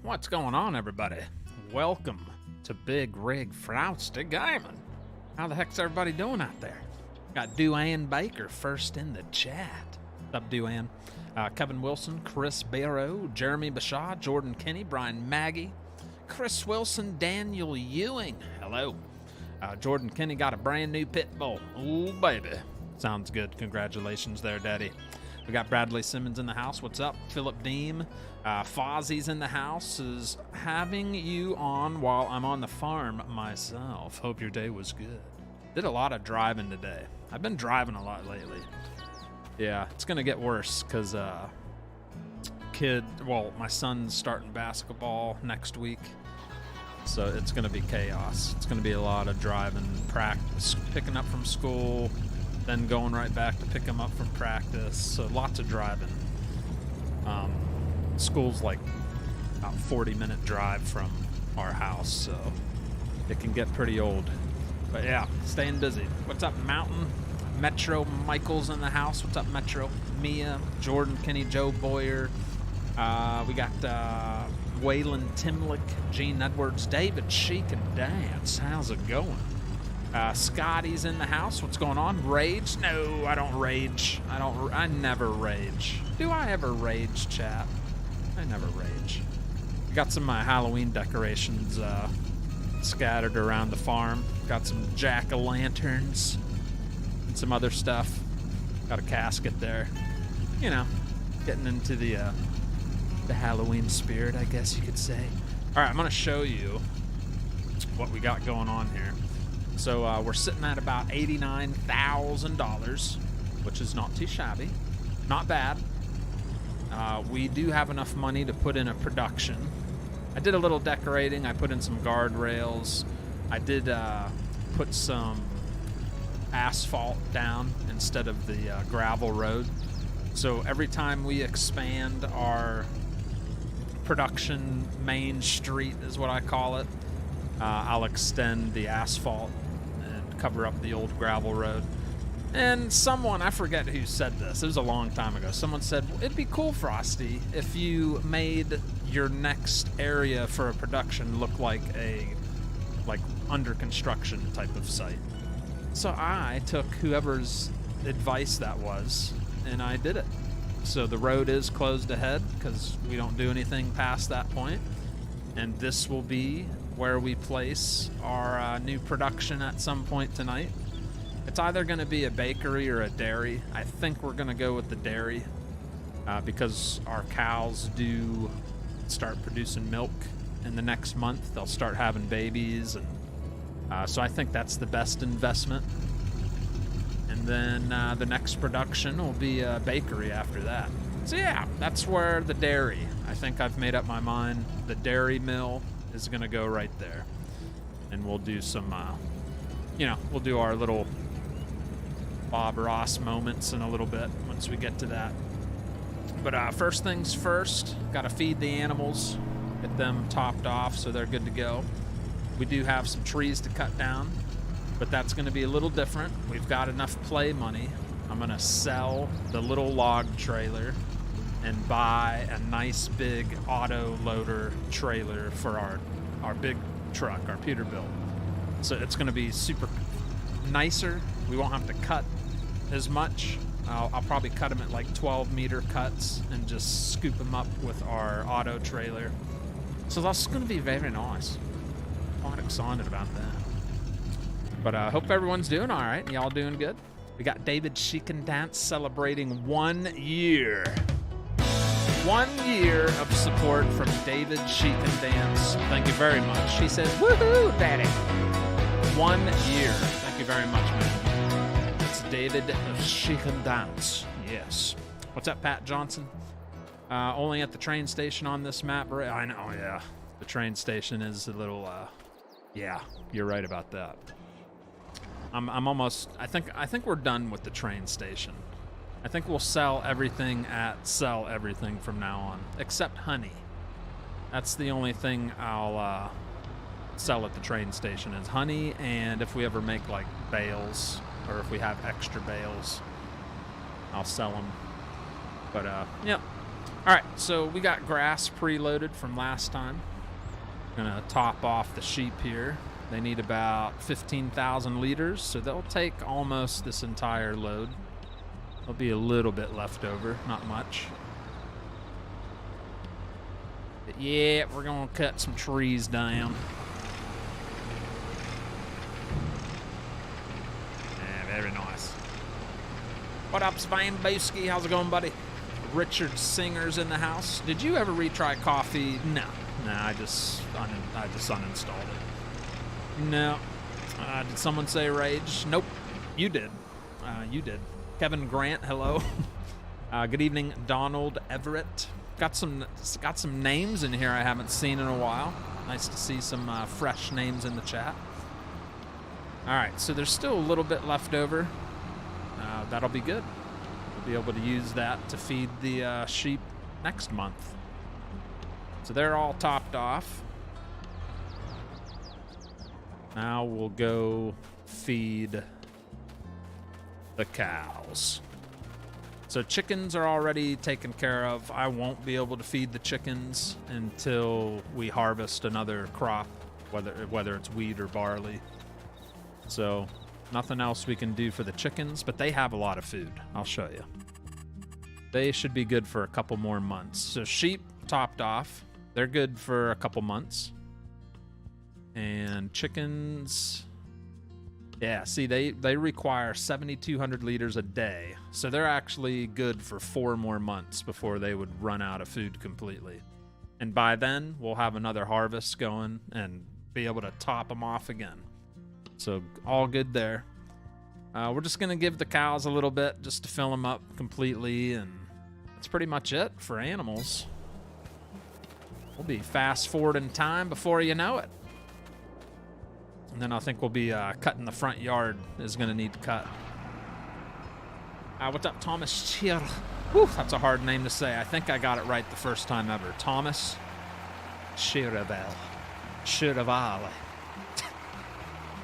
What's going on, everybody? Welcome to Bigrigfrosty Gaming. How the heck's everybody doing out there? Got Duane Baker first in the chat. What's up, Duane? Kevin Wilson, Chris Barrow, Jeremy Bashaw, Jordan Kinney, Brian Maggie, Chris Wilson, Daniel Ewing. Hello. Jordan Kinney got a brand new pit bull. Ooh, baby. Sounds good. Congratulations there, Daddy. We got Bradley Simmons in the house. What's up? Philip Deem. Fozzie's in the house. Is having you on while I'm on the farm myself. Hope your day was good. Did a lot of driving today. I've been driving a lot lately. Yeah, it's going to get worse because my son's starting basketball next week. So it's going to be chaos. It's going to be a lot of driving, practice, picking up from school, then going right back to pick him up from practice. So lots of driving. School's like about 40-minute drive from our house, so it can get pretty old. But yeah, staying busy. What's up, Mountain? Metro Michael's in the house. What's up, Metro? Mia, Jordan Kinney, Joe Boyer. We got Waylon Timlick, Gene Edwards, David Sheik and Dance. How's it going? Scotty's in the house. What's going on? Rage? No, I don't rage. I never rage. Do I ever rage, chat? I never rage. Got some Halloween decorations scattered around the farm. Got some jack-o'-lanterns and some other stuff. Got a casket there. You know, getting into the Halloween spirit, I guess you could say. All right, I'm going to show you what we got going on here. So we're sitting at about $89,000, which is not too shabby. Not bad. We do have enough money to put in a production. I did a little decorating. I put in some guardrails. I did put some asphalt down instead of the gravel road. So every time we expand our production main street, is what I call it, I'll extend the asphalt and cover up the old gravel road. And someone, I forget who said this, it was a long time ago, someone said, it'd be cool, Frosty, if you made your next area for a production look like a under construction type of site. So I took whoever's advice that was, and I did it. So the road is closed ahead because we don't do anything past that point. And this will be where we place our new production at some point tonight. It's either going to be a bakery or a dairy. I think we're going to go with the dairy because our cows do start producing milk in the next month. They'll start having babies, and so I think that's the best investment. And then the next production will be a bakery after that. So yeah, that's where the dairy. I think I've made up my mind. The dairy mill is going to go right there. And we'll do some, we'll do our little Bob Ross moments in a little bit once we get to that. But first things first, got to feed the animals, get them topped off so they're good to go. We do have some trees to cut down, but that's going to be a little different. We've got enough play money. I'm going to sell the little log trailer and buy a nice big auto loader trailer for our big truck, our Peterbilt. So it's going to be super nicer. We won't have to cut as much. I'll probably cut them at like 12-meter cuts and just scoop them up with our auto trailer. So that's going to be very nice. Quite excited about that. But I hope everyone's doing all right. Y'all doing good? We got David Chic and Dance celebrating 1 year. 1 year of support from David Chic and Dance. Thank you very much. He said, woohoo, Daddy. 1 year. Thank you very much, man. It's David Chic and Dance. Yes. What's up, Pat Johnson? Only at the train station on this map. I know, yeah. The train station is a little, yeah, you're right about that. I'm almost, I think we're done with the train station. I think we'll sell everything from now on, except honey. That's the only thing I'll sell at the train station is honey, and if we ever make like bales, or if we have extra bales, I'll sell them. But, yeah. All right, so we got grass preloaded from last time. Gonna top off the sheep here. They need about 15,000 liters, so they'll take almost this entire load. There'll be a little bit left over, not much. But yeah, we're gonna cut some trees down. Yeah, very nice. What up, Svan Boski? How's it going, buddy? Richard Singer's in the house. Did you ever retry coffee? No. No, I just uninstalled it. No. Did someone say rage? Nope. You did. You did. Kevin Grant, hello. Good evening, Donald Everett. Got some names in here I haven't seen in a while. Nice to see some fresh names in the chat. All right, so there's still a little bit left over. That'll be good. We'll be able to use that to feed the sheep next month. So they're all topped off. Now we'll go feed the cows. So chickens are already taken care of. I won't be able to feed the chickens until we harvest another crop, whether it's wheat or barley. So nothing else we can do for the chickens, but they have a lot of food. I'll show you. They should be good for a couple more months. So sheep topped off. They're good for a couple months. And chickens, yeah, see, they require 7,200 liters a day. So they're actually good for 4 more months before they would run out of food completely. And by then, we'll have another harvest going and be able to top them off again. So all good there. We're just going to give the cows a little bit just to fill them up completely, and that's pretty much it for animals. We'll be fast forwarding time before you know it. And then I think we'll be cutting the front yard is going to need cut. What's up, Thomas Cheer? Whew, that's a hard name to say. I think I got it right the first time ever. Thomas Chiravel. Chiraval.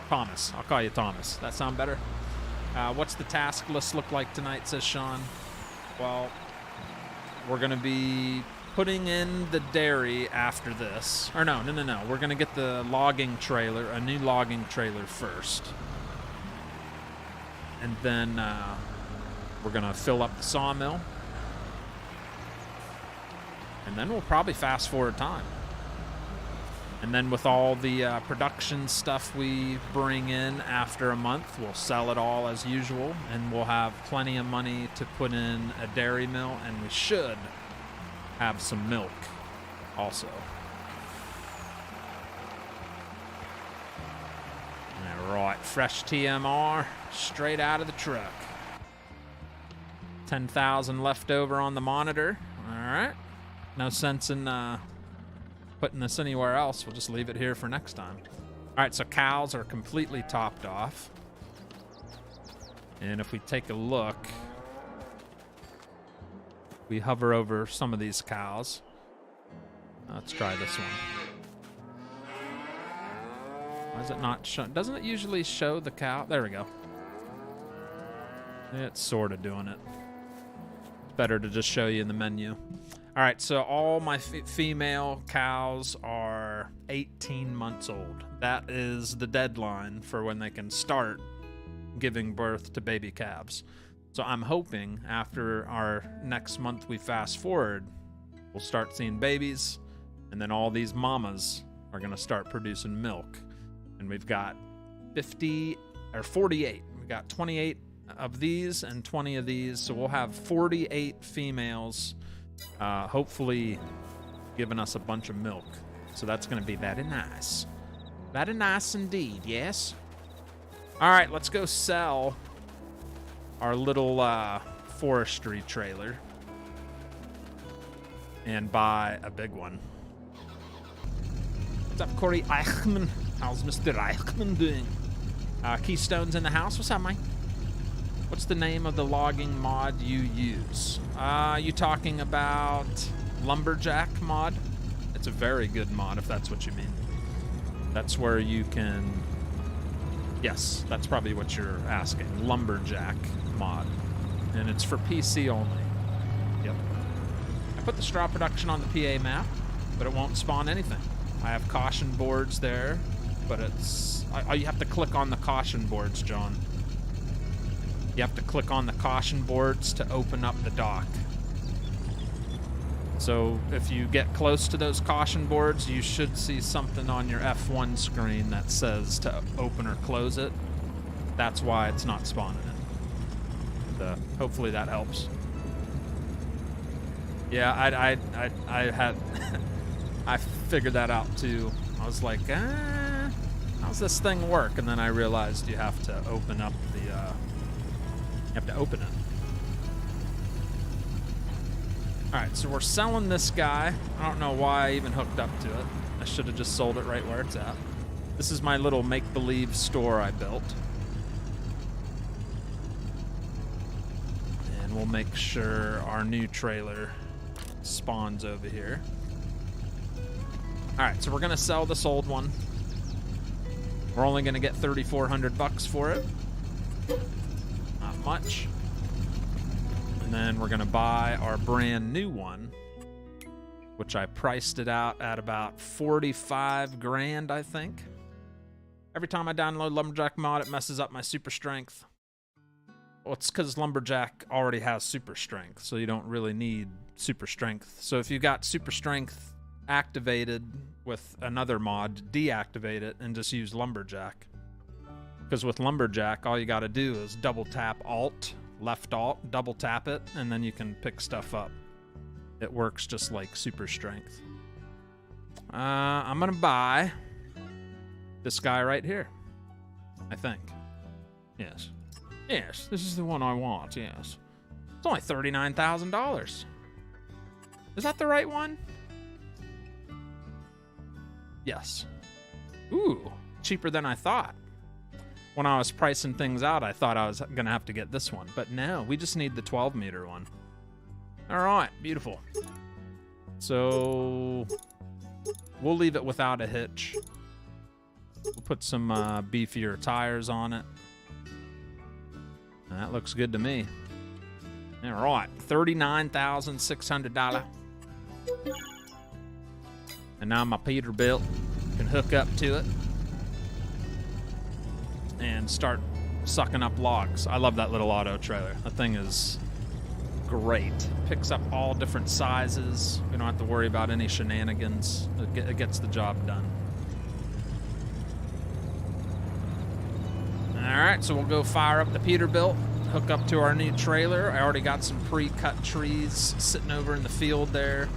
Thomas. I'll call you Thomas. That sound better? What's the task list look like tonight, says Sean? Well, we're going to be putting in the dairy after this. Or no. We're going to get the logging trailer, a new logging trailer first. And then we're going to fill up the sawmill. And then we'll probably fast forward time. And then with all the production stuff we bring in after a month, we'll sell it all as usual, and we'll have plenty of money to put in a dairy mill, and we should have some milk also. All right, fresh TMR, straight out of the truck. 10,000 left over on the monitor. All right, no sense in putting this anywhere else. We'll just leave it here for next time. All right, so cows are completely topped off. And if we take a look, we hover over some of these cows. Let's try this one. Why is it not showing? Doesn't it usually show the cow? There we go. It's sort of doing it. Better to just show you in the menu. All right, so all my female cows are 18 months old. That is the deadline for when they can start giving birth to baby calves. So I'm hoping after our next month we fast forward, we'll start seeing babies, and then all these mamas are going to start producing milk. And we've got 48. We've got 28 of these and 20 of these, so we'll have 48 females hopefully giving us a bunch of milk. So that's going to be very nice. Very nice indeed, yes? All right, let's go sell our little forestry trailer and buy a big one. What's up, Corey Eichmann? How's Mr. Eichmann doing? Keystone's in the house. What's up, Mike? What's the name of the logging mod you use? You talking about Lumberjack mod? It's a very good mod, if that's what you mean. That's where you can... Yes, that's probably what you're asking. Lumberjack mod. And it's for PC only. Yep. I put the straw production on the PA map, but it won't spawn anything. I have caution boards there, but it's... you have to click on the caution boards, John. You have to click on the caution boards to open up the dock. So if you get close to those caution boards, you should see something on your F1 screen that says to open or close it. That's why it's not spawning it. So hopefully that helps. Yeah, I had I figured that out too. I was like, how's this thing work? And then I realized you have to open up the you have to open it. All right, so we're selling this guy. I don't know why I even hooked up to it. I should have just sold it right where it's at. This is my little make-believe store I built. And we'll make sure our new trailer spawns over here. All right, so we're gonna sell this old one. We're only gonna get 3,400 bucks for it. Not much. And then we're gonna buy our brand new one, which I priced it out at about 45 grand, I think. Every time I download Lumberjack mod, it messes up my super strength. Well, it's because Lumberjack already has super strength, so you don't really need super strength. So if you got super strength activated with another mod, deactivate it and just use Lumberjack. Because with Lumberjack, all you got to do is double tap Alt, left Alt, double tap it, and then you can pick stuff up. It works just like super strength. I'm gonna buy this guy right here, I think. Yes. Yes, this is the one I want, yes. It's only $39,000. Is that the right one? Yes. Ooh, cheaper than I thought. When I was pricing things out, I thought I was gonna have to get this one, but no, we just need the 12-meter one. All right, beautiful. So we'll leave it without a hitch. We'll put some beefier tires on it. That looks good to me. All right, $39,600. And now my Peterbilt can hook up to it and start sucking up logs. I love that little auto trailer. That thing is great. Picks up all different sizes. We don't have to worry about any shenanigans. It gets the job done. All right, so we'll go fire up the Peterbilt, hook up to our new trailer. I already got some pre-cut trees sitting over in the field there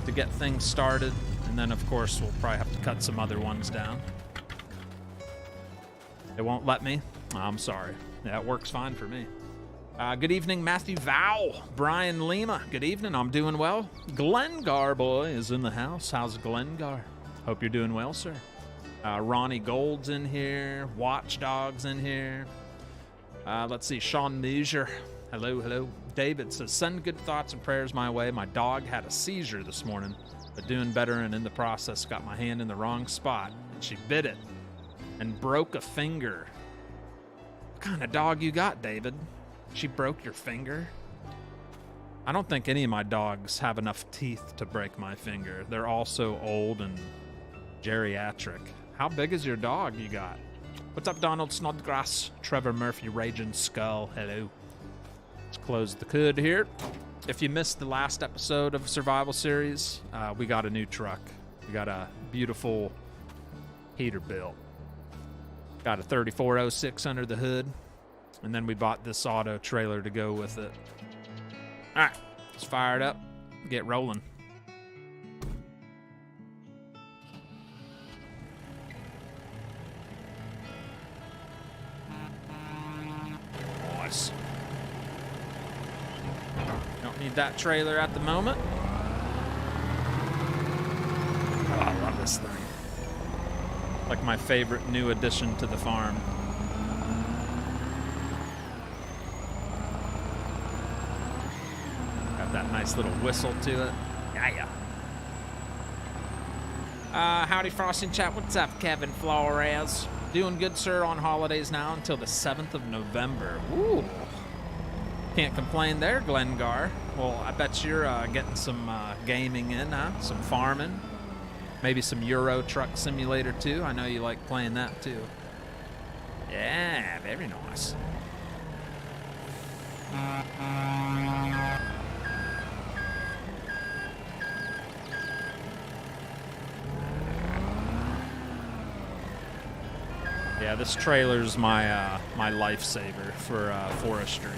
to get things started. And then, of course, we'll probably have to cut some other ones down. They won't let me. I'm sorry. That works fine for me. Good evening, Matthew Vow. Brian Lima. Good evening. I'm doing well. Glengar boy is in the house. How's Glengar? Hope you're doing well, sir. Ronnie Gold's in here. Watchdog's in here. Let's see. Sean Measure. Hello, hello. David says, send good thoughts and prayers my way. My dog had a seizure this morning, but doing better, and in the process got my hand in the wrong spot, and she bit it and broke a finger. What kind of dog you got, David? She broke your finger? I don't think any of my dogs have enough teeth to break my finger. They're all so old and geriatric. How big is your dog you got? What's up, Donald Snodgrass? Trevor Murphy, Raging Skull. Hello. Let's close the hood here. If you missed the last episode of Survival Series, we got a new truck. We got a beautiful Peterbilt. Got a 3406 under the hood. And then we bought this auto trailer to go with it. All right, let's fire it up, get rolling. Nice. Don't need that trailer at the moment. Oh, I love this thing. Like my favorite new addition to the farm. Got that nice little whistle to it. Yeah. Howdy, Frosty chat. What's up, Kevin Flores? Doing good, sir, on holidays now until the 7th of November. Ooh. Can't complain there, Glengar. Well, I bet you're getting some gaming in, huh? Some farming. Maybe some Euro Truck Simulator too. I know you like playing that too. Yeah, very nice. Yeah, this trailer's my my lifesaver for forestry.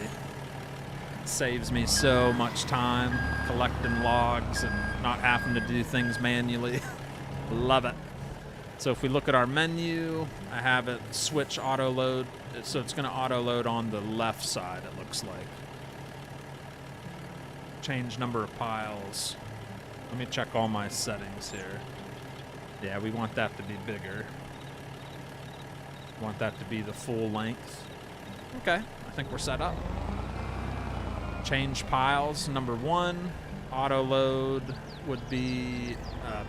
It saves me so much time collecting logs and not having to do things manually. Love it. So if we look at our menu, I have it switch auto load. So it's going to auto load on the left side, it looks like. Change number of piles. Let me check all my settings here. Yeah, we want that to be bigger. Want that to be the full length. Okay, I think we're set up. Change piles, number 1. Auto load would be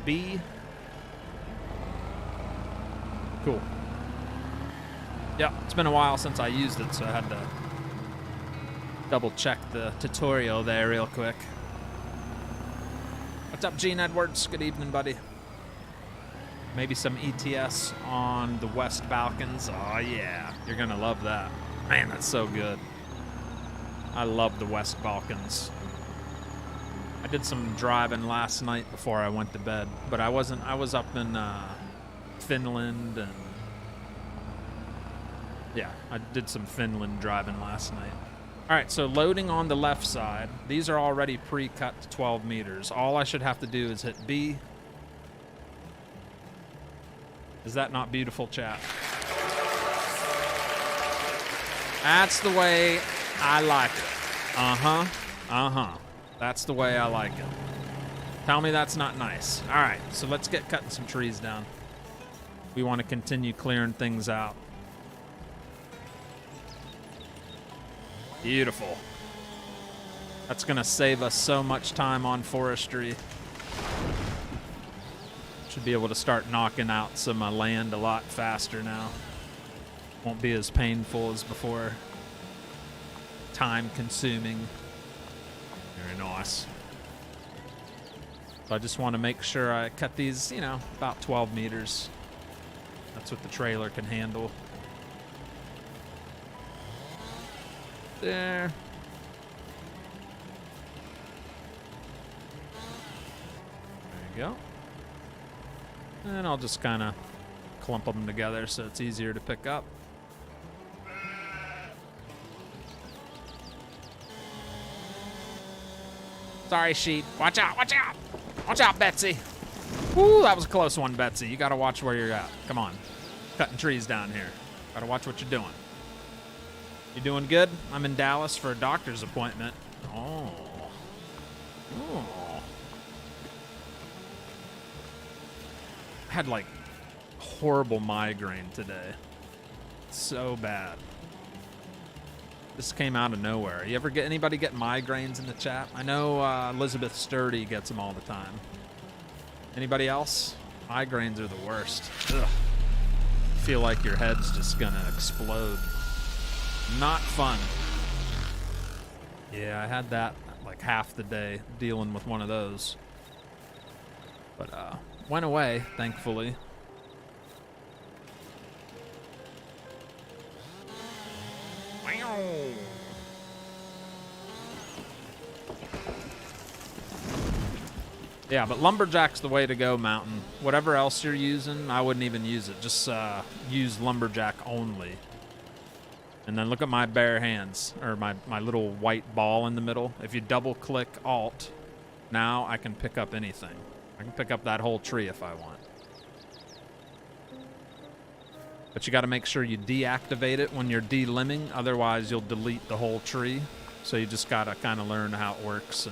B. Cool. Yeah, it's been a while since I used it, so I had to double check the tutorial there real quick. What's up, Gene Edwards? Good evening, buddy. Maybe some ETS on the West Balkans. Oh, yeah. You're going to love that. Man, that's so good. I love the West Balkans. I did some driving last night before I went to bed, but I was up in Finland, and yeah, I did some Finland driving last night. All right, so loading on the left side. These are already pre-cut to 12 meters. All I should have to do is hit B. Is that not beautiful, chat? That's the way I like it. Uh-huh. Uh-huh. That's the way I like it. Tell me that's not nice. All right, so let's get cutting some trees down. We want to continue clearing things out. Beautiful. That's going to save us so much time on forestry. Should be able to start knocking out some land a lot faster now. Won't be as painful as before. Time consuming. Very nice. So I just want to make sure I cut these, you know, about 12 meters. That's what the trailer can handle. There. There you go. And I'll just kind of clump them together so it's easier to pick up. Sorry, sheep. Watch out, watch out. Watch out, Betsy. Ooh, that was a close one, Betsy. You got to watch where you're at. Come on. Cutting trees down here. Got to watch what you're doing. You doing good? I'm in Dallas for a doctor's appointment. Oh. Oh. I had like horrible migraine today. So bad. This came out of nowhere. You ever get anybody get migraines in the chat? I know Elizabeth Sturdy gets them all the time. Anybody else? Migraines are the worst. Ugh. Feel like your head's just gonna explode. Not fun. Yeah, I had that like half the day dealing with one of those. But went away, thankfully. Yeah, but lumberjack's the way to go, Mountain. Whatever else you're using, I wouldn't even use it. Just use lumberjack only. And then look at my bare hands, or my little white ball in the middle. If you double-click Alt, now I can pick up anything. I can pick up that whole tree if I want. But you got to make sure you deactivate it when you're delimbing, otherwise you'll delete the whole tree. So you just got to kind of learn how it works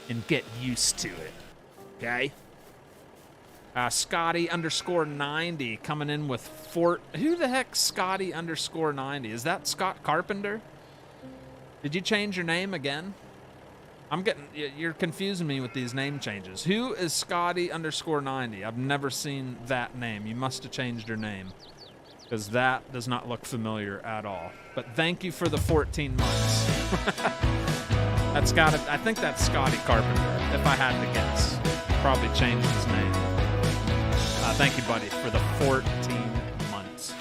and get used to it. Okay? Scotty _90 coming in with Fort. Who the heck Scotty _90? Is that Scott Carpenter? Did you change your name again? You're confusing me with these name changes. Who is Scotty _90? I've never seen that name. You must have changed your name. because that does not look familiar at all. But thank you for the 14 months. That's got it. I think that's Scotty Carpenter, if I had to guess. Probably changed his name. Thank you, buddy, for the 14 months.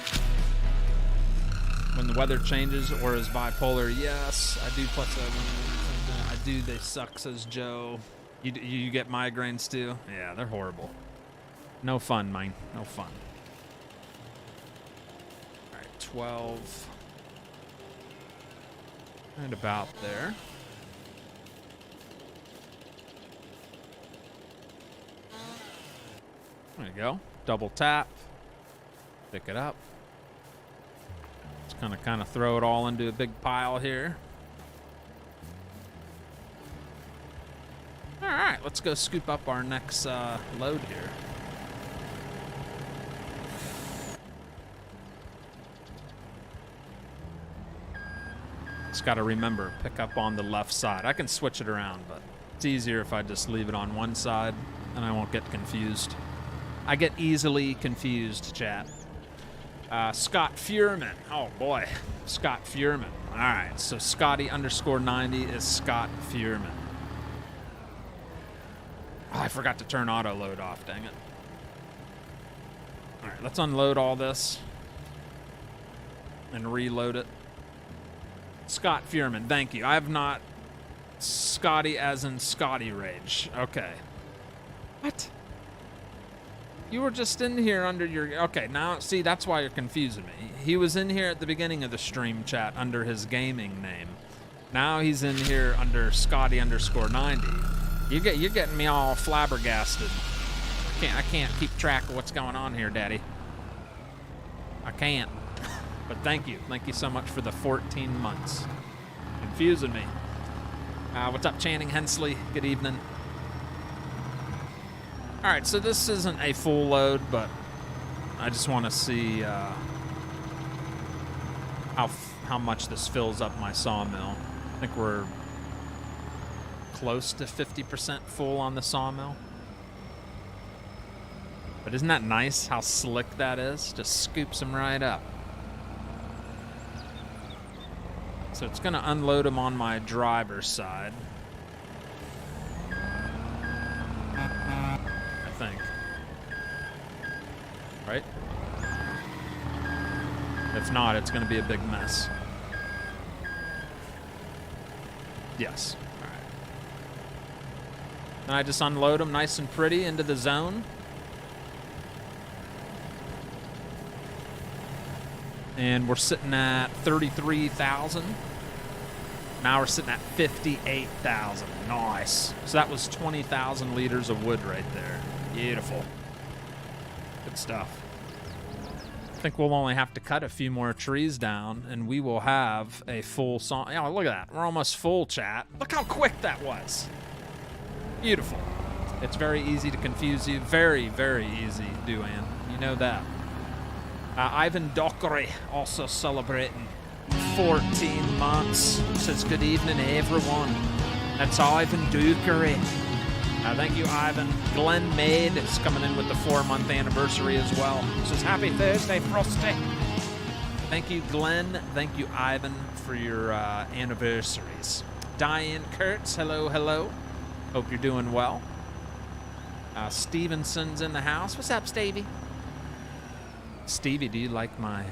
When the weather changes or is bipolar, yes, I do plus I do. They suck, says Joe. You get migraines too? Yeah, they're horrible. No fun, mine. No fun. All right, 12. Right about there. There you go. Double tap. Pick it up. Just gonna kind of throw it all into a big pile here. All right, let's go scoop up our next load here. Just got to remember, pick up on the left side. I can switch it around, but it's easier if I just leave it on one side and I won't get confused. I get easily confused, chat. Scott Fuhrman. Oh, boy. Scott Fuhrman. All right, so Scotty_90 is Scott Fuhrman. Oh, I forgot to turn auto load off, dang it. All right, let's unload all this and reload it. Scott Fuhrman, thank you. I have not Scotty as in Scotty Rage. Okay. What? You were just in here under your... Okay, now, see, that's why you're confusing me. He was in here at the beginning of the stream chat under his gaming name. Now he's in here under Scotty_90. You're getting me all flabbergasted. I can't keep track of what's going on here, Daddy. I can't. But thank you so much for the 14 months. Confusing me. What's up, Channing Hensley? Good evening. All right, so this isn't a full load, but I just want to see how much this fills up my sawmill. I think we're close to 50% full on the sawmill. But isn't that nice how slick that is? Just scoops them right up. So it's going to unload them on my driver's side. I think. Right? If not, it's going to be a big mess. Yes. All right. Then I just unload them nice and pretty into the zone. And we're sitting at 33,000. Now we're sitting at 58,000. Nice. So that was 20,000 liters of wood right there. Beautiful. Good stuff. I think we'll only have to cut a few more trees down, and we will have a full saw. Oh, look at that. We're almost full, chat. Look how quick that was. Beautiful. It's very easy to confuse you. Very, very easy, Duan. You know that. Ivan Dockery also celebrating 14 months. Says good evening, everyone. That's Ivan Dockery. Thank you, Ivan. Glenn Maid is coming in with the 4-month anniversary as well. Says happy Thursday, Frosty. Thank you, Glenn. Thank you, Ivan, for your anniversaries. Diane Kurtz, hello, hello. Hope you're doing well. Stevenson's in the house. What's up, Stevie? Stevie, do you like my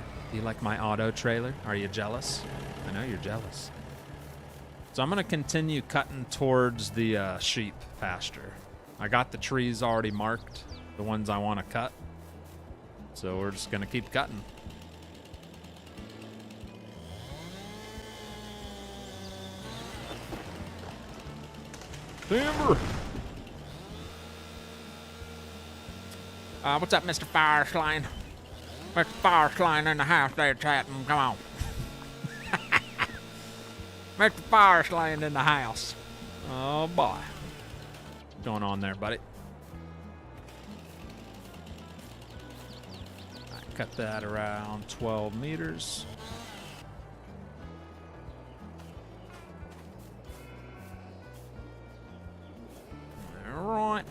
auto trailer? Are you jealous? I know you're jealous. So I'm gonna continue cutting towards the sheep pasture. I got the trees already marked, the ones I want to cut. So we're just gonna keep cutting. Timber. What's up, Mr. Fireslane? Mr. Fireslane in the house there chatting. Come on. Mr. Fireslane in the house. Oh, boy. What's going on there, buddy? I cut that around 12 meters. All right.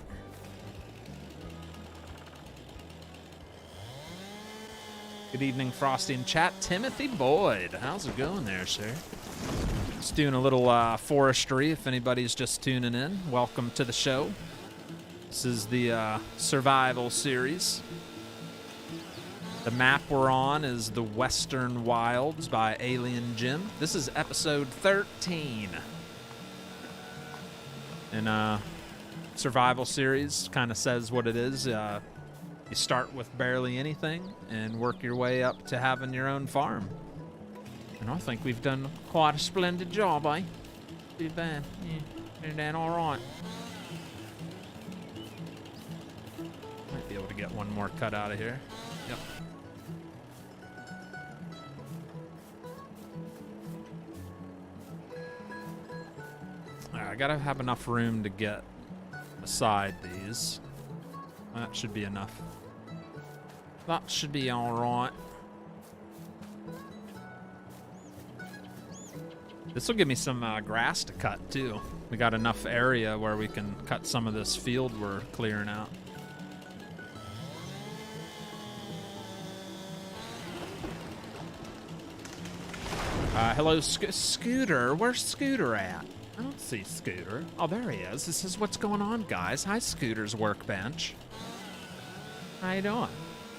Good Good evening, Frosty and chat. Timothy Boyd. How's it going there, sir? Just doing a little forestry if anybody's just tuning in. Welcome to the show. This is the survival series. The map we're on is the Western Wilds by Alien Jim. This is episode 13. And survival series kind of says what it is. You start with barely anything and work your way up to having your own farm. And I think we've done quite a splendid job, eh? Too bad. Yeah, we're doing all right. Might be able to get one more cut out of here. Yep. All right, I gotta have enough room to get beside these. That should be enough. That should be all right. This will give me some grass to cut too. We got enough area where we can cut some of this field we're clearing out. Hello, Scooter. Where's Scooter at? I don't see Scooter. Oh, there he is. This is what's going on, guys. Hi, Scooter's workbench. How you doing?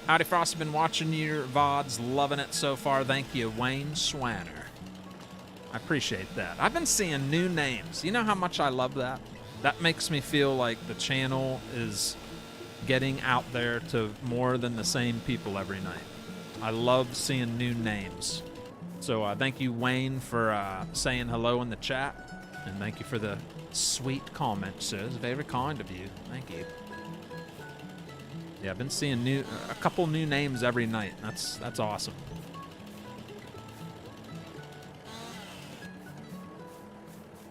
Howdy, Frost. Been watching your VODs. Loving it so far. Thank you, Wayne Swanner. I appreciate that. I've been seeing new names. You know how much I love that? That makes me feel like the channel is getting out there to more than the same people every night. I love seeing new names. So thank you, Wayne, for saying hello in the chat. And thank you for the sweet comments, sir. It's very kind of you. Thank you. Yeah, I've been seeing a couple new names every night. That's awesome.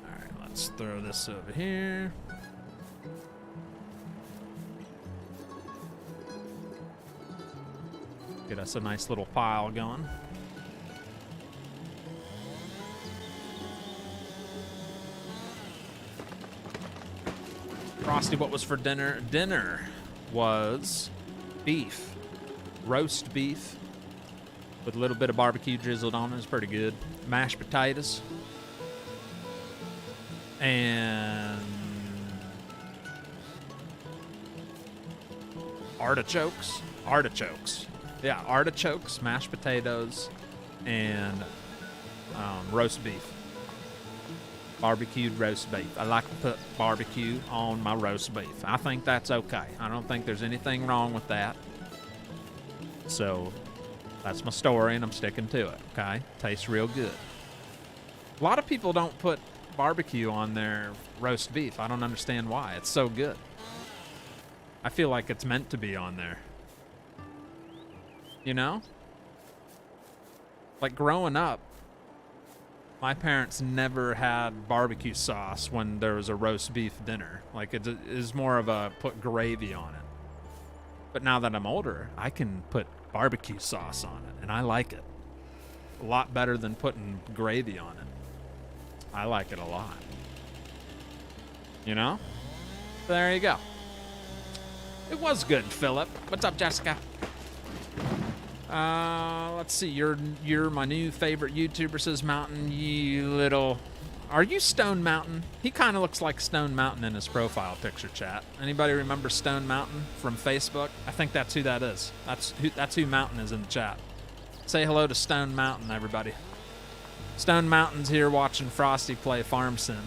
All right, let's throw this over here. Get us a nice little pile going. Frosty, what was for dinner? Dinner was beef, roast beef with a little bit of barbecue drizzled on it. It's pretty good. Mashed potatoes and artichokes. Yeah, artichokes, mashed potatoes, and roast beef. Barbecued roast beef. I like to put barbecue on my roast beef. I think that's okay. I don't think there's anything wrong with that. So that's my story, and I'm sticking to it, okay? Tastes real good. A lot of people don't put barbecue on their roast beef. I don't understand why. It's so good. I feel like it's meant to be on there. You know? Like growing up, my parents never had barbecue sauce when there was a roast beef dinner. Like, it is more of a put gravy on it. But now that I'm older, I can put barbecue sauce on it, and I like it. A lot better than putting gravy on it. I like it a lot. You know? So there you go. It was good, Philip. What's up, Jessica? Let's see. You're my new favorite YouTuber, says Mountain. You little... Are you Stone Mountain? He kind of looks like Stone Mountain in his profile picture, chat. Anybody remember Stone Mountain from Facebook? I think that's who that is. That's who Mountain is in the chat. Say hello to Stone Mountain, everybody. Stone Mountain's here watching Frosty play Farm Sim.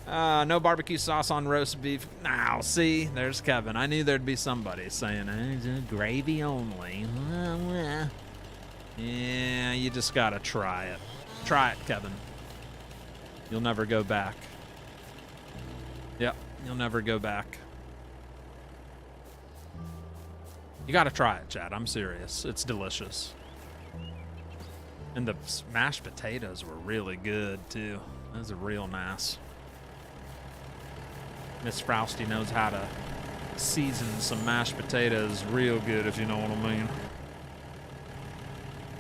No barbecue sauce on roast beef. Now, see, there's Kevin. I knew there'd be somebody saying, gravy only. Yeah, you just gotta try it. Try it, Kevin. You'll never go back. Yep, you'll never go back. You gotta try it, Chad. I'm serious. It's delicious. And the mashed potatoes were really good, too. Those are real nice. Miss Frosty knows how to season some mashed potatoes real good, if you know what I mean.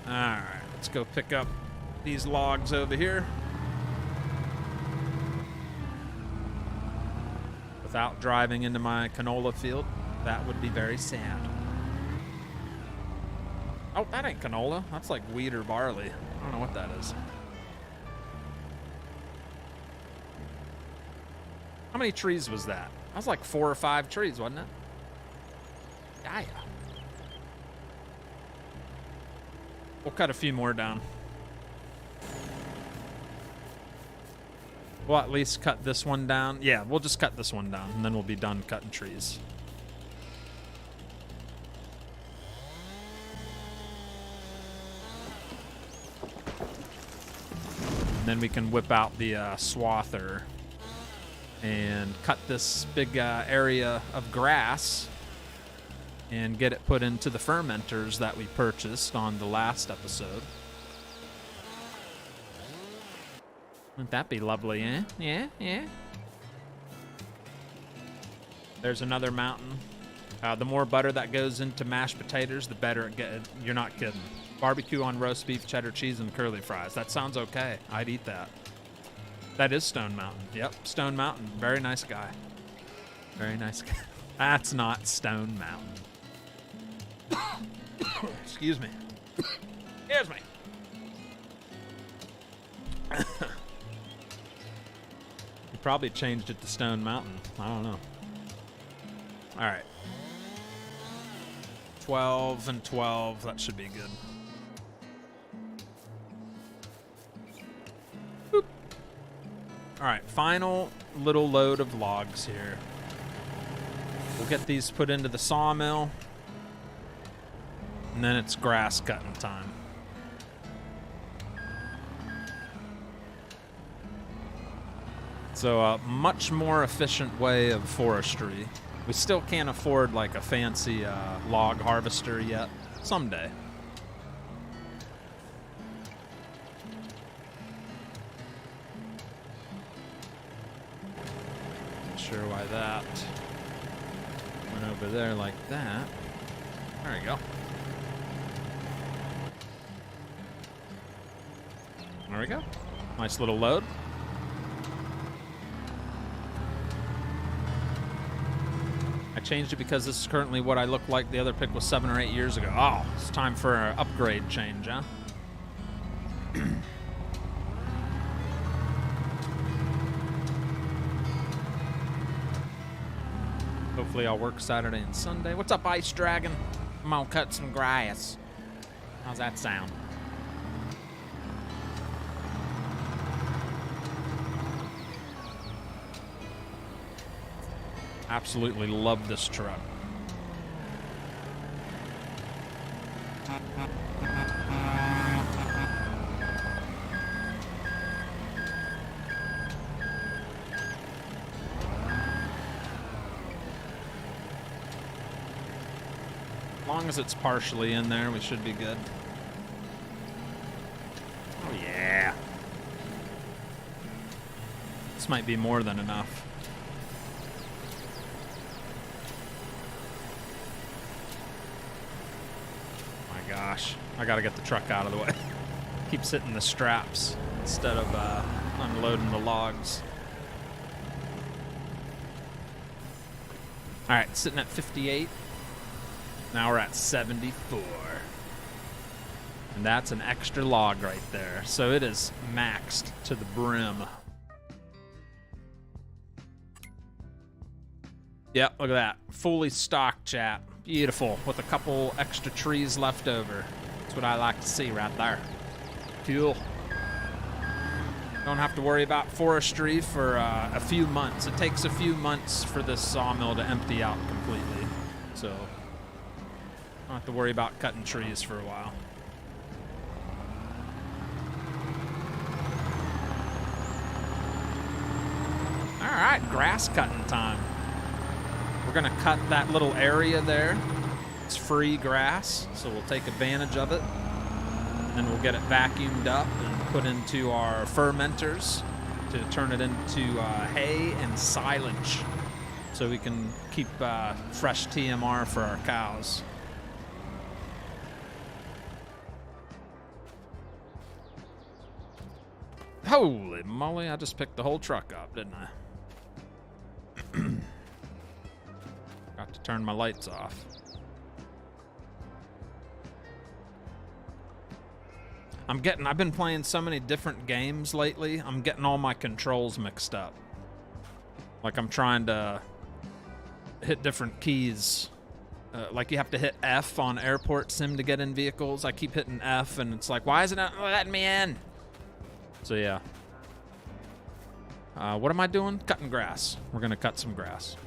All right, let's go pick up these logs over here. Without driving into my canola field, that would be very sad. Oh, that ain't canola. That's like wheat or barley. I don't know what that is. How many trees was that? That was like 4 or 5 trees, wasn't it? Yeah. We'll cut a few more down. We'll at least cut this one down. Yeah, we'll just cut this one down, and then we'll be done cutting trees. And then we can whip out the swather and cut this big area of grass and get it put into the fermenters that we purchased on the last episode. Wouldn't that be lovely, eh? Yeah, yeah. There's another mountain. The more butter that goes into mashed potatoes, the better it gets. You're not kidding. Barbecue on roast beef, cheddar cheese, and curly fries. That sounds okay. I'd eat that. That is Stone Mountain. Yep, Stone Mountain. Very nice guy. Very nice guy. That's not Stone Mountain. Excuse me. Excuse me. He probably changed it to Stone Mountain. I don't know. All right. 12 and 12. That should be good. Boop. All right. Final little load of logs here. We'll get these put into the sawmill. And then it's grass cutting time. So a much more efficient way of forestry. We still can't afford like a fancy log harvester yet. Someday. Not sure why that went over there like that. There we go. There we go. Nice little load. I changed it because this is currently what I look like. The other pick was 7 or 8 years ago. Oh, it's time for an upgrade change, huh? Hopefully I'll work Saturday and Sunday. What's up, Ice Dragon? I'm gonna cut some grass. How's that sound? Absolutely love this truck. As long as it's partially in there, we should be good. Oh yeah. This might be more than enough. Gosh, I gotta get the truck out of the way. Keeps hitting the straps instead of unloading the logs. All right, sitting at 58. Now we're at 74. And that's an extra log right there. So it is maxed to the brim. Yep, look at that. Fully stocked, chat. Beautiful, with a couple extra trees left over. That's what I like to see right there. Cool. Don't have to worry about forestry for a few months. It takes a few months for this sawmill to empty out completely. So, don't have to worry about cutting trees for a while. All right, grass cutting time. We're gonna cut that little area there. It's free grass, so we'll take advantage of it. And then we'll get it vacuumed up and put into our fermenters to turn it into hay and silage, so we can keep fresh TMR for our cows. Holy moly, I just picked the whole truck up, didn't I? Got to turn my lights off. I've been playing so many different games lately, I'm getting all my controls mixed up. Like I'm trying to hit different keys. Like you have to hit F on airport sim to get in vehicles. I keep hitting F and it's like, why isn't it letting me in? So yeah. What am I doing? Cutting grass. We're gonna cut some grass.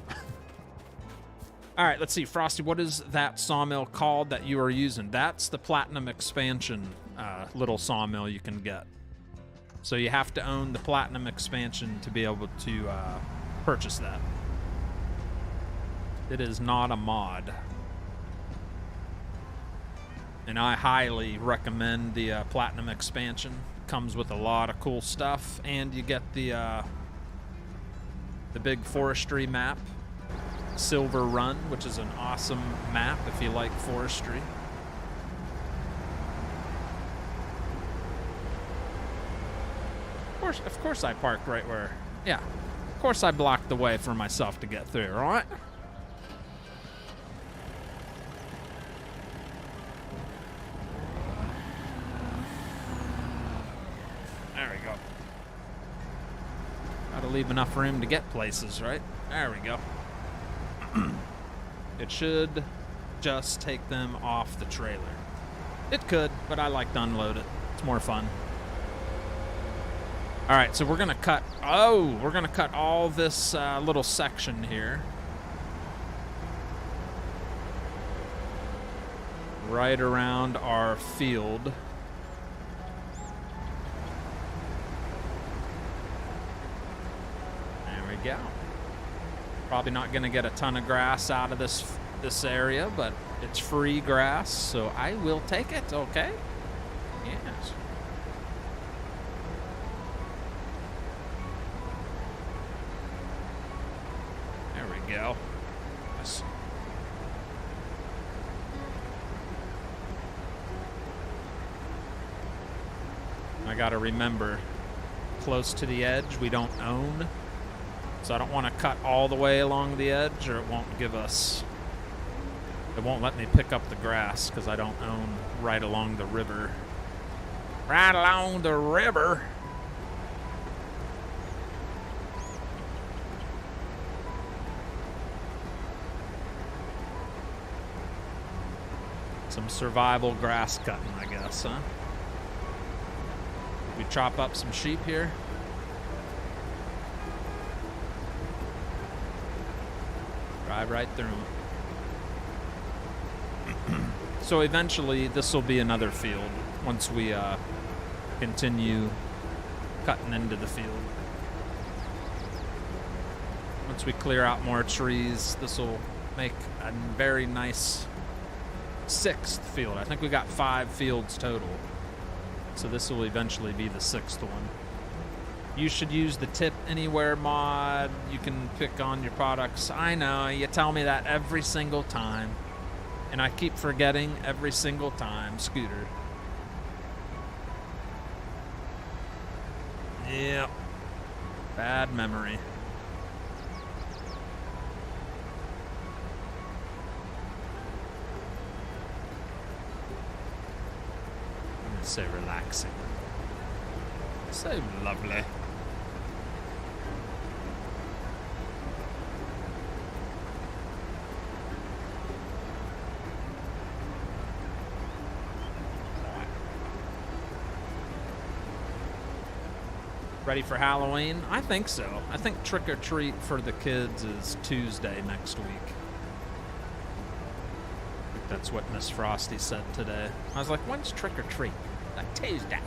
All right, let's see. Frosty, what is that sawmill called that you are using? That's the Platinum Expansion little sawmill you can get. So you have to own the Platinum Expansion to be able to purchase that. It is not a mod. And I highly recommend the Platinum Expansion. Comes with a lot of cool stuff, and you get the big forestry map. Silver Run, which is an awesome map if you like forestry. Of course I parked right where... Yeah, of course I blocked the way for myself to get through, right? There we go. Gotta leave enough room to get places, right? There we go. It should just take them off the trailer. It could, but I like to unload it. It's more fun. All right, so we're gonna cut. Oh, we're gonna cut all this little section here, right around our field. There we go. Probably not going to get a ton of grass out of this area, but it's free grass, so I will take it, okay? Yes. There we go. Yes. I got to remember, close to the edge, we don't own. So I don't want to cut all the way along the edge, or it won't give us... It won't let me pick up the grass because I don't own right along the river. Right along the river! Some survival grass cutting, I guess, huh? We chop up some sheep here. Drive right through them. So eventually this will be another field once we continue cutting into the field. Once we clear out more trees, this will make a very nice 6th field. I think we got 5 fields total. So this will eventually be the 6th one. You should use the Tip Anywhere mod. You can pick on your products. I know, you tell me that every single time. And I keep forgetting every single time, Scooter. Yep. Bad memory. So relaxing. So lovely. Ready for Halloween? I think so. I think trick or treat for the kids is Tuesday next week. I think that's what Miss Frosty said today. I was like, when's trick or treat? Like Tuesday.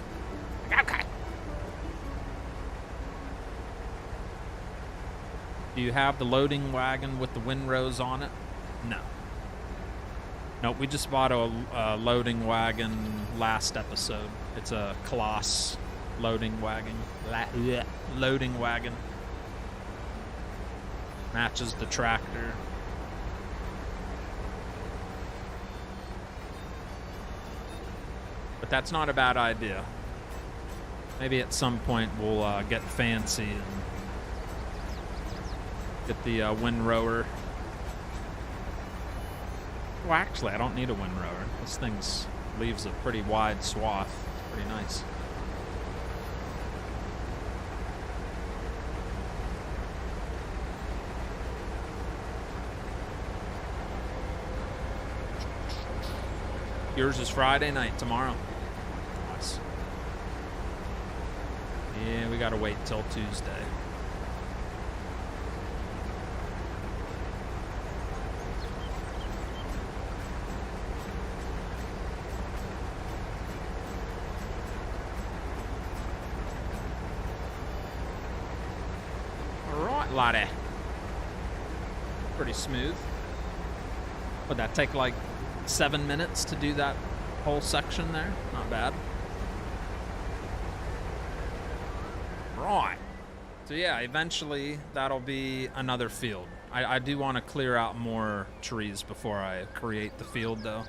Okay. Do you have the loading wagon with the windrows on it? No. Nope, we just bought a loading wagon last episode. It's a Coloss loading wagon. Loading wagon. Matches the tractor. But that's not a bad idea. Maybe at some point we'll get fancy and get the windrower. Well, actually, I don't need a windrower. This thing leaves a pretty wide swath Pretty nice. Yours is Friday night tomorrow. Nice. Yeah, we gotta wait till Tuesday. Alright, laddie. Pretty smooth. Would that take like 7 minutes to do that whole section there? Not bad. Right. So yeah, eventually that'll be another field. I do want to clear out more trees before I create the field though.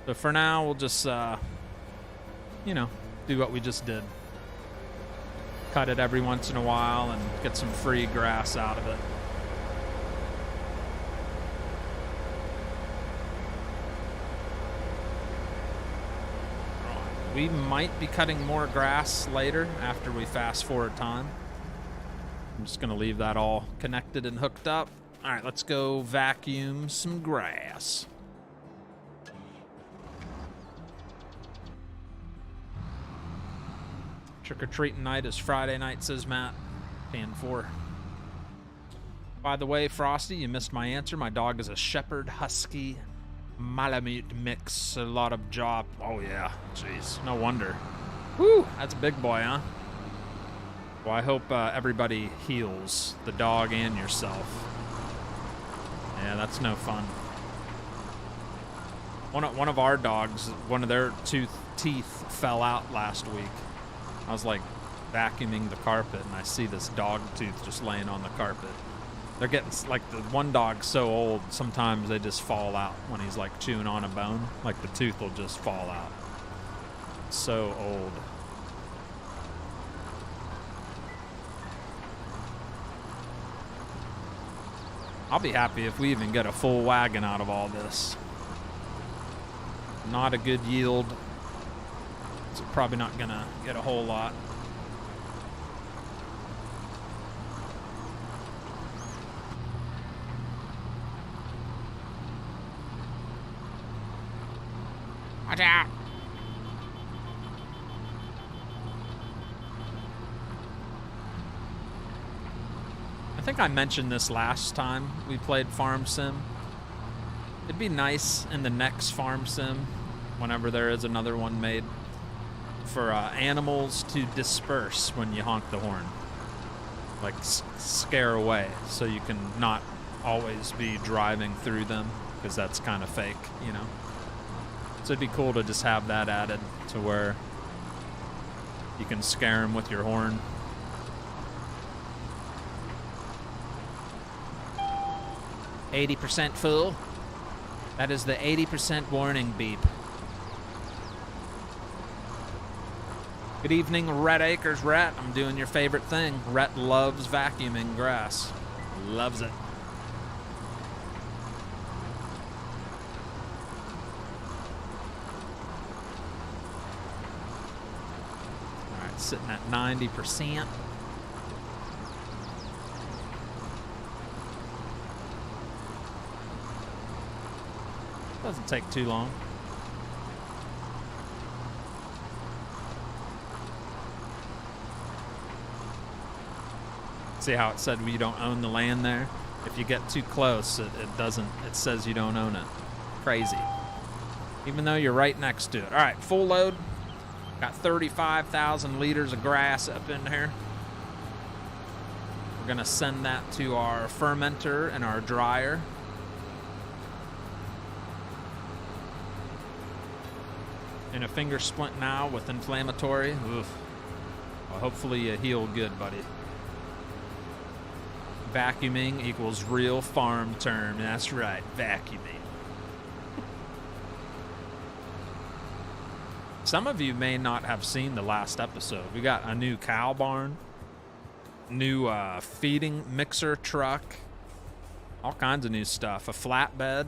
But for now, we'll just, you know, do what we just did. Cut it every once in a while and get some free grass out of it. We might be cutting more grass later after we fast forward time. I'm just gonna leave that all connected and hooked up. All right, let's go vacuum some grass. Trick-or-treating night is Friday night, says Matt. Pan 4. By the way, Frosty, you missed my answer. My dog is a Shepherd Husky Malamute mix. A lot of jaw. Oh, yeah. Jeez. No wonder. Whew. That's a big boy, huh? Well, I hope everybody heals. The dog and yourself. Yeah, that's no fun. One of our dogs, one of their teeth fell out last week. I was like vacuuming the carpet and I see this dog tooth just laying on the carpet. They're getting, like, the one dog's so old, sometimes they just fall out when he's, like, chewing on a bone. Like, the tooth will just fall out. So old. I'll be happy if we even get a full wagon out of all this. Not a good yield. So probably not gonna get a whole lot. Watch out! I think I mentioned this last time we played Farm Sim. It'd be nice in the next Farm Sim, whenever there is another one made, for animals to disperse when you honk the horn. Like, scare away, so you can not always be driving through them, because that's kind of fake, you know? So it'd be cool to just have that added to where you can scare them with your horn. "80% full." That is the 80% warning beep. Good evening, Rhett Acres. Rhett, I'm doing your favorite thing. Rhett loves vacuuming grass. Loves it. All right, sitting at 90%. Doesn't take too long. See how it said we don't own the land there? If you get too close, it doesn't, it says you don't own it. Crazy. Even though you're right next to it. All right, full load. Got 35,000 liters of grass up in here. We're gonna send that to our fermenter and our dryer. In a finger splint now with inflammatory. Oof. Well, hopefully you heal good, buddy. Vacuuming equals real farm term. That's right, vacuuming. Some of you may not have seen the last episode. We got a new cow barn, new feeding mixer truck, all kinds of new stuff, a flatbed.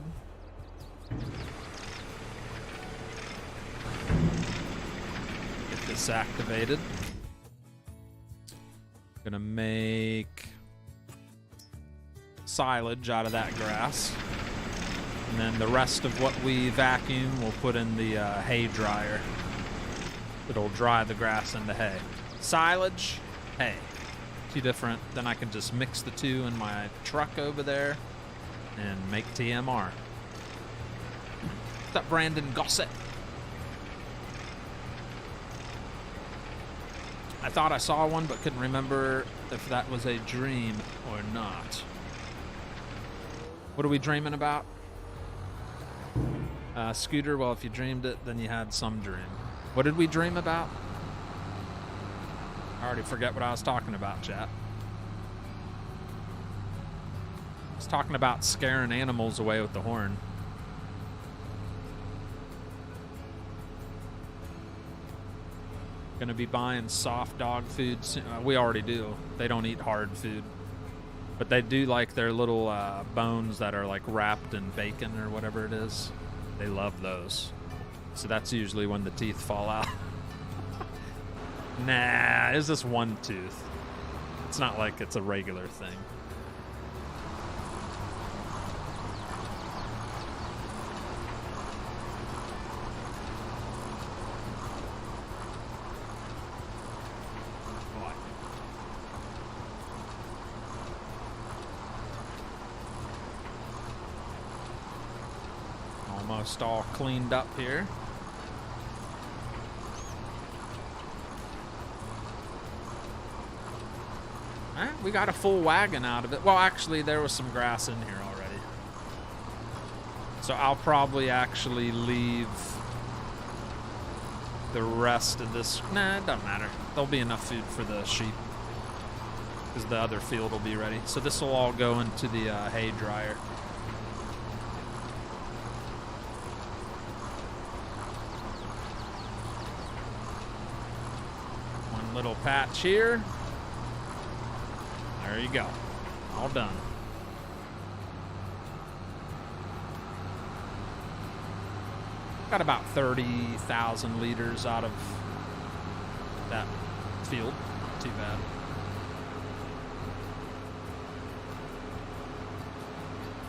disactivated. Gonna make silage out of that grass. And then the rest of what we vacuum we'll put in the hay dryer. It'll dry the grass into hay. Silage, hay. Two different. Then I can just mix the two in my truck over there and make TMR. What's up, Brandon Gossett? I thought I saw one, but couldn't remember if that was a dream or not. What are we dreaming about? Scooter, well, if you dreamed it, then you had some dream. What did we dream about? I already forget what I was talking about, chat. I was talking about scaring animals away with the horn. Gonna be buying soft dog food soon. We already do. They don't eat hard food. But they do like their little bones that are like wrapped in bacon or whatever it is. They love those. So that's usually when the teeth fall out. Nah, it's just one tooth. It's not like it's a regular thing. Almost all cleaned up here. All right, we got a full wagon out of it. Well, actually, there was some grass in here already. So I'll probably actually leave the rest of this. Nah, it doesn't matter. There'll be enough food for the sheep because the other field will be ready. So this will all go into the hay dryer. Little patch here. There you go. All done. Got about 30,000 liters out of that field. Not too bad.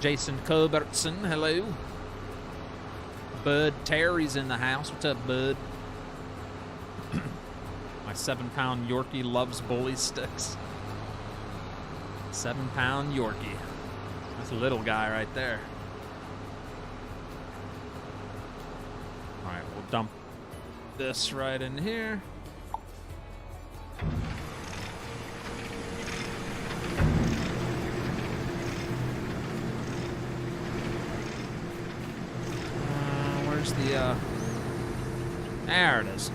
Jason Culbertson, hello. Bud Terry's in the house. What's up, Bud? My 7-pound Yorkie loves bully sticks. 7-pound Yorkie. That's a little guy right there. All right, we'll dump this right in here. Where's the, there it is.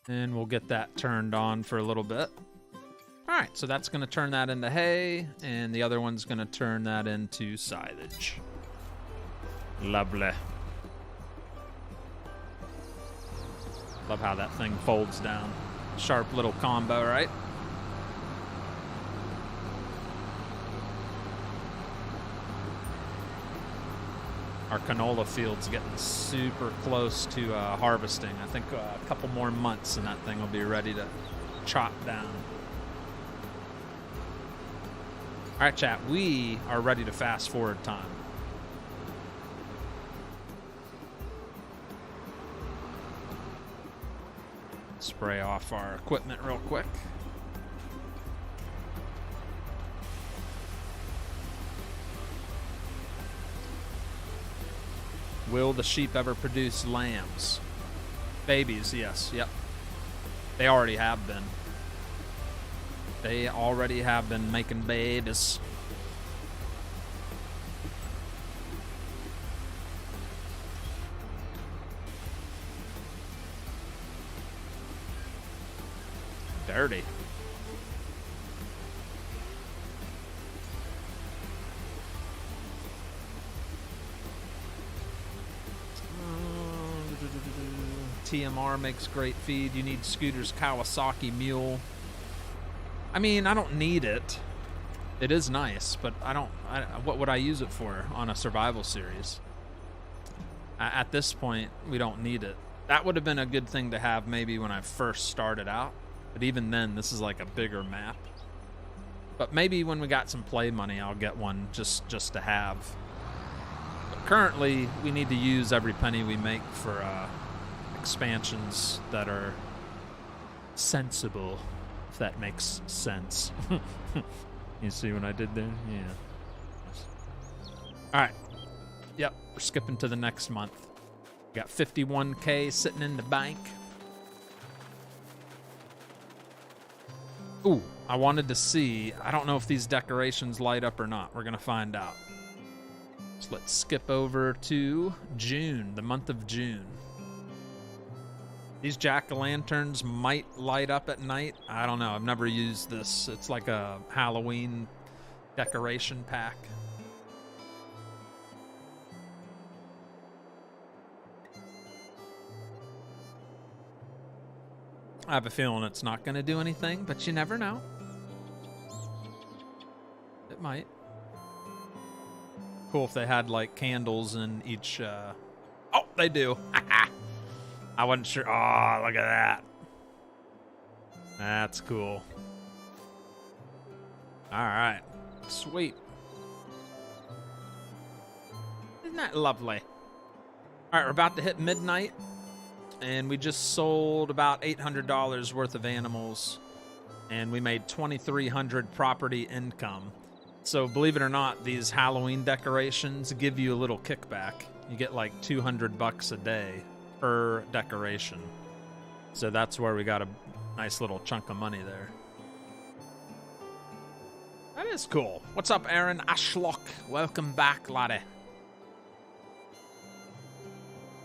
And we'll get that turned on for a little bit. All right, so that's going to turn that into hay, and the other one's going to turn that into silage. Lovely. Love how that thing folds down. Sharp little combo, right? Our canola field's getting super close to harvesting. I think a couple more months and that thing will be ready to chop down. All right, chat, we are ready to fast forward time. Spray off our equipment real quick. Will the sheep ever produce lambs? Babies, yes, yep. They already have been. They already have been making babies. Dirty. TMR makes great feed. You need Scooter's Kawasaki Mule. I mean, I don't need it. It is nice, but what would I use it for on a survival series? At this point, we don't need it. That would have been a good thing to have maybe when I first started out. But even then, this is like a bigger map. But maybe when we got some play money, I'll get one just to have. But currently, we need to use every penny we make for expansions that are sensible, if that makes sense. You see what I did there? Yeah. All right. Yep, we're skipping to the next month. We got 51K sitting in the bank. Ooh, I wanted to see. I don't know if these decorations light up or not. We're going to find out. So let's skip over to June, the month of June. These jack-o'-lanterns might light up at night. I don't know. I've never used this. It's like a Halloween decoration pack. I have a feeling it's not going to do anything, but you never know. It might. Cool if they had, like, candles in each... Oh, they do. I wasn't sure. Oh, look at that. That's cool. All right. Sweet. Isn't that lovely? All right, we're about to hit midnight. And we just sold about $800 worth of animals, and we made $2,300 property income. So believe it or not, these Halloween decorations give you a little kickback. You get like $200 a day per decoration. So that's where we got a nice little chunk of money there. That is cool. What's up, Aaron Ashlock? Welcome back, laddie.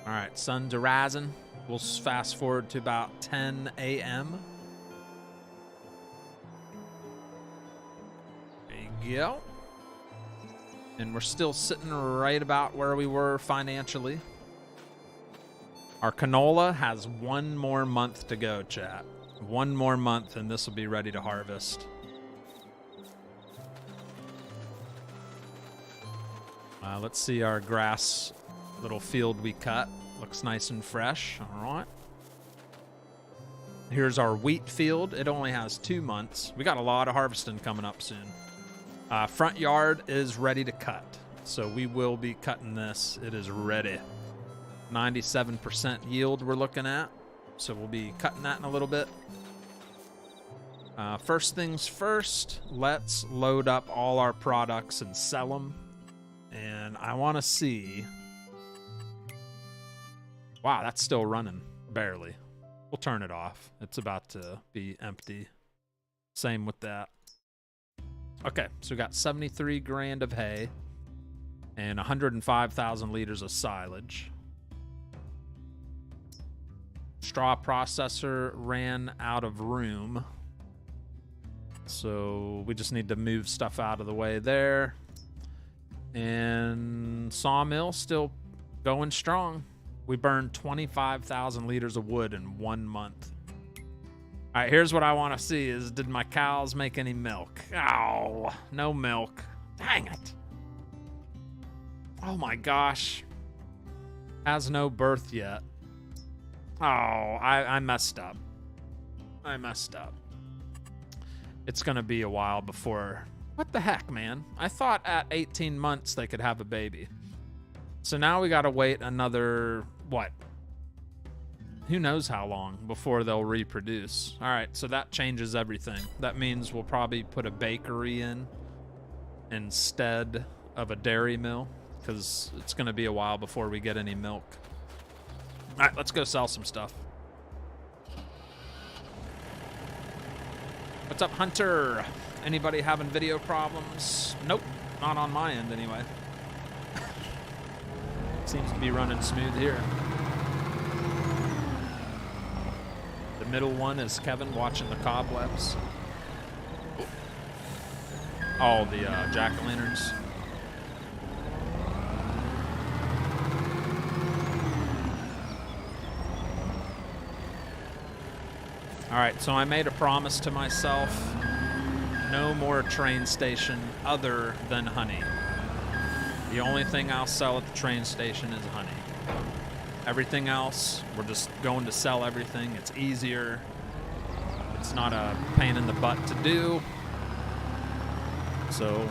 All right, sun's rising. We'll fast forward to about 10 a.m. There you go. And we're still sitting right about where we were financially. Our canola has one more month to go, chat. One more month, and this will be ready to harvest. Let's see our grass little field we cut. Looks nice and fresh. All right. Here's our wheat field. It only has 2 months. We got a lot of harvesting coming up soon. Front yard is ready to cut. So we will be cutting this. It is ready. 97% yield we're looking at. So we'll be cutting that in a little bit. First things first, let's load up all our products and sell them. And I want to see... Wow, that's still running. Barely. We'll turn it off. It's about to be empty. Same with that. Okay, so we got 73 grand of hay and 105,000 liters of silage. Straw processor ran out of room. So we just need to move stuff out of the way there. And Sawmill still going strong. We burned 25,000 liters of wood in 1 month. All right, here's what I want to see is, did my cows make any milk? Oh, no milk. Dang it. Oh my gosh. Has no birth yet. Oh, I messed up. I messed up. It's going to be a while before... What the heck, man? I thought at 18 months they could have a baby. So now we got to wait another... What? Who knows how long before they'll reproduce. All right, so that changes everything. That means we'll probably put a bakery in instead of a dairy mill, because it's going to be a while before we get any milk. All right, let's go sell some stuff. What's up, Hunter? Anybody having video problems? Nope, not on my end anyway. Seems to be running smooth here. The middle one is Kevin watching the cobwebs. All the jack-o'-lanterns. All right, so I made a promise to myself. No more train station other than honey. The only thing I'll sell at the train station is honey. Everything else, we're just going to sell everything. It's easier. It's not a pain in the butt to do. So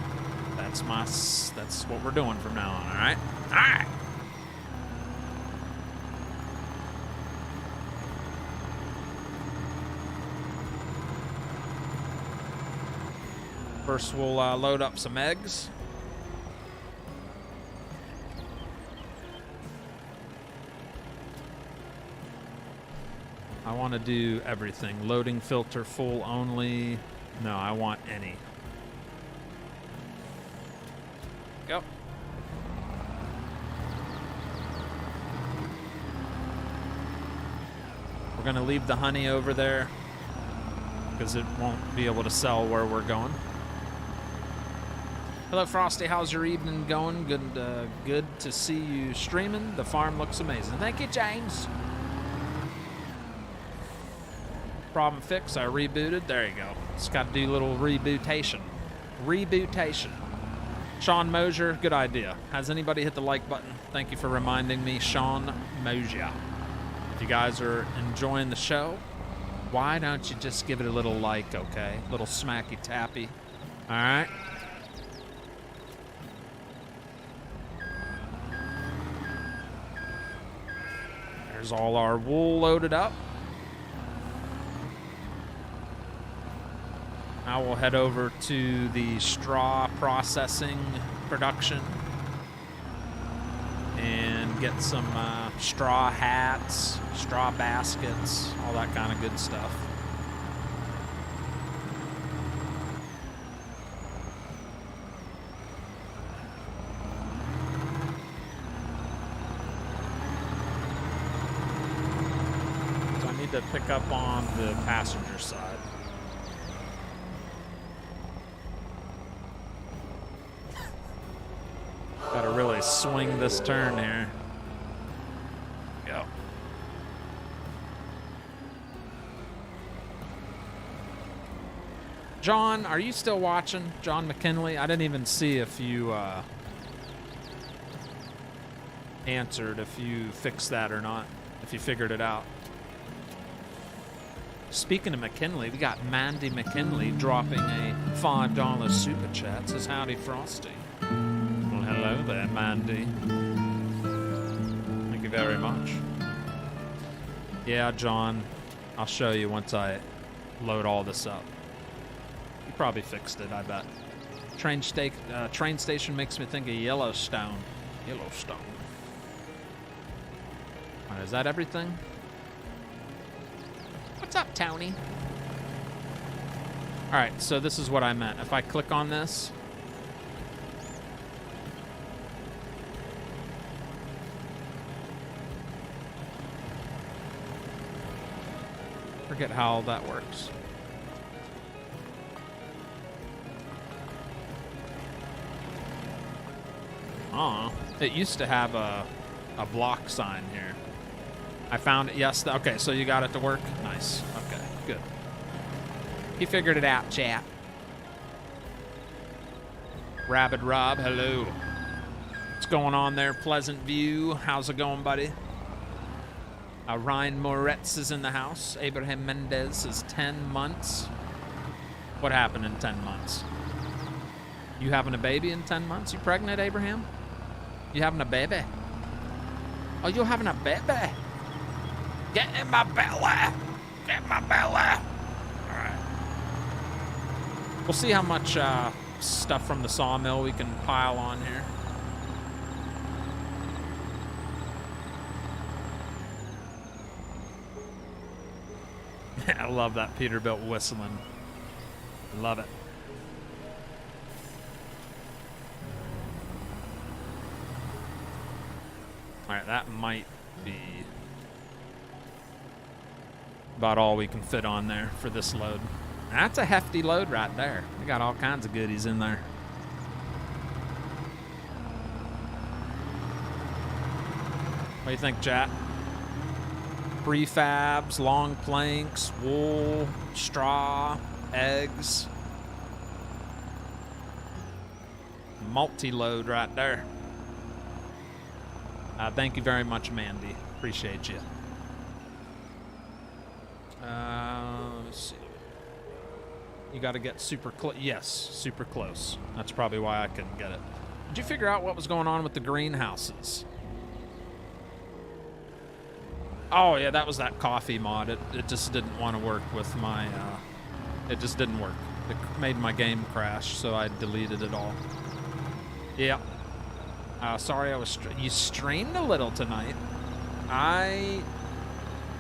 that's what we're doing from now on, all right? All right. First, we'll load up some eggs. I want to do everything. Loading filter full only. No, I want any. Go. We're going to leave the honey over there because it won't be able to sell where we're going. Hello, Frosty. How's your evening going? Good to see you streaming. The farm looks amazing. Thank you, James. Problem fixed. I rebooted. There you go. Just got to do a little rebootation. Rebootation. Sean Mosier, good idea. Has anybody hit the like button? Thank you for reminding me, Sean Mosier. If you guys are enjoying the show, why don't you just give it a little like, okay? Little smacky tappy. All right. There's all our wool loaded up. Now we'll head over to the straw processing production and get some straw hats, straw baskets, all that kind of good stuff. To pick up on the passenger side. Gotta really swing this turn here. Go. John, are you still watching? John McKinley? I didn't even see if you answered, if you fixed that or not, if you figured it out. Speaking of McKinley, we got Mandy McKinley dropping a $5 super chat. Says, howdy, Frosty. Well, hello there, Mandy. Thank you very much. Yeah, John, I'll show you once I load all this up. You probably fixed it, I bet. Train station makes me think of Yellowstone. Yellowstone. All right, is that everything? What's up, Tony? All right, so this is what I meant. If I click on this, forget how that works. It used to have a block sign here. I found it, yes. Okay, so you got it to work? Nice. Okay, good. He figured it out, chat. Rabid Rob, hello. What's going on there, Pleasant View? How's it going, buddy? Ryan Moretz is in the house. Abraham Mendez is 10 months. What happened in 10 months? You having a baby in 10 months? You pregnant, Abraham? You having a baby? Oh, you having a baby? Get in my belly! Get in my belly! Alright. We'll see how much stuff from the sawmill we can pile on here. I love that Peterbilt whistling. Love it. Alright, that might be about all we can fit on there for this load. That's a hefty load right there. We got all kinds of goodies in there. What do you think, chat? Prefabs, long planks, wool, straw, eggs. Multi-load right there. Thank you very much, Mandy. Appreciate you. Let's see. You got to get super close. Yes, super close. That's probably why I couldn't get it. Did you figure out what was going on with the greenhouses? Oh, yeah, that was that coffee mod. It just didn't want to work with my... it just didn't work. It made my game crash, so I deleted it all. Yeah. Sorry, you streamed a little tonight. I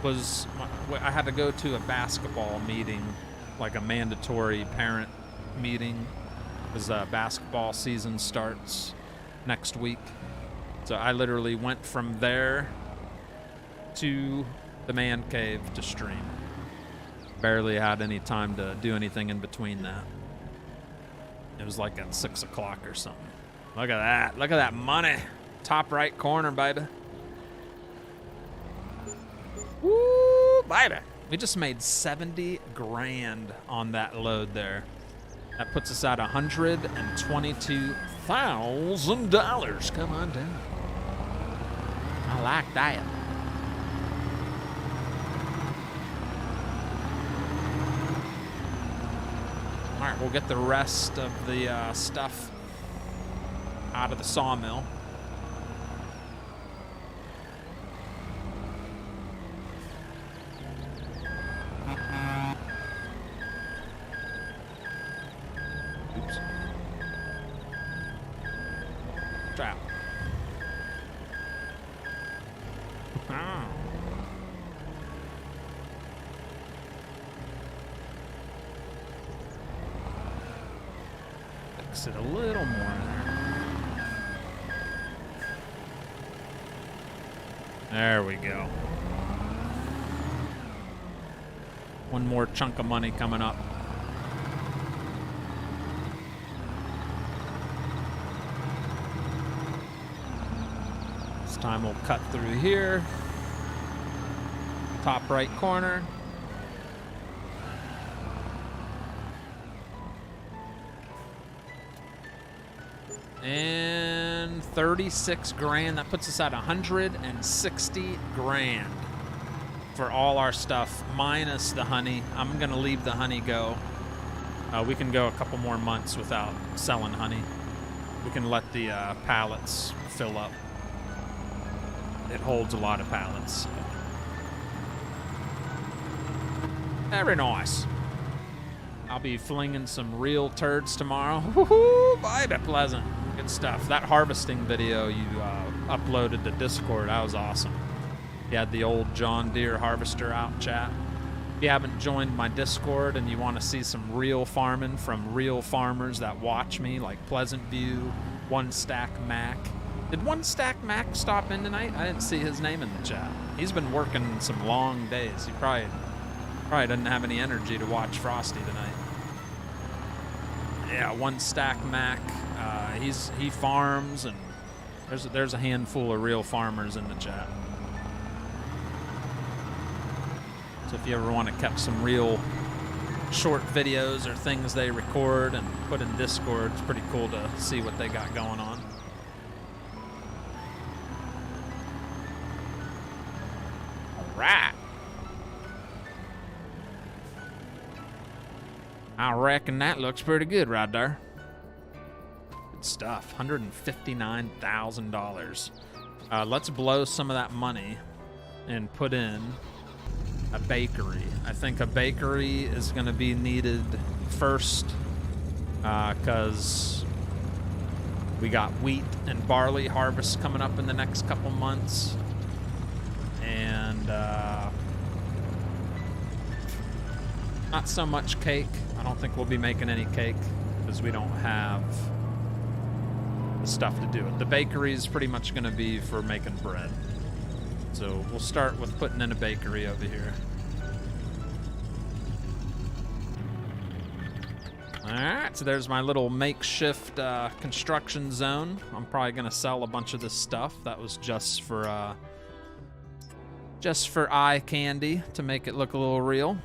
had to go to a basketball meeting, like a mandatory parent meeting, because basketball season starts next week. So I literally went from there to the man cave to stream. Barely had any time to do anything in between that. It was like at 6 o'clock or something. Look at that. Look at that money. Top right corner, baby. Woo, baby. We just made 70 grand on that load there. That puts us at $122,000. Come on down. I like that. All right, we'll get the rest of the stuff out of the sawmill. Oops. Trap. Fix it a little more in there. There we go. One more chunk of money coming up. This time we'll cut through here. Top right corner. And 36 grand. That puts us at 160 grand for all our stuff, minus the honey. I'm gonna leave the honey go. We can go a couple more months without selling honey. We can let the pallets fill up. It holds a lot of pallets. Very nice. I'll be flinging some real turds tomorrow. Woohoo! Baby pleasant. Good stuff. That harvesting video you uploaded to Discord, that was awesome. You had the old John Deere harvester out, chat. If you haven't joined my Discord and you want to see some real farming from real farmers that watch me, like Pleasant View, One Stack Mac. Did One Stack Mac stop in tonight? I didn't see his name in the chat. He's been working some long days. He probably doesn't have any energy to watch Frosty tonight. Yeah, One Stack Mac. He farms, and there's a handful of real farmers in the chat. So if you ever want to catch some real short videos or things they record and put in Discord, it's pretty cool to see what they got going on. All right. I reckon that looks pretty good right there. Good stuff. $159,000. Let's blow some of that money and put in a bakery. I think a bakery is going to be needed first because we got wheat and barley harvest coming up in the next couple months. And not so much cake. I don't think we'll be making any cake because we don't have the stuff to do it. The bakery is pretty much going to be for making bread. So we'll start with putting in a bakery over here. Alright, so there's my little makeshift construction zone. I'm probably going to sell a bunch of this stuff. That was just for eye candy to make it look a little real.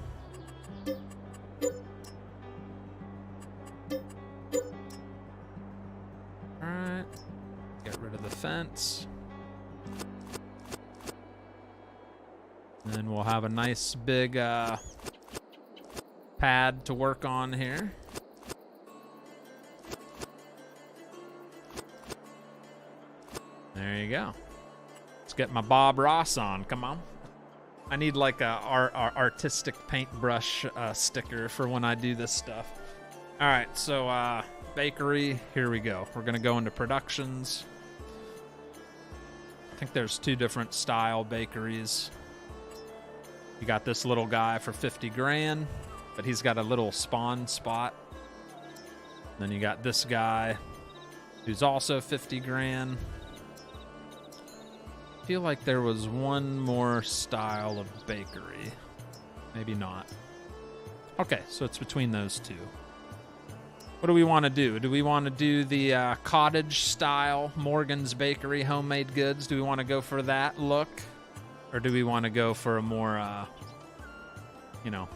Alright, get rid of the fence. And then we'll have a nice big pad to work on here. There you go. Let's get my Bob Ross on. Come on. I need like a artistic paintbrush sticker for when I do this stuff. All right, so bakery, here we go. We're gonna go into productions. I think there's 2 different style bakeries. You got this little guy for 50 grand, but he's got a little spawn spot. Then you got this guy who's also 50 grand. I feel like there was one more style of bakery. Maybe not. Okay, so it's between those 2. What do we want to do? Do we want to do the cottage style Morgan's Bakery homemade goods? Do we want to go for that look? Or do we want to go for a more, you know,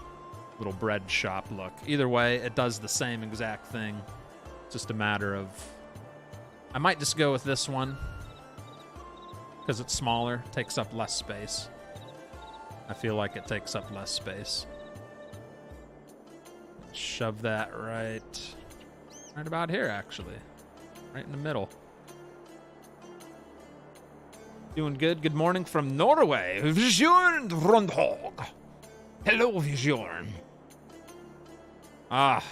little bread shop look? Either way, it does the same exact thing. It's just a matter of... I might just go with this one. Because it's smaller, takes up less space. I feel like it takes up less space. Shove that right about here, actually. Right in the middle. Doing good. Good morning from Norway. Bjorn Rundhog. Hello, Bjorn. Ah,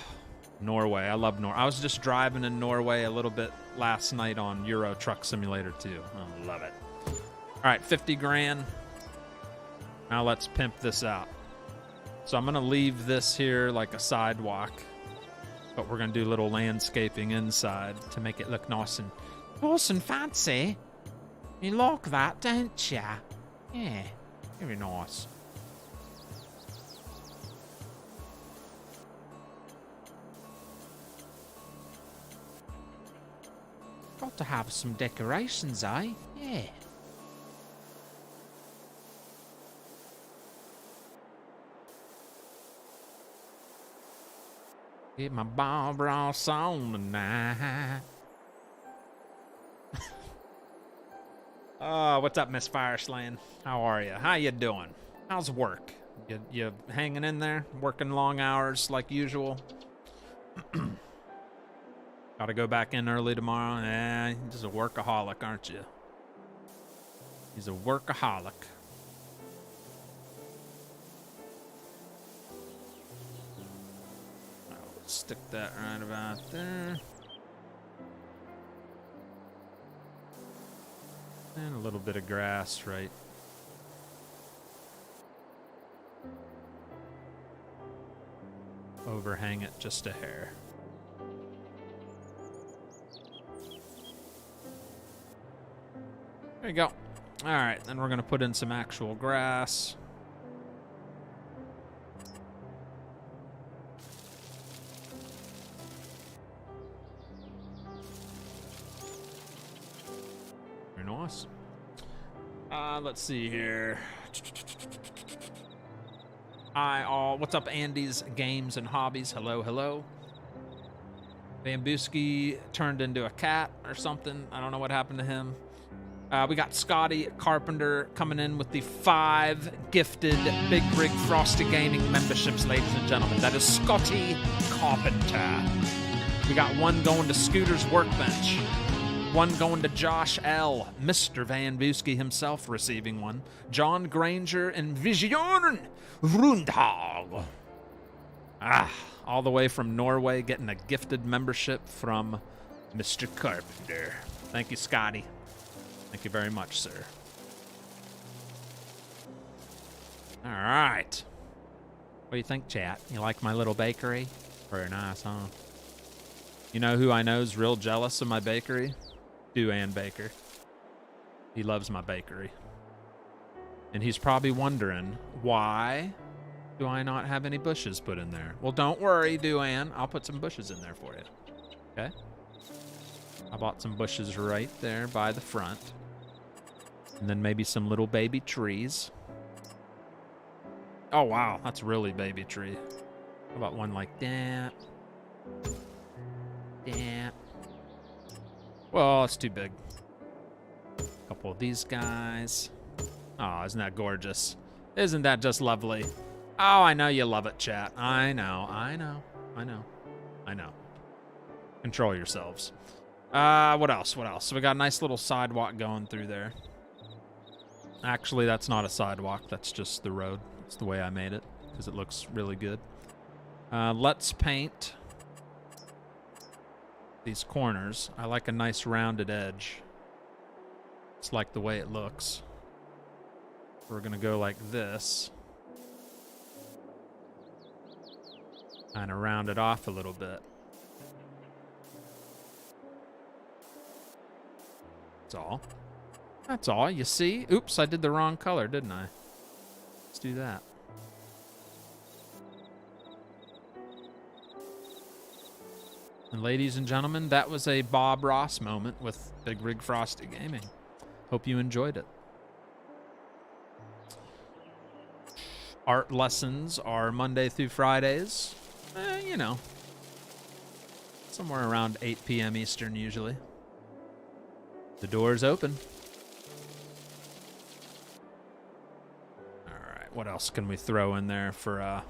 Norway. I love Norway. I was just driving in Norway a little bit last night on Euro Truck Simulator 2. I love it. All right, 50 grand. Now let's pimp this out. So I'm going to leave this here like a sidewalk, but we're going to do a little landscaping inside to make it look nice and fancy. You like that, don't ya? Yeah, very nice. Got to have some decorations, eh? Yeah. Get my Bob Ross on tonight. What's up, Miss Fireslaying? How are you? How you doing? How's work? You hanging in there? Working long hours like usual? Gotta go back in early tomorrow? Yeah, you're just a workaholic, aren't you? He's a workaholic. Stick that right about there. And a little bit of grass, right? Overhang it just a hair. There you go. All right, then we're going to put in some actual grass. Nice. Let's see here. What's up, Andy's Games and Hobbies? Hello, hello. Bambuski turned into a cat or something. I don't know what happened to him. We got Scotty Carpenter coming in with the 5 gifted Bigrigfrosty Gaming memberships, ladies and gentlemen. That is Scotty Carpenter. We got one going to Scooter's Workbench. One going to Josh L. Mr. Van Buski himself receiving one. John Granger and Vision Rundhag. All the way from Norway, getting a gifted membership from Mr. Carpenter. Thank you, Scotty. Thank you very much, sir. All right. What do you think, chat? You like my little bakery? Very nice, huh? You know who I know is real jealous of my bakery? Duan Baker. He loves my bakery. And he's probably wondering, why do I not have any bushes put in there? Well, don't worry, Duan. I'll put some bushes in there for you. Okay? I bought some bushes right there by the front. And then maybe some little baby trees. Oh, wow. That's really baby tree. How about one like that? That. Well, it's too big. A couple of these guys. Oh, isn't that gorgeous? Isn't that just lovely? Oh, I know you love it, chat. I know. Control yourselves. What else? So we got a nice little sidewalk going through there. Actually, that's not a sidewalk. That's just the road. It's the way I made it because it looks really good. Let's paint these corners. I like a nice rounded edge. It's like the way it looks. We're gonna go like this. Kind of round it off a little bit. That's all. That's all, you see? Oops, I did the wrong color, didn't I? Let's do that. And ladies and gentlemen, that was a Bob Ross moment with Bigrigfrosty Gaming. Hope you enjoyed it. Art lessons are Monday through Fridays. You know, somewhere around 8 p.m. Eastern usually. The door's open. All right, what else can we throw in there for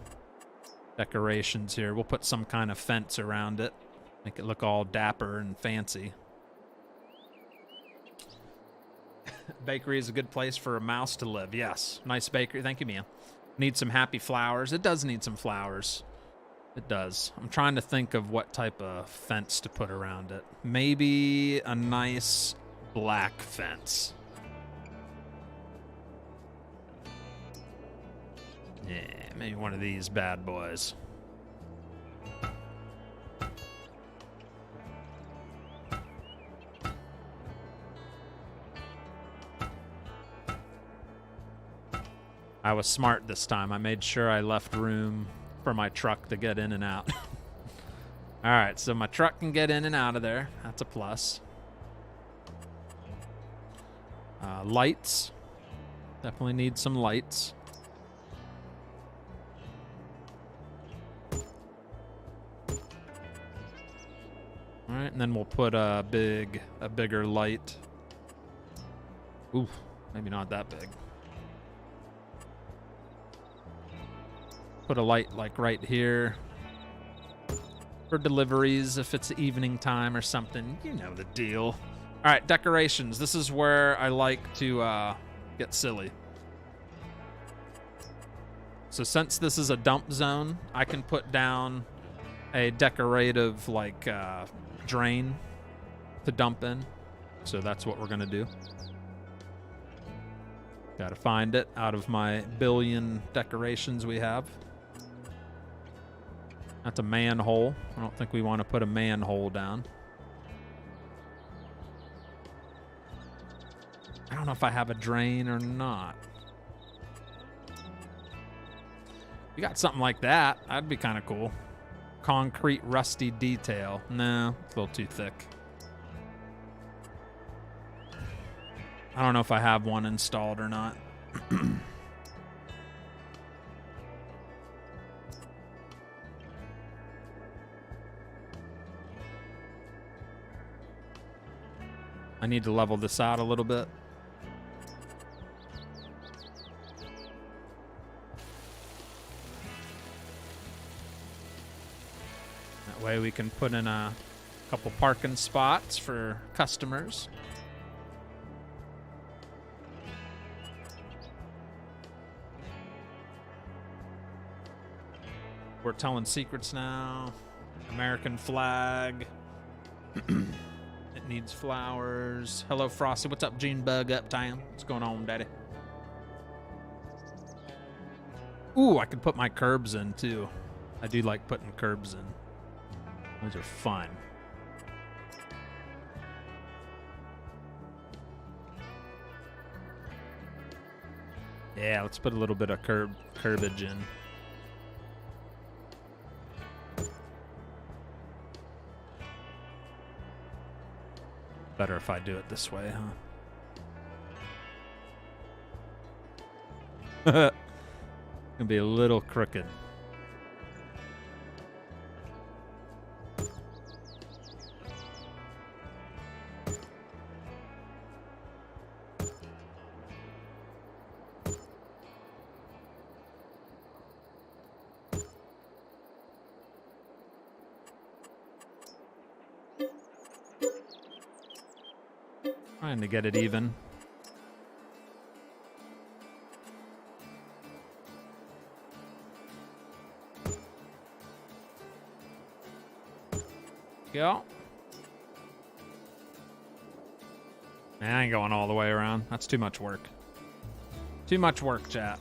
decorations here? We'll put some kind of fence around it. Make it look all dapper and fancy. Bakery is a good place for a mouse to live. Yes, nice bakery. Thank you, Mia. Need some happy flowers. It does need some flowers. It does. I'm trying to think of what type of fence to put around it. Maybe a nice black fence. Yeah, maybe one of these bad boys. I was smart this time. I made sure I left room for my truck to get in and out. All right, so my truck can get in and out of there. That's a plus. Lights. Definitely need some lights. All right, and then we'll put a bigger light. Ooh, maybe not that big. Put a light like right here for deliveries if it's evening time or something. You know the deal. All right, decorations. This is where I like to get silly. So since this is a dump zone, I can put down a decorative like drain to dump in. So that's what we're gonna do. Gotta find it out of my billion decorations we have. That's a manhole. I don't think we want to put a manhole down. I don't know if I have a drain or not. You got something like that, that'd be kind of cool. Concrete rusty detail. No, it's a little too thick. I don't know if I have one installed or not. I need to level this out a little bit. That way we can put in a couple parking spots for customers. We're telling secrets now. American flag. It needs flowers. Hello, Frosty. What's up, Gene Bug Uptown? What's going on, Daddy? Ooh, I could put my curbs in, too. I do like putting curbs in. Those are fun. Yeah, let's put a little bit of curbage in. Better if I do it this way, huh? Gonna be a little crooked. Trying to get it even. Go. Man, I ain't going all the way around. That's too much work. Too much work, chat.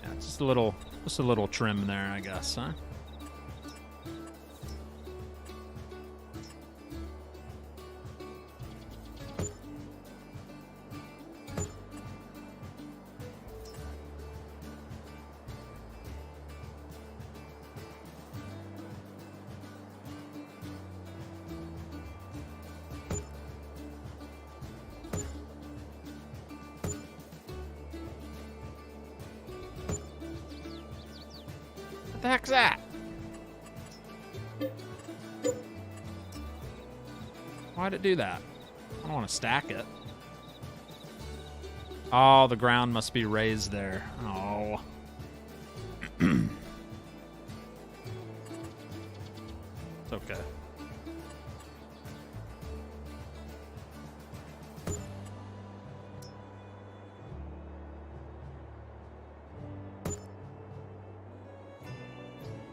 Yeah, it's just a little trim there, I guess, huh? What the heck's that? Why'd it do that? I don't want to stack it. Oh, the ground must be raised there. Oh. It's okay.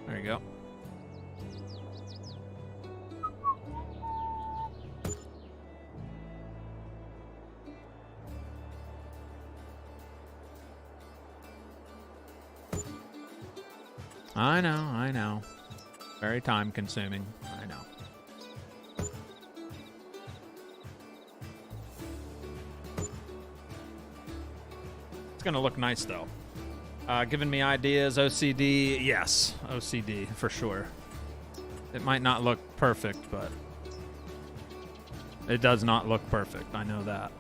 There you go. I know. Very time consuming. I know. It's gonna look nice though. Giving me ideas, OCD, yes, OCD for sure. It might not look perfect, but it does not look perfect. I know that.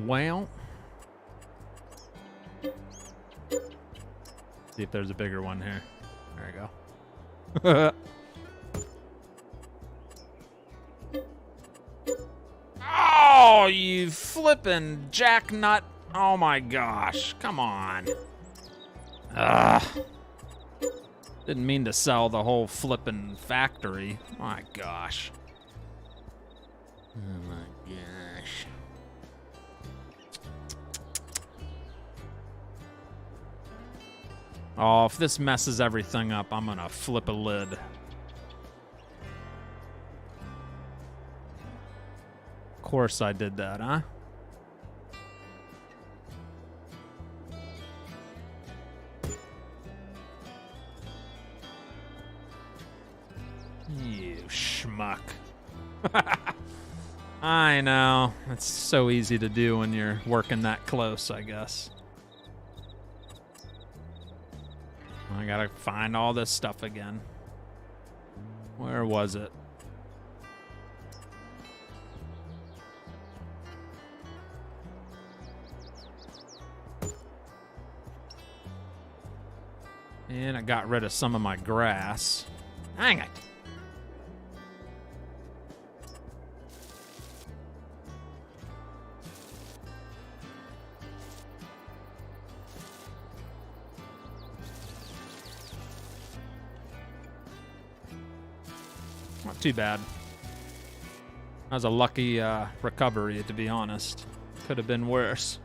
Well, see if there's a bigger one here. There you go. Oh, you flippin' jacknut. Oh my gosh. Come on. Ugh. Didn't mean to sell the whole flippin' factory. My gosh. Oh my gosh. Oh, if this messes everything up, I'm gonna flip a lid. Of course I did that, huh? You schmuck. I know. It's so easy to do when you're working that close, I guess. I gotta find all this stuff again. Where was it? And I got rid of some of my grass. Dang it. Not too bad. That was a lucky recovery, to be honest. Could have been worse.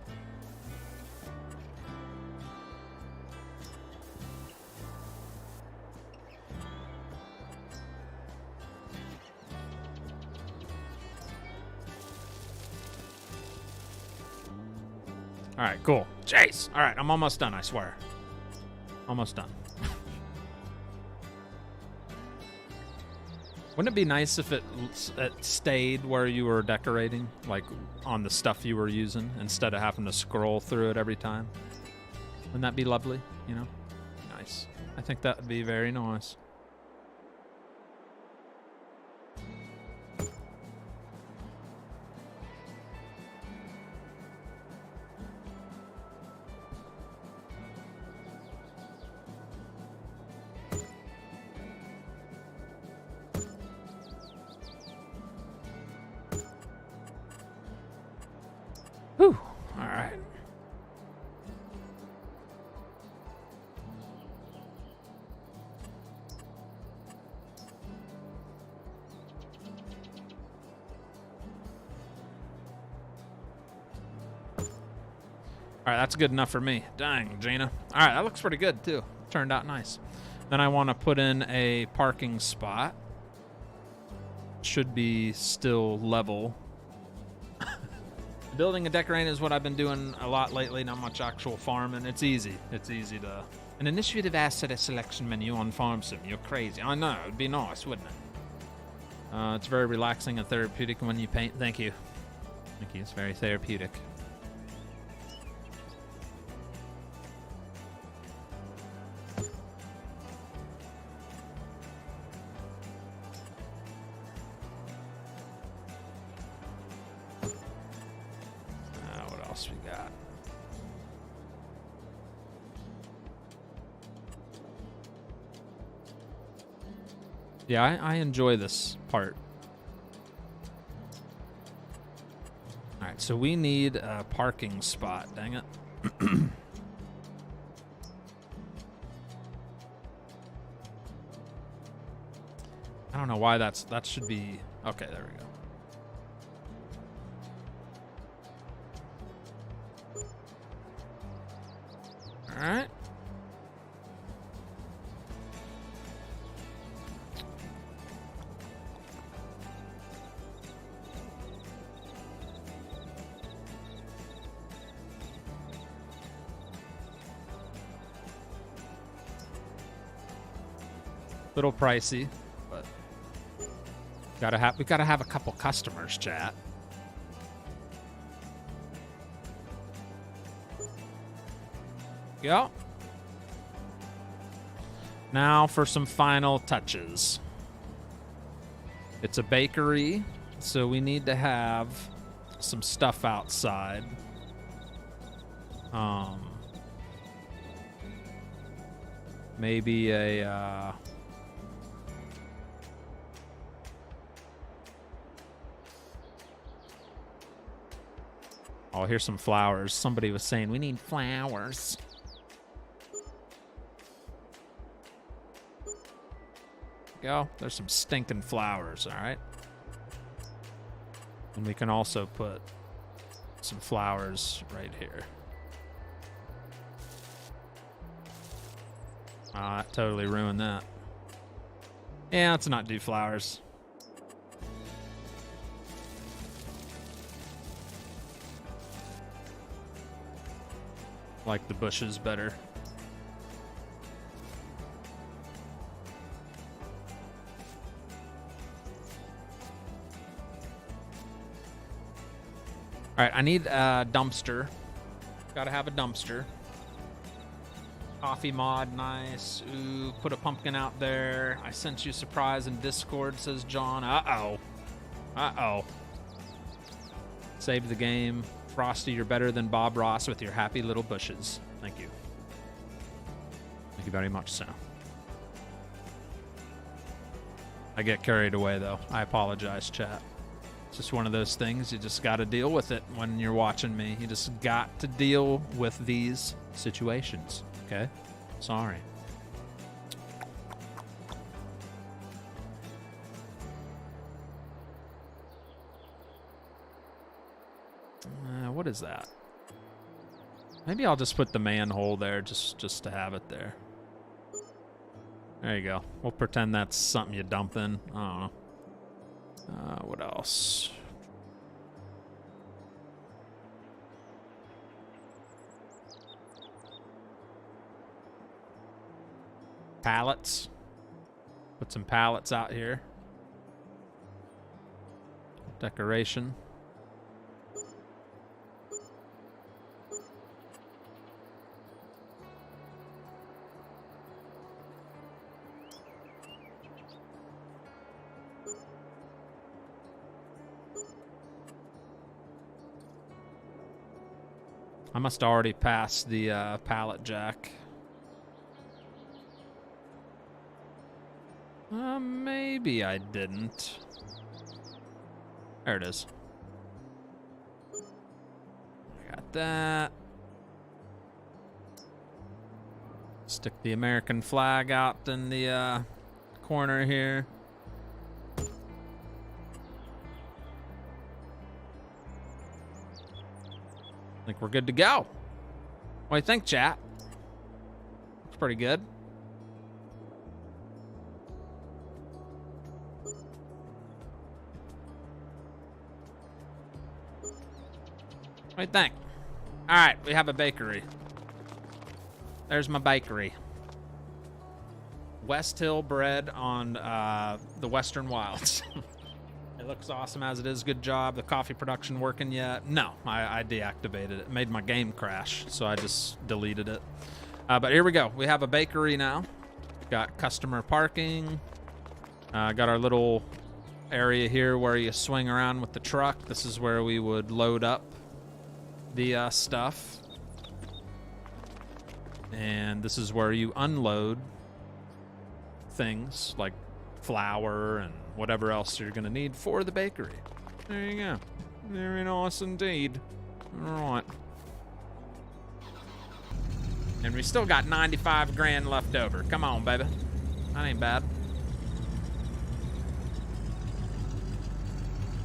All right, cool. Jeez. All right, I'm almost done, I swear. Almost done. Wouldn't it be nice if it stayed where you were decorating, like on the stuff you were using, instead of having to scroll through it every time? Wouldn't that be lovely, you know? Nice. I think that would be very nice. Whew. All right. All right, that's good enough for me. Dang, Gina. All right, that looks pretty good, too. Turned out nice. Then I want to put in a parking spot. Should be still level. Building and decorating is what I've been doing a lot lately, not much actual farming. It's easy. It's easy to... An initiative asset selection menu on Farm Sim. You're crazy. I know. It'd be nice, wouldn't it? It's very relaxing and therapeutic when you paint. Thank you. Thank you. It's very therapeutic. Yeah, I enjoy this part. All right, so we need a parking spot. Dang it. I don't know why that should be... Okay, there we go. All right. Little pricey, but we gotta have a couple customers, chat. Go. Now for some final touches. It's a bakery, so we need to have some stuff outside. Maybe a oh, here's some flowers. Somebody was saying we need flowers. Go. There's some stinking flowers, all right? And we can also put some flowers right here. Ah, that totally ruined that. Yeah, let's not do flowers. Like the bushes better. All right, I need a dumpster. Gotta have a dumpster. Coffee mod, nice. Ooh, put a pumpkin out there. I sent you a surprise in Discord, says John. Uh-oh. Uh-oh. Save the game. Frosty, you're better than Bob Ross with your happy little bushes. Thank you. Thank you very much, so. I get carried away, though. I apologize, chat. It's just one of those things. You just got to deal with it when you're watching me. You just got to deal with these situations, okay? Sorry. What is that? Maybe I'll just put the manhole there just to have it there. There you go. We'll pretend that's something you dump in. I don't know. What else? Pallets. Put some pallets out here. Decoration. I must already pass the pallet jack. Maybe I didn't. There it is. that. Stick the American flag out in the corner here. I think we're good to go. What do you think, chat? Looks pretty good. What do you think? All right, we have a bakery. There's my bakery. West Hill bread on the Western Wilds. It looks awesome as it is. Good job. The coffee production working yet? No, I deactivated it. It made my game crash, so I just deleted it. But here we go. We have a bakery now. Got customer parking. Got our little area here where you swing around with the truck. This is where we would load up the stuff. And this is where you unload things like flour and whatever else you're going to need for the bakery. There you go. Very nice indeed. All right. And we still got 95 grand left over. Come on, baby. That ain't bad.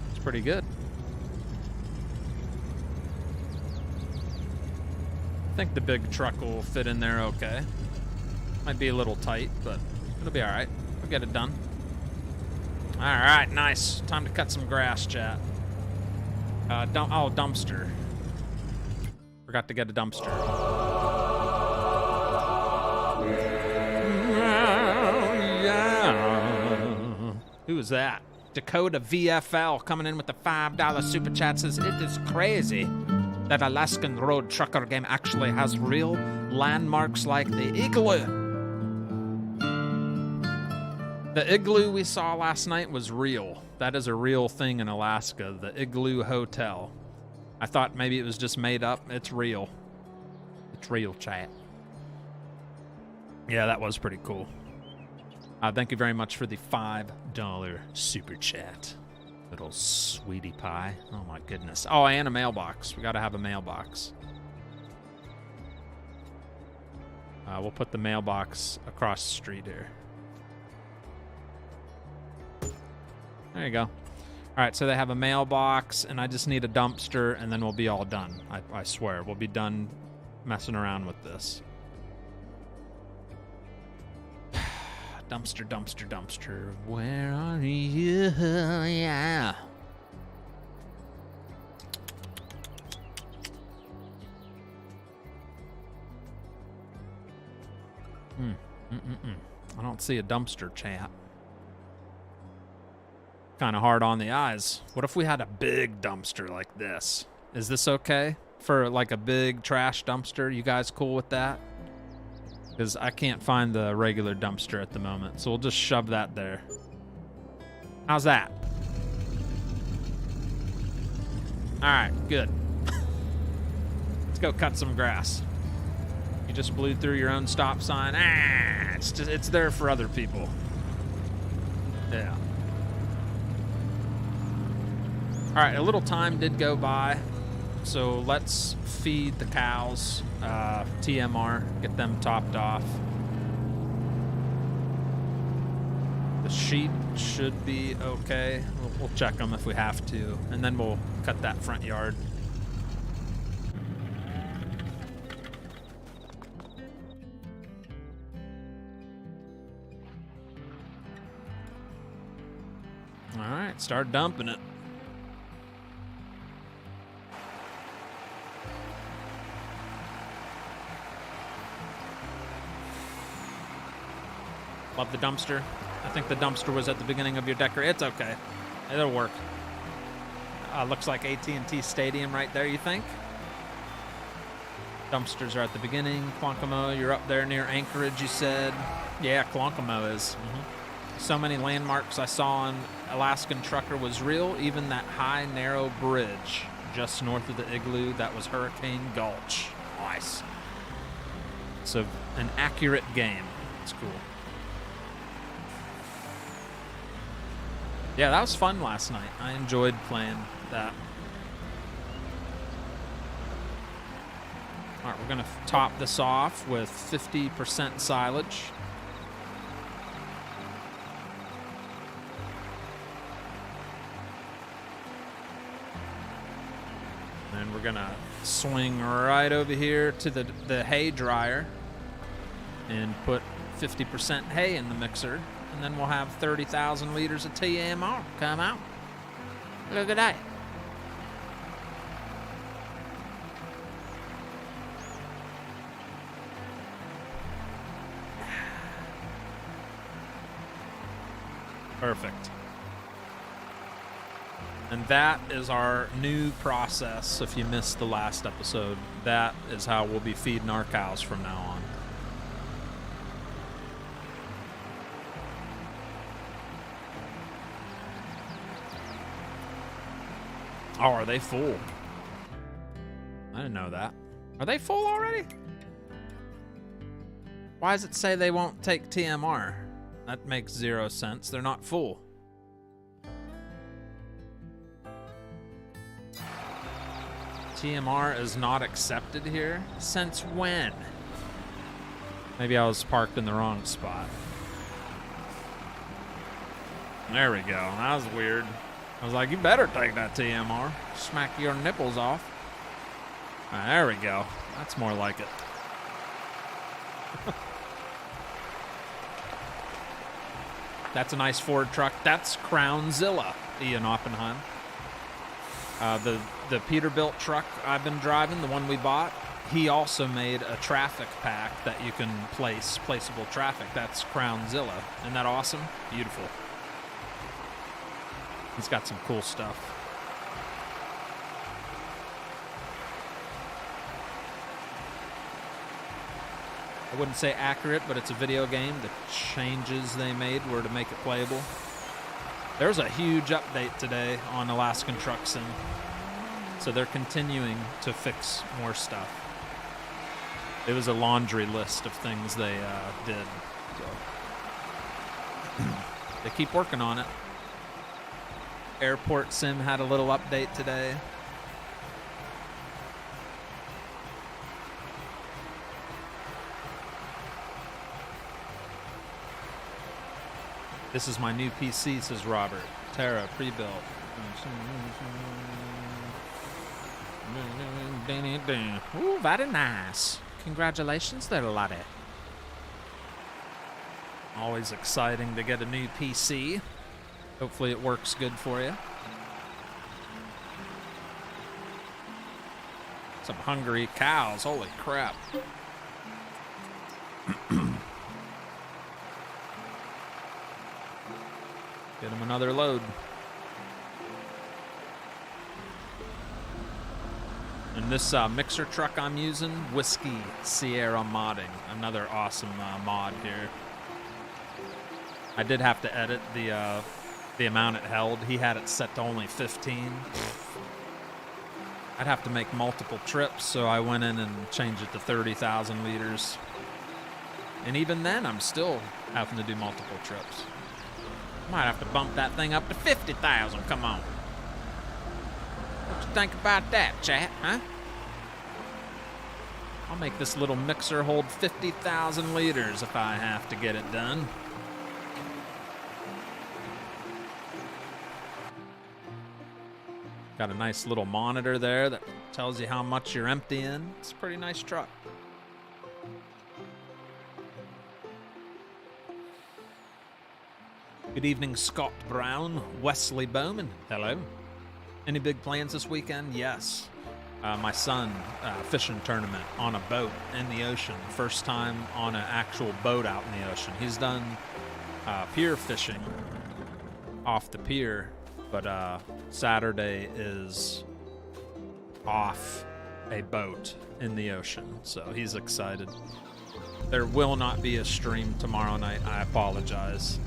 It's pretty good. I think the big truck will fit in there okay. Might be a little tight, but it'll be all right. We'll get it done. All right, nice. Time to cut some grass, chat. Dumpster. Forgot to get a dumpster. Yeah. Who is that? Dakota VFL coming in with the $5 super chat says, it is crazy that Alaskan road trucker game actually has real landmarks like the igloo. The igloo we saw last night was real. That is a real thing in Alaska, the Igloo Hotel. I thought maybe it was just made up. It's real. It's real, chat. Yeah, that was pretty cool. Thank you very much for the $5 super chat. Little sweetie pie. Oh my goodness. Oh, and a mailbox. We gotta have a mailbox. We'll put the mailbox across the street here. There you go. All right, so they have a mailbox, and I just need a dumpster, and then we'll be all done. I swear, we'll be done messing around with this. Dumpster, dumpster, dumpster. Where are you? Yeah. I don't see a dumpster, chat. Kind of hard on the eyes. What if we had a big dumpster like this? Is this okay for like a big trash dumpster? You guys cool with that? Because I can't find the regular dumpster at the moment, so we'll just shove that there. How's that? All right, good. Let's go cut some grass. You just blew through your own stop sign. It's there for other people. Yeah. All right, a little time did go by, so let's feed the cows, TMR, get them topped off. The sheep should be okay. We'll check them if we have to, and then we'll cut that front yard. All right, start dumping it. Love the dumpster. I think the dumpster was at the beginning of your decoration. It's okay. It'll work. Looks like AT&T Stadium right there, you think? Dumpsters are at the beginning. Quancomo, you're up there near Anchorage, you said. Yeah, Quancomo is. So many landmarks I saw on Alaskan Trucker was real. Even that high, narrow bridge just north of the igloo, that was Hurricane Gulch. Nice. So, an accurate game. It's cool. Yeah, that was fun last night. I enjoyed playing that. All right, we're gonna top this off with 50% silage. And we're gonna swing right over here to the hay dryer and put 50% hay in the mixer, and then we'll have 30,000 liters of TMR come out. Look at that. Perfect. And that is our new process. If you missed the last episode, that is how we'll be feeding our cows from now on. Oh, are they full? I didn't know that. Are they full already? Why does it say they won't take TMR? That makes 0 sense. They're not full. TMR is not accepted here? Since when? Maybe I was parked in the wrong spot. There we go. That was weird. I was like, you better take that TMR. Smack your nipples off. There we go. That's more like it. That's a nice Ford truck. That's Crownzilla, Ian Oppenheim. The Peterbilt truck I've been driving, the one we bought, he also made a traffic pack that you can place, placeable traffic. That's Crownzilla. Isn't that awesome? Beautiful. He's got some cool stuff. I wouldn't say accurate, but it's a video game. The changes they made were to make it playable. There's a huge update today on Alaskan Truck Sim. So they're continuing to fix more stuff. It was a laundry list of things they did. So they keep working on it. Airport Sim had a little update today. This is my new PC, says Robert. Terra, pre-built. Ooh, very nice. Congratulations there, laddie. Always exciting to get a new PC. Hopefully it works good for you. Some hungry cows, holy crap. Get them another load. And this mixer truck I'm using, Whiskey Sierra Modding, another awesome mod here. I did have to edit the amount it held. He had it set to only 15. I'd have to make multiple trips, so I went in and changed it to 30,000 liters. And even then, I'm still having to do multiple trips. Might have to bump that thing up to 50,000. Come on. What you think about that, chat, huh? I'll make this little mixer hold 50,000 liters if I have to get it done. Got a nice little monitor there that tells you how much you're emptying. It's a pretty nice truck. Good evening, Scott Brown, Wesley Bowman. Hello. Any big plans this weekend? Yes. My son, fishing tournament on a boat in the ocean. First time on an actual boat out in the ocean. He's done pier fishing off the pier, but Saturday is off a boat in the ocean, so he's excited. There will not be a stream tomorrow night. I apologize.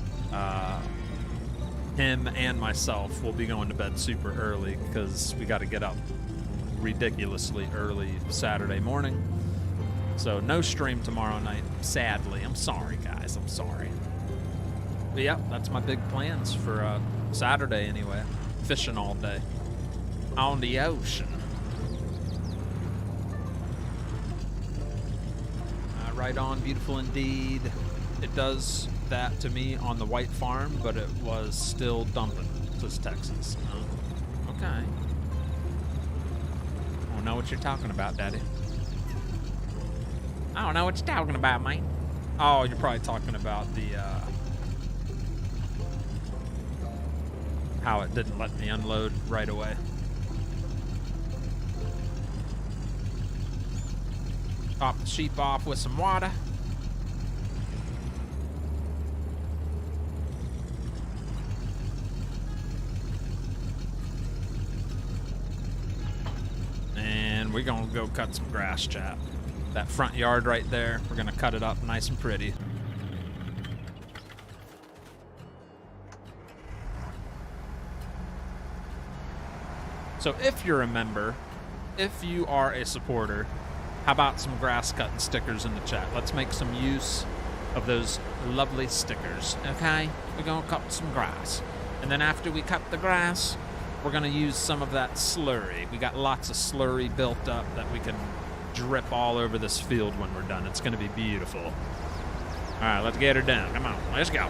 Him and myself will be going to bed super early because we got to get up ridiculously early Saturday morning. So no stream tomorrow night, sadly. I'm sorry, guys. I'm sorry. But yeah, that's my big plans for Saturday anyway. Fishing all day on the ocean. Right on, beautiful indeed. It does that to me on the white farm, but it was still dumping, says Texas. Okay. I don't know what you're talking about, Daddy. I don't know what you're talking about, mate. Oh, you're probably talking about the, how it didn't let me unload right away. Top the sheep off with some water. And we're gonna go cut some grass, chat. That front yard right there, we're gonna cut it up nice and pretty. So if you're a member, if you are a supporter, how about some grass cutting stickers in the chat? Let's make some use of those lovely stickers, okay? We're gonna cut some grass. And then after we cut the grass, we're gonna use some of that slurry. We got lots of slurry built up that we can drip all over this field when we're done. It's gonna be beautiful. All right, let's get her done. Come on, let's go.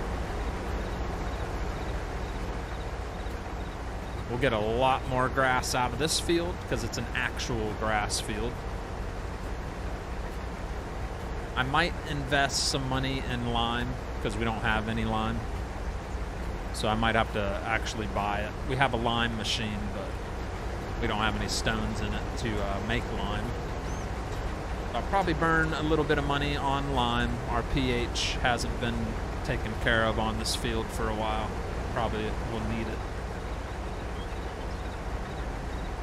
We'll get a lot more grass out of this field because it's an actual grass field. I might invest some money in lime because we don't have any lime. So I might have to actually buy it. We have a lime machine, but we don't have any stones in it to make lime. I'll probably burn a little bit of money on lime. Our pH hasn't been taken care of on this field for a while. Probably will need it.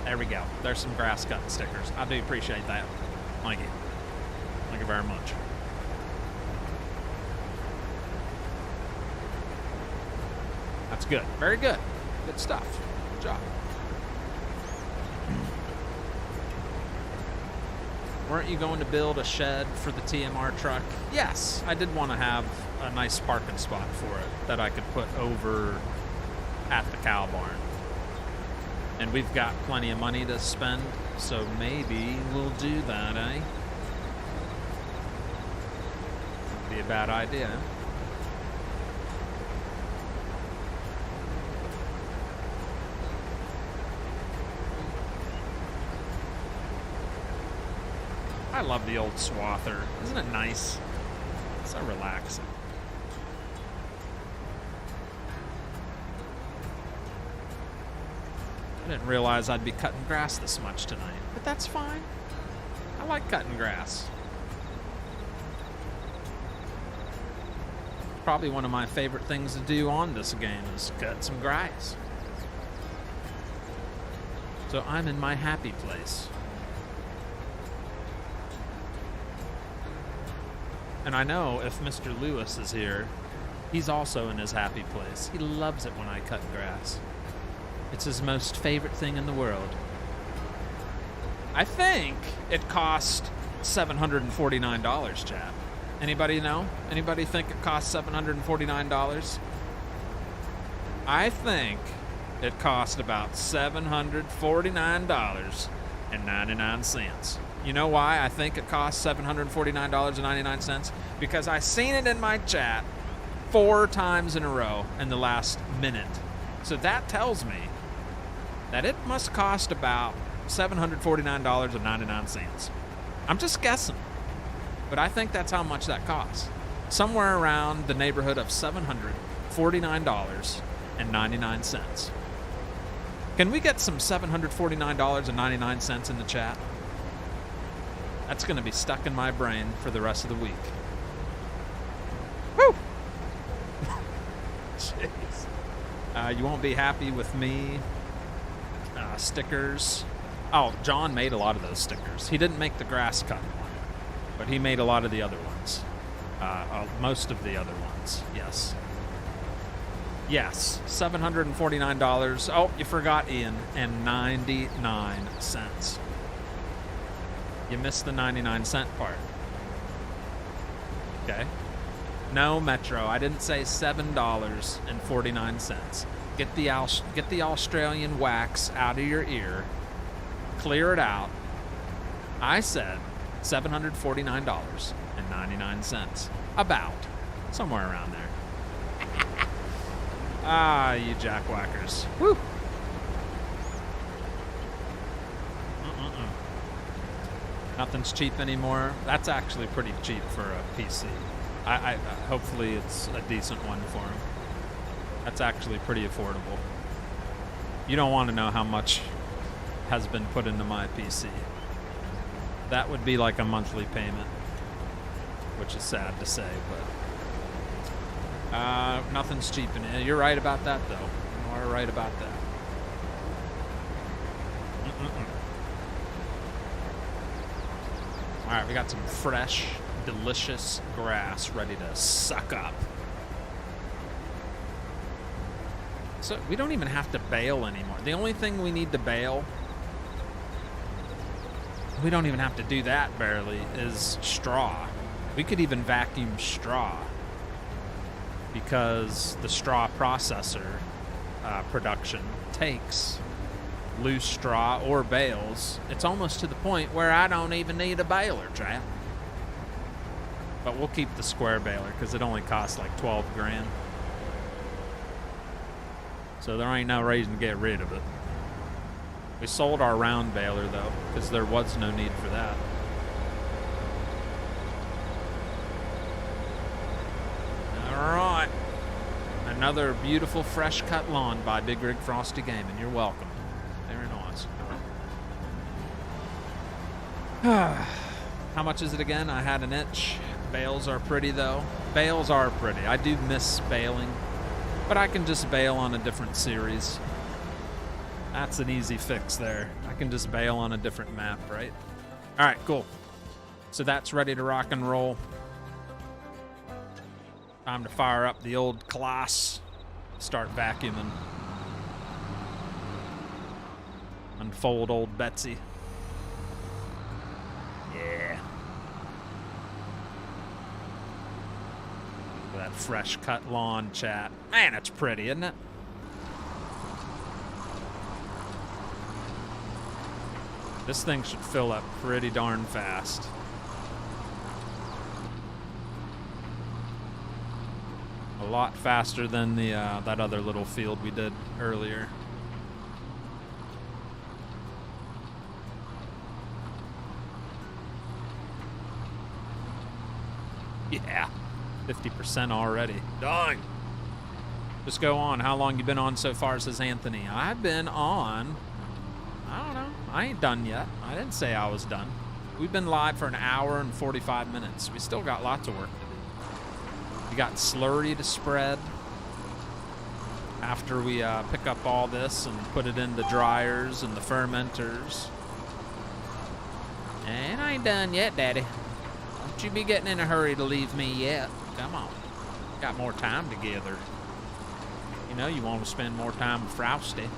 There we go. There's some grass cutting stickers. I do appreciate that. Thank you. Thank you very much. That's good. Very good. Good stuff. Good job. Weren't you going to build a shed for the TMR truck? Yes, I did want to have a nice parking spot for it that I could put over at the cow barn. And we've got plenty of money to spend, so maybe we'll do that, eh? Wouldn't be a bad idea. I love the old swather. Isn't it nice? It's so relaxing. I didn't realize I'd be cutting grass this much tonight, but that's fine. I like cutting grass. Probably one of my favorite things to do on this game is cut some grass. So I'm in my happy place. And I know if Mr. Lewis is here, he's also in his happy place. He loves it when I cut grass. It's his most favorite thing in the world. I think it cost $749, chat. Anybody know? Anybody think it cost $749? I think it cost about $749.99. You know why I think it cost $749.99? Because I seen it in my chat 4 times in a row in the last minute. So that tells me that it must cost about $749.99. I'm just guessing, but I think that's how much that costs. Somewhere around the neighborhood of $749.99. Can we get some $749.99 in the chat? That's going to be stuck in my brain for the rest of the week. Woo! Jeez. You won't be happy with me. Stickers. Oh, John made a lot of those stickers. He didn't make the grass cut one, but he made a lot of the other ones. Most of the other ones, yes. Yes, $749. Oh, you forgot Ian, and 99 cents. You missed the 99-cent part. Okay. No, Metro. I didn't say $7.49. Get the Australian wax out of your ear. Clear it out. I said $749 About. Somewhere around there. Ah, you jackwhackers. Woo! Nothing's cheap anymore. That's actually pretty cheap for a PC. Hopefully it's a decent one for him. That's actually pretty affordable. You don't want to know how much has been put into my PC. That would be like a monthly payment, which is sad to say, but nothing's cheap in it. You're right about that, though. You are right about that. All right, we got some fresh, delicious grass ready to suck up. So we don't even have to bale anymore. The only thing we need to bale, we don't even have to do that barely, is straw. We could even vacuum straw because the straw processor production takes loose straw or bales. It's almost to the point where I don't even need a baler, trap. But we'll keep the square baler because it only costs like 12 grand. So there ain't no reason to get rid of it. We sold our round baler though because there was no need for that. All right. Another beautiful fresh cut lawn by Bigrigfrosty Gaming. You're welcome. Very nice. How much is it again? I had an itch. Bales are pretty though. Bales are pretty. I do miss baling, but I can just bail on a different series. That's an easy fix there. I can just bail on a different map, right? All right, cool. So that's ready to rock and roll. Time to fire up the old class. Start vacuuming. Unfold old Betsy. Yeah. That fresh cut lawn, chat. Man, it's pretty, isn't it? This thing should fill up pretty darn fast. A lot faster than the that other little field we did earlier. Yeah, 50% already. Dang. Just go on. How long you been on so far, says Anthony. I've been on, I don't know. I ain't done yet. I didn't say I was done. We've been live for an hour and 45 minutes. We still got lots of work to do. We got slurry to spread after we pick up all this and put it in the dryers and the fermenters. And I ain't done yet, Daddy. Don't you be getting in a hurry to leave me yet. Come on. Got more time together. You know you want to spend more time with Frosty.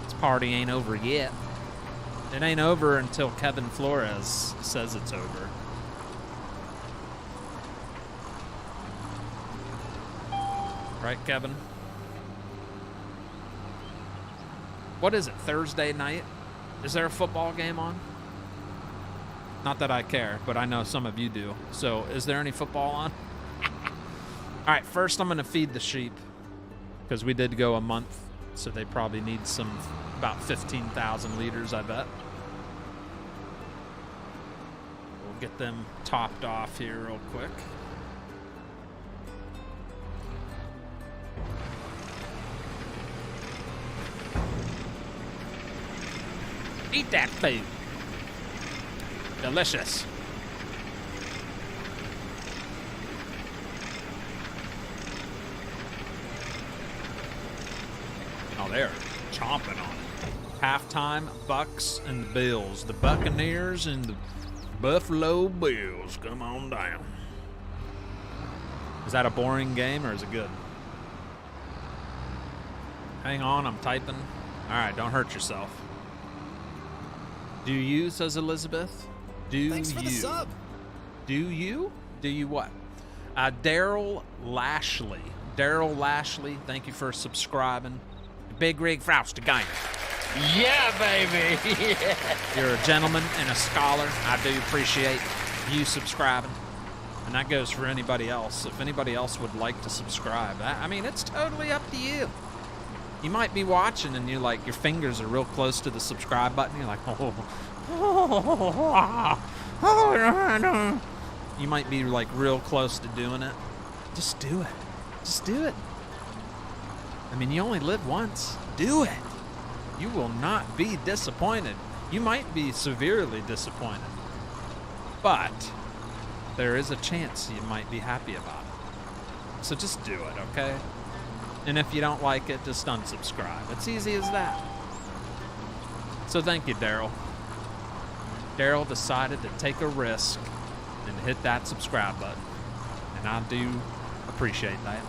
This party ain't over yet. It ain't over until Kevin Flores says it's over. Right, Kevin? What is it, Thursday night? Is there a football game on? Not that I care, but I know some of you do. So, is there any football on? All right, first I'm going to feed the sheep because we did go a month, so they probably need about 15,000 liters, I bet. We'll get them topped off here real quick. Eat that food. Delicious. Oh, they're chomping on it. Halftime, Bucks and the Bills. The Buccaneers and the Buffalo Bills. Come on down. Is that a boring game or is it good? Hang on, I'm typing. All right, don't hurt yourself. Do you, says Elizabeth? Do Thanks for the sub. Do you? Do you what? Daryl Lashley. Daryl Lashley, thank you for subscribing. Bigrigfrosty Gaming. Yeah, baby. Yeah. You're a gentleman and a scholar. I do appreciate you subscribing. And that goes for anybody else. If anybody else would like to subscribe, I mean, it's totally up to you. You might be watching and you're like, your fingers are real close to the subscribe button. You're like, you might be like real close to doing it. Just do it. Just do it. I mean, you only live once. Do it. You will not be disappointed. You might be severely disappointed, but there is a chance you might be happy about it. So just do it, okay? And if you don't like it, just unsubscribe. It's easy as that. So thank you, Daryl. Daryl decided to take a risk and hit that subscribe button. And I do appreciate that.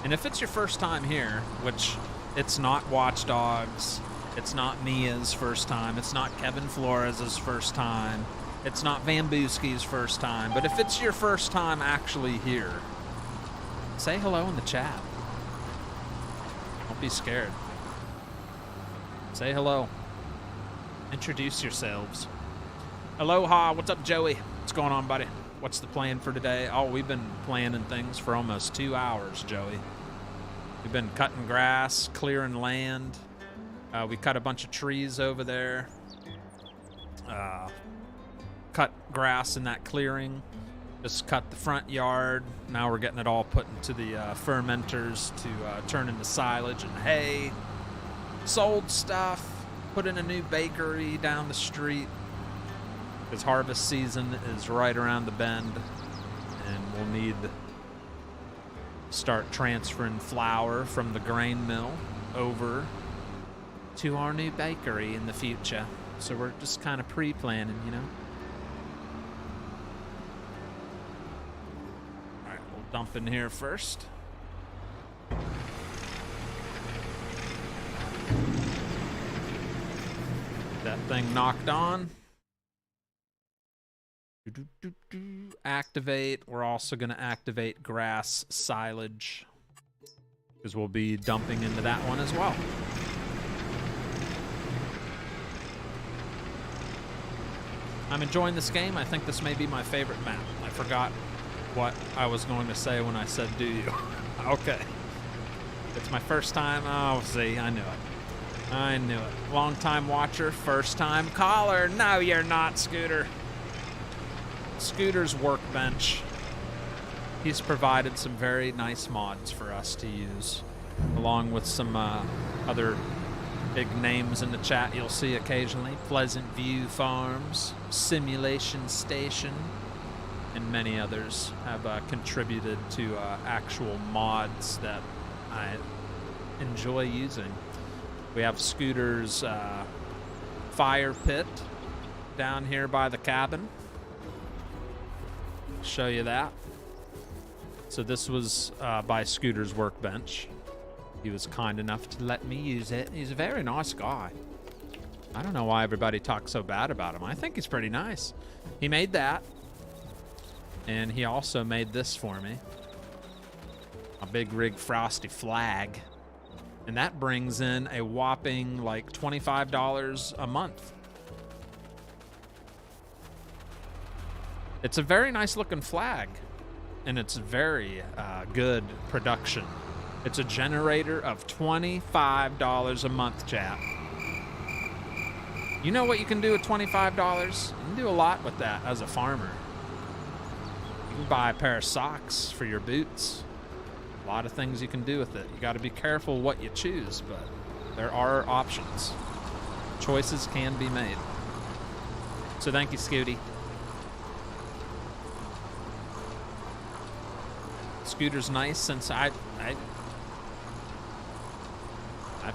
And if it's your first time here, which it's not Watch Dogs, it's not Mia's first time, it's not Kevin Flores' first time, it's not Van Boosky's first time, but if it's your first time actually here, say hello in the chat. Don't be scared. Say hello. Introduce yourselves. Aloha, what's up, Joey? What's going on, buddy? What's the plan for today? Oh, we've been planning things for almost 2 hours, Joey. We've been cutting grass, clearing land. We cut a bunch of trees over there. Cut grass in that clearing. Just cut the front yard. Now we're getting it all put into the fermenters to turn into silage and hay. Sold stuff. Put in a new bakery down the street. Because harvest season is right around the bend. And we'll need to start transferring flour from the grain mill over to our new bakery in the future. So we're just kind of pre-planning, you know. All right, we'll dump in here first. That thing knocked on. Activate. We're also going to activate grass silage because we'll be dumping into that one as well. I'm enjoying this game. I think this may be my favorite map. I forgot what I was going to say when I said do you. Okay. It's my first time. Oh, see, I knew it. I knew it. Long time watcher, first time caller. No, you're not, Scooter. Scooter's workbench. He's provided some very nice mods for us to use, along with some other big names in the chat you'll see occasionally. Pleasant View Farms, Simulation Station, and many others have contributed to actual mods that I enjoy using. We have Scooter's fire pit down here by the cabin. Show you that. So this was by Scooter's workbench. He was kind enough to let me use it. He's a very nice guy. I don't know why everybody talks so bad about him. I think he's pretty nice. He made that. And he also made this for me. A Bigrigfrosty flag. And that brings in a whopping like $25 a month. It's a very nice looking flag. And it's very good production. It's a generator of $25 a month, chat. You know what you can do with $25? You can do a lot with that as a farmer. You can buy a pair of socks for your boots. A lot of things you can do with it. You got to be careful what you choose, but there are options. Choices can be made. So thank you, Scooty. Scooter's nice since I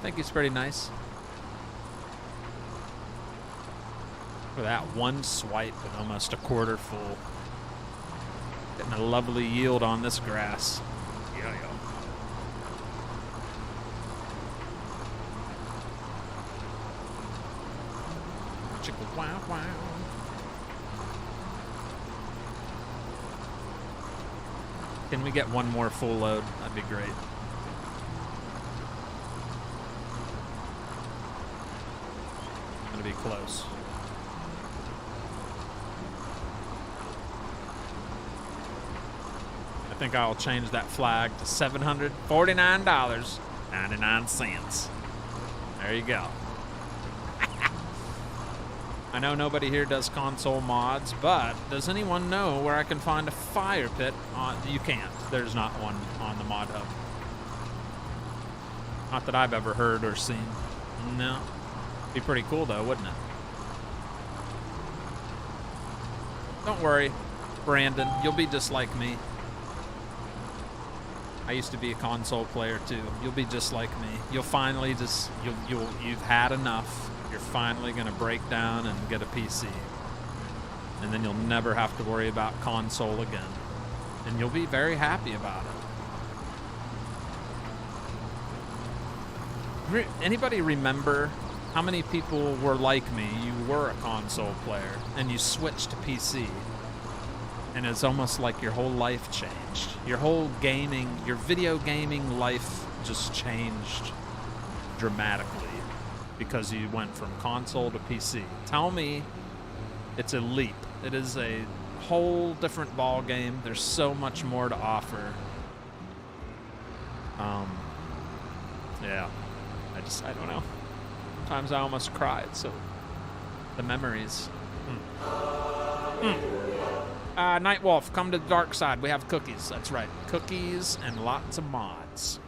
think he's pretty nice. For that one swipe and almost a quarter full. Getting a lovely yield on this grass. Yeah. Chicka wow wow. Can we get one more full load? That'd be great. Gonna be close. think I'll change that flag to $749.99. There you go. I know nobody here does console mods, but does anyone know where I can find a fire pit? You can't. There's not one on the mod hub. Not that I've ever heard or seen. No. Be pretty cool though, wouldn't it? Don't worry, Brandon. You'll be just like me. I used to be a console player too. You'll be just like me. You'll finally just you've had enough. You're finally gonna break down and get a PC, and then you'll never have to worry about console again, and you'll be very happy about it. Anybody remember how many people were like me? You were a console player and you switched to PC, and it's almost like your whole life changed. Your whole gaming, your video gaming life just changed dramatically because you went from console to PC. Tell me it's a leap. It is a whole different ball game. There's so much more to offer. Yeah, I don't know. Sometimes I almost cried, so the memories. Nightwolf, come to the dark side. We have cookies. That's right. Cookies and lots of mods.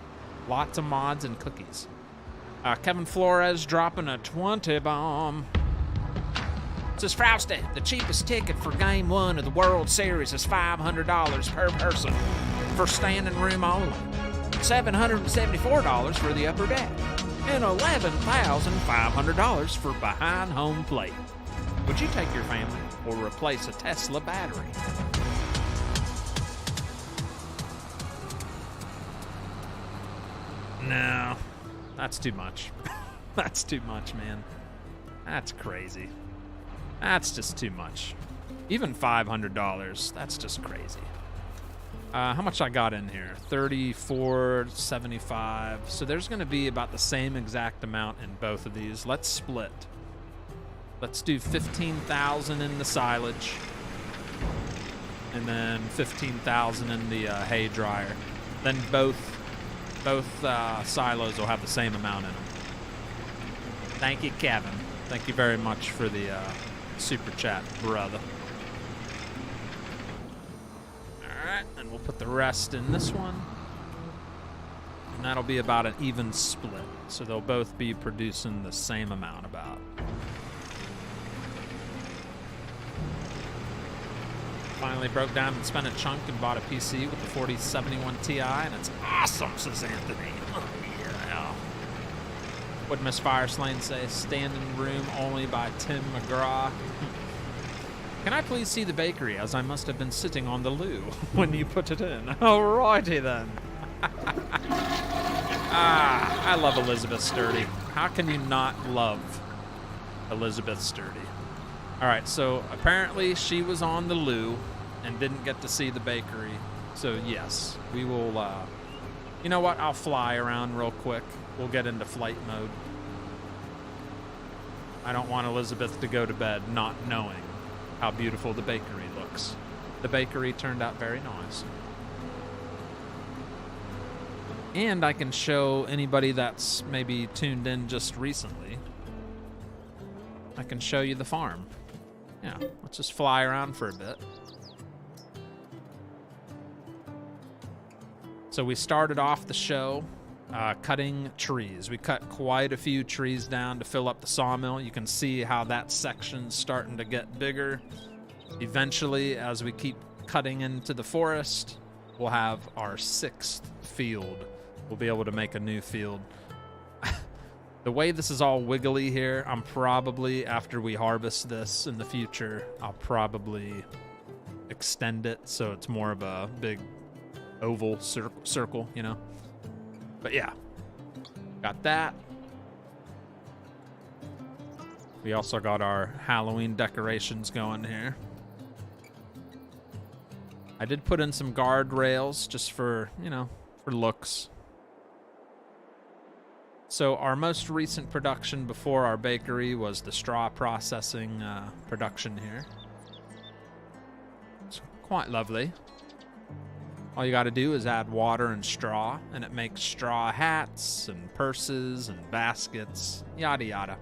Lots of mods and cookies. Kevin Flores dropping a 20 bomb. It says, Frosty, the cheapest ticket for Game 1 of the World Series is $500 per person for standing room only. $774 for the upper deck. And $11,500 for behind home plate. Would you take your family or replace a Tesla battery? No, that's too much. That's too much, man. That's crazy. That's just too much. Even $500, that's just crazy. How much I got in here? $34.75. So there's going to be about the same exact amount in both of these. Let's split. Let's do $15,000 in the silage, and then $15,000 in the hay dryer. Then both silos will have the same amount in them. Thank you, Kevin. Thank you very much for the super chat, brother. Alright, and we'll put the rest in this one. And that'll be about an even split. So they'll both be producing the same amount about. Finally broke down and spent a chunk and bought a PC with the 4071 Ti, and it's awesome, says Anthony. Oh, yeah. What Miss Fireslane say? Standing room only by Tim McGraw. Can I please see the bakery, as I must have been sitting on the loo when you put it in? Alrighty then. I love Elizabeth Sturdy. How can you not love Elizabeth Sturdy? Alright, so apparently she was on the loo and didn't get to see the bakery. So yes, we will, you know what? I'll fly around real quick. We'll get into flight mode. I don't want Elizabeth to go to bed not knowing how beautiful the bakery looks. The bakery turned out very nice. And I can show anybody that's maybe tuned in just recently, I can show you the farm. Yeah, let's just fly around for a bit. So we started off the show cutting trees. We cut quite a few trees down to fill up the sawmill. You can see how that section's starting to get bigger. Eventually, as we keep cutting into the forest, we'll have our 6th field. We'll be able to make a new field. The way this is all wiggly here, I'm probably, after we harvest this in the future, I'll probably extend it so it's more of a big oval circle, you know? But yeah, got that. We also got our Halloween decorations going here. I did put in some guardrails just for, you know, for looks. So our most recent production before our bakery was the straw processing production here. It's quite lovely. All you got to do is add water and straw, and it makes straw hats and purses and baskets, yada yada.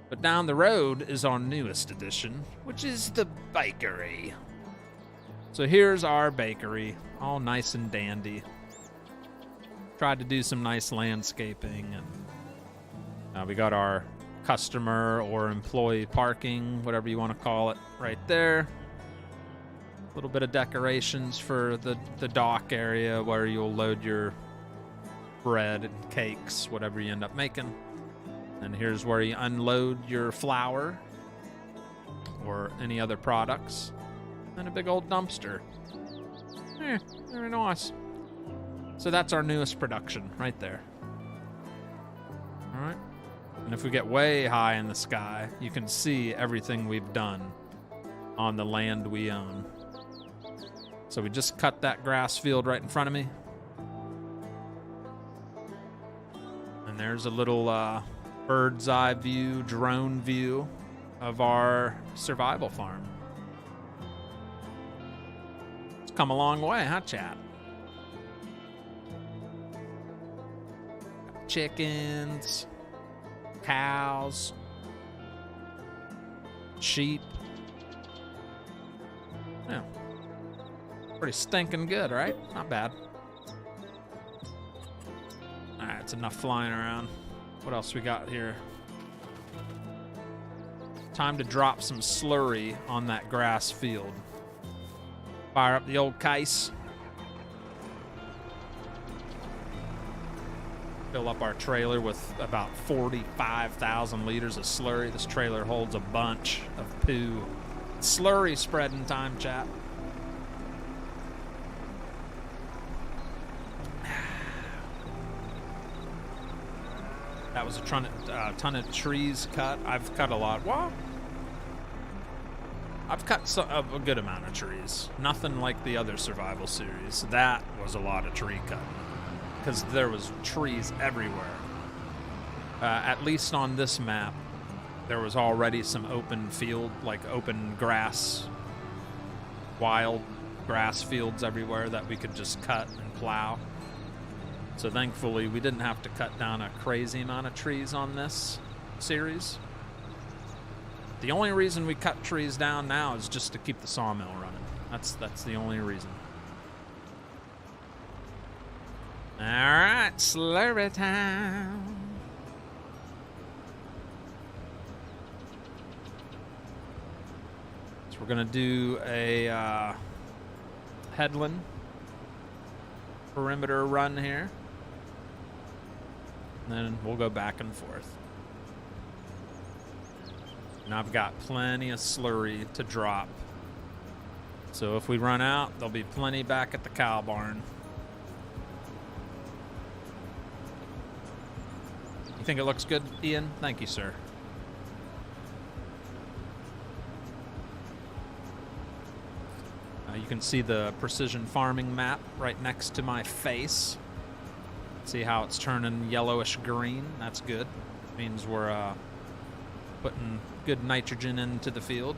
But down the road is our newest addition, which is the bakery. So here's our bakery, all nice and dandy. Tried to do some nice landscaping, and we got our customer or employee parking, whatever you want to call it, right there. A little bit of decorations for the dock area where you'll load your bread and cakes, whatever you end up making. And here's where you unload your flour or any other products. And a big old dumpster. Very nice. So that's our newest production right there. All right. And if we get way high in the sky, you can see everything we've done on the land we own. So we just cut that grass field right in front of me. And there's a little bird's eye view, drone view of our survival farm. It's come a long way, huh, chat? Chickens, cows, sheep. Yeah. Pretty stinking good, right? Not bad. All right, it's enough flying around. What else we got here? Time to drop some slurry on that grass field. Fire up the old case. Fill up our trailer with about 45,000 liters of slurry. This trailer holds a bunch of poo. Slurry spreading time, chat. That was a ton of trees cut. I've cut a lot. What? I've cut a good amount of trees. Nothing like the other survival series. That was a lot of tree cutting because there was trees everywhere. At least on this map, there was already some open field, like open grass, wild grass fields everywhere that we could just cut and plow. So thankfully, we didn't have to cut down a crazy amount of trees on this series. The only reason we cut trees down now is just to keep the sawmill running. That's the only reason. All right, slurry time. So we're gonna do a headland perimeter run here. And then we'll go back and forth. And I've got plenty of slurry to drop. So if we run out, there'll be plenty back at the cow barn. You think it looks good, Ian? Thank you, sir. You can see the precision farming map right next to my face. See how it's turning yellowish green? That's good. Means we're putting good nitrogen into the field.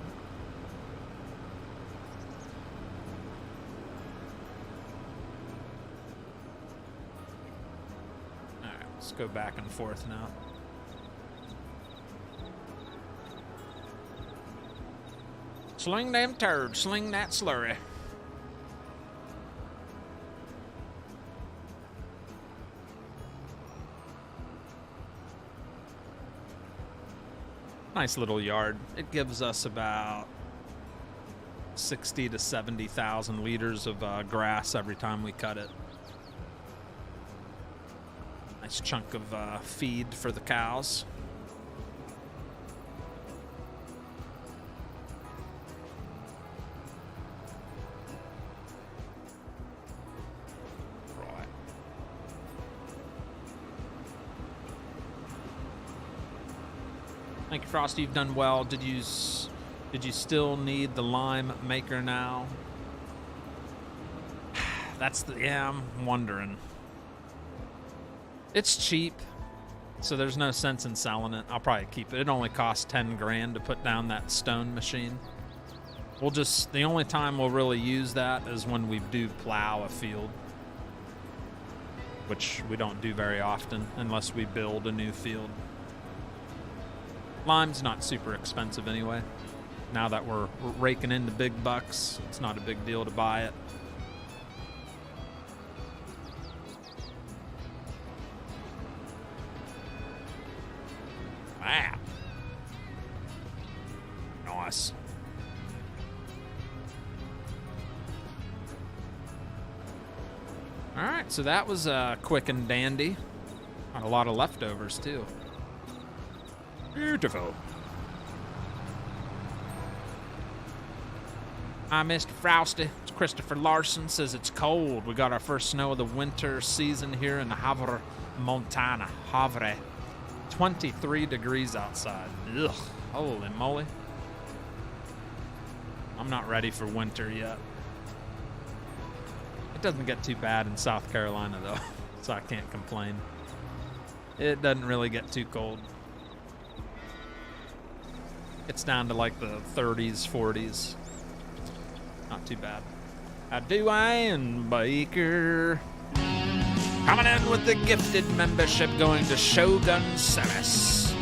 All right, let's go back and forth now. Sling them turds, sling that slurry. Nice little yard. It gives us about 60 to 70,000 liters of grass every time we cut it. Nice chunk of feed for the cows. Thank you, Frosty. You've done well. Did you still need the lime maker now? Yeah, I'm wondering. It's cheap, so there's no sense in selling it. I'll probably keep it. It only costs 10 grand to put down that stone machine. We'll just, the only time we'll really use that is when we do plow a field, which we don't do very often unless we build a new field. Lime's not super expensive anyway. Now that we're raking in the big bucks, it's not a big deal to buy it. Wow. Nice. All right, so that was quick and dandy. Got a lot of leftovers too. Beautiful. Hi, Mr. Frosty. It's Christopher Larson. Says it's cold. We got our first snow of the winter season here in Havre, Montana. Havre. 23 degrees outside. Ugh. Holy moly. I'm not ready for winter yet. It doesn't get too bad in South Carolina, though, so I can't complain. It doesn't really get too cold. It's down to like the 30s, 40s. Not too bad. Dwayne Baker. Coming in with the gifted membership going to Shogun Ceres.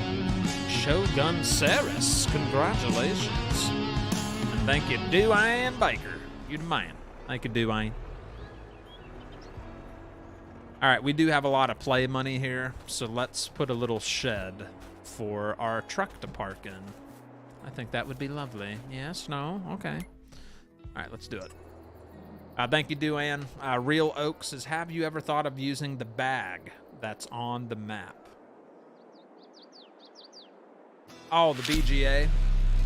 Shogun Ceres, congratulations. And thank you, Dwayne Baker. You the man. Thank you, Dwayne. All right, we do have a lot of play money here, so let's put a little shed for our truck to park in. I think that would be lovely. Yes, no, okay. All right, let's do it. Thank you, Duane. Real Oak says, have you ever thought of using the bag that's on the map? Oh, the BGA?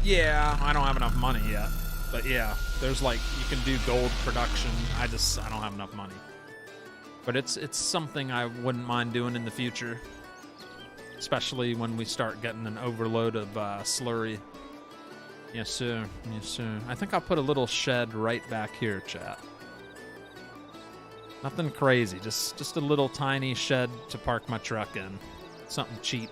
Yeah, I don't have enough money yet. But yeah, there's like, you can do gold production. I don't have enough money. But it's something I wouldn't mind doing in the future. Especially when we start getting an overload of slurry. Yes, sir. Yes, sir. I think I'll put a little shed right back here, chat. Nothing crazy. Just a little tiny shed to park my truck in. Something cheap.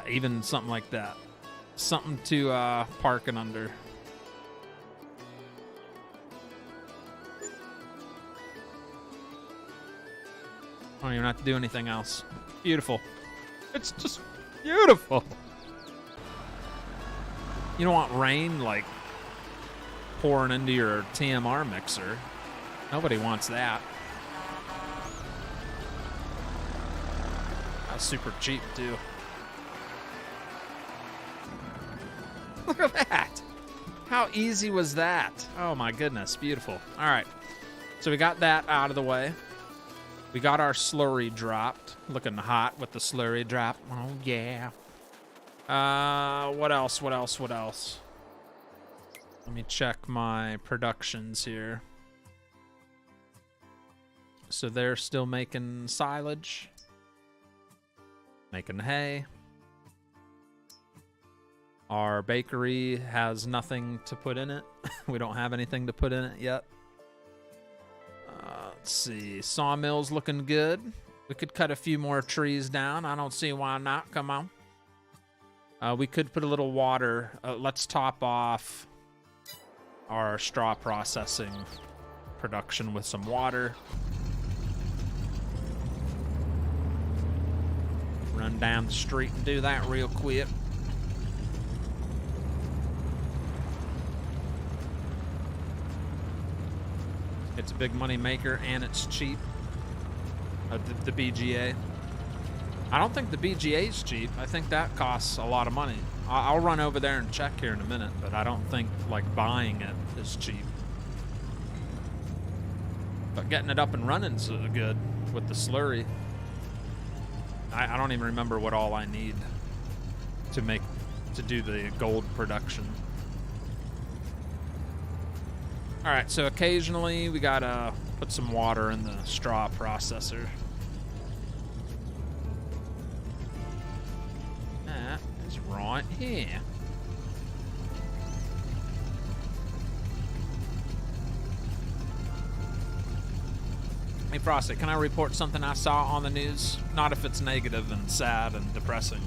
Even something like that. Something to park it under. I don't even have to do anything else. Beautiful. It's just beautiful. You don't want rain like pouring into your TMR mixer. Nobody wants that. That's super cheap too. Look at that. How easy was that? Oh my goodness, beautiful. All right, so we got that out of the way. We got our slurry dropped. Looking hot with the slurry drop. Oh, yeah. What else? What else? What else? Let me check my productions here. So they're still making silage. Making hay. Our bakery has nothing to put in it. We don't have anything to put in it yet. Let's see. Sawmill's looking good. We could cut a few more trees down. I don't see why not. Come on. We could put a little water. Let's top off our straw processing production with some water. Run down the street and do that real quick. It's a big money maker and it's cheap. The BGA. I don't think the BGA is cheap. I think that costs a lot of money. I'll run over there and check here in a minute, but I don't think like buying it is cheap. But getting it up and running's good with the slurry. I don't even remember what all I need to do the gold production. All right, so occasionally we gotta put some water in the straw processor. That is right here. Hey Frosty, can I report something I saw on the news? Not if it's negative and sad and depressing.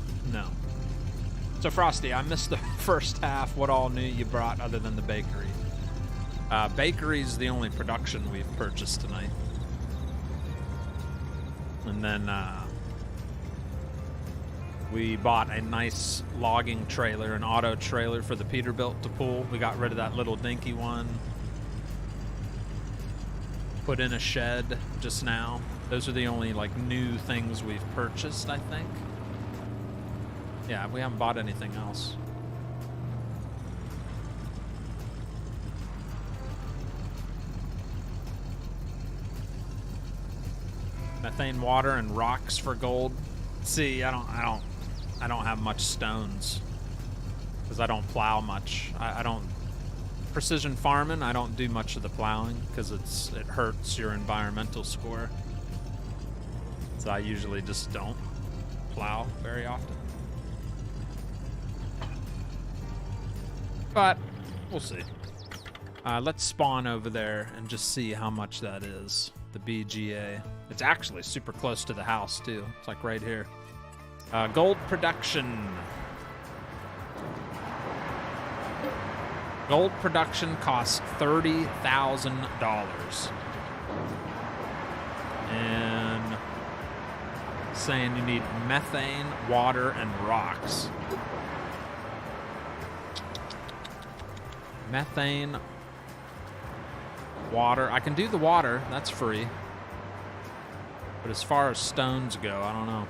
So Frosty, I missed the first half. What all new you brought other than the bakery? Bakery's the only production we've purchased tonight. And then we bought a nice logging trailer, an auto trailer for the Peterbilt to pull. We got rid of that little dinky one. Put in a shed just now. Those are the only like new things we've purchased, I think. Yeah, we haven't bought anything else. Methane water and rocks for gold. See, I don't have much stones because I don't plow much. I don't precision farming. I don't do much of the plowing because it hurts your environmental score. So I usually just don't plow very often. But we'll see. Let's spawn over there and just see how much that is. The BGA. It's actually super close to the house too. It's like right here. Gold production. Gold production costs $30,000. And saying you need methane, water, and rocks. Methane, water. I can do the water. That's free. But as far as stones go, I don't know.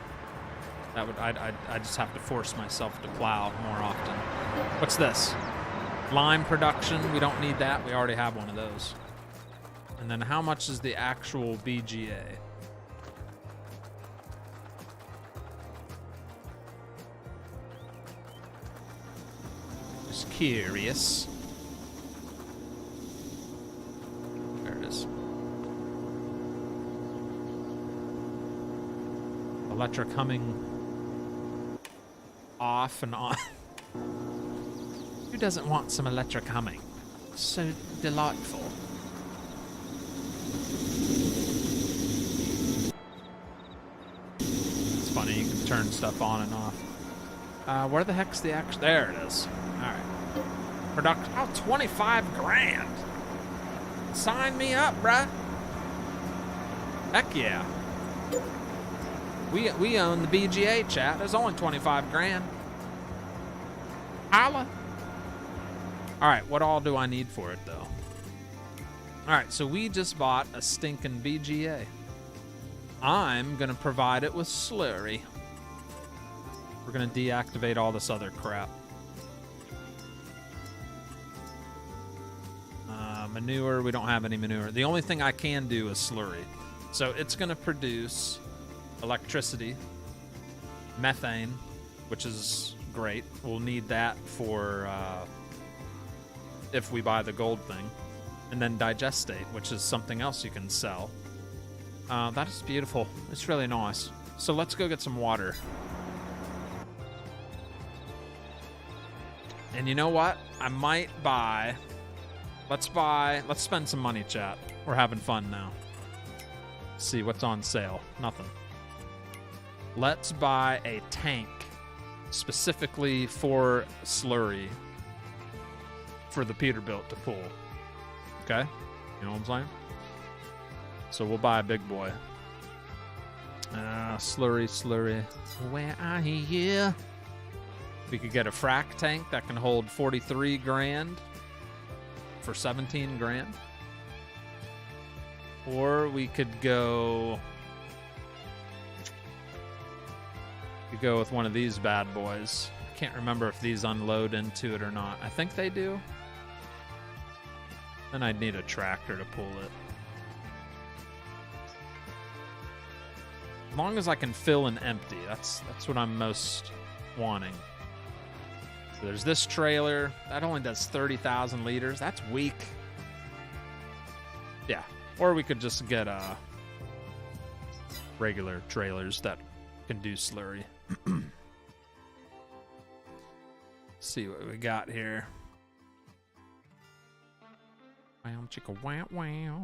That would I just have to force myself to plow more often. What's this? Lime production. We don't need that. We already have one of those. And then how much is the actual BGA? Just curious. There it is. Electric humming off and on. Who doesn't want some electric humming? So delightful. It's funny, you can turn stuff on and off. Where the heck's the action? There it is. Alright. Production. Oh, 25 grand. Sign me up, bruh. Heck yeah. We own the BGA, chat. There's only 25 grand. Holla. All right, what all do I need for it, though? All right, so we just bought a stinking BGA. I'm going to provide it with Slurry. We're going to deactivate all this other crap. Manure, we don't have any manure. The only thing I can do is Slurry. So it's going to produce electricity, methane, which is great. We'll need that for if we buy the gold thing. And then digestate, which is something else you can sell. That is beautiful. It's really nice. So let's go get some water. And you know what? I might buy... Let's spend some money, chat. We're having fun now. Let's see what's on sale. Nothing. Let's buy a tank specifically for Slurry for the Peterbilt to pull. Okay? You know what I'm saying? So we'll buy a big boy. Slurry. Where are you? We could get a frac tank that can hold 43 grand for 17 grand. Or we could go... with one of these bad boys. I can't remember if these unload into it or not. I think they do. Then I'd need a tractor to pull it. As long as I can fill and empty, that's what I'm most wanting. So there's this trailer. That only does 30,000 liters. That's weak. Yeah. Or we could just get regular trailers that can do Slurry. See what we got here. Wow, chicka wow wow.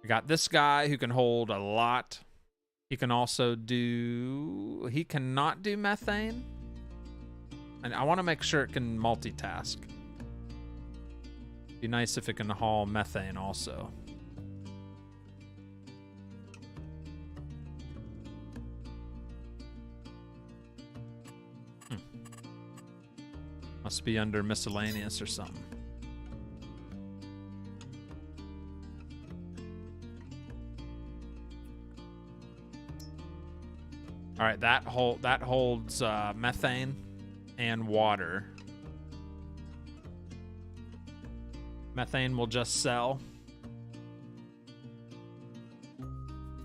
We got this guy who can hold a lot. He can also do... He cannot do methane. And I want to make sure it can multitask. Be nice if it can haul methane also. Must be under miscellaneous or something. All right, that holds methane and water. Methane will just sell.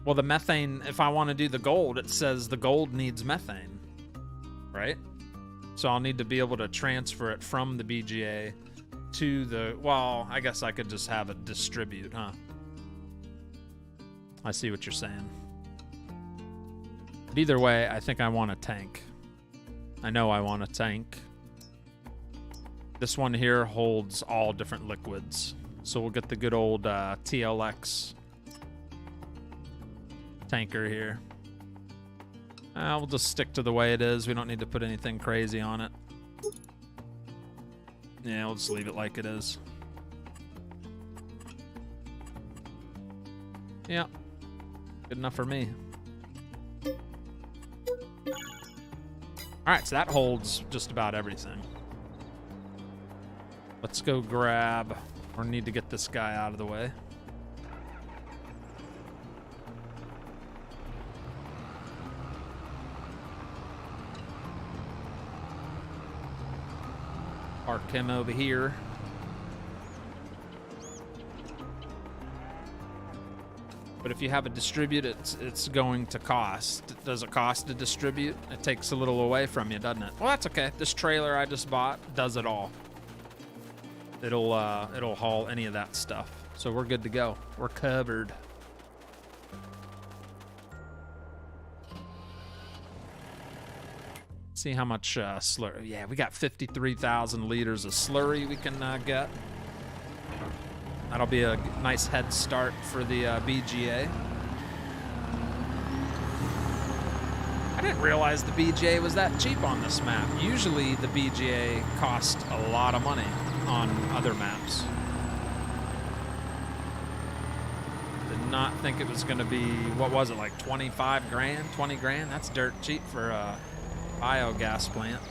Well, the methane, if I want to do the gold, it says the gold needs methane, right? So I'll need to be able to transfer it from the BGA to the, well, I guess I could just have it distribute, huh? I see what you're saying. But either way, I think I want a tank. I know I want a tank. This one here holds all different liquids. So we'll get the good old TLX tanker here. We'll just stick to the way it is. We don't need to put anything crazy on it. Yeah, we'll just leave it like it is. Yeah, good enough for me. Alright, so that holds just about everything. Let's go grab, or need to get this guy out of the way. Park him over here. But if you have a distribute, it's going to cost. Does it cost to distribute? It takes a little away from you, doesn't it? Well, that's okay. This trailer I just bought does it all. It'll haul any of that stuff. So we're good to go. We're covered. See how much slurry. Yeah, we got 53,000 liters of slurry we can get. That'll be a nice head start for the BGA. I didn't realize the BGA was that cheap on this map. Usually the BGA costs a lot of money on other maps. Did not think it was going to be, what was it, like 25 grand, 20 grand? That's dirt cheap for a biogas plant.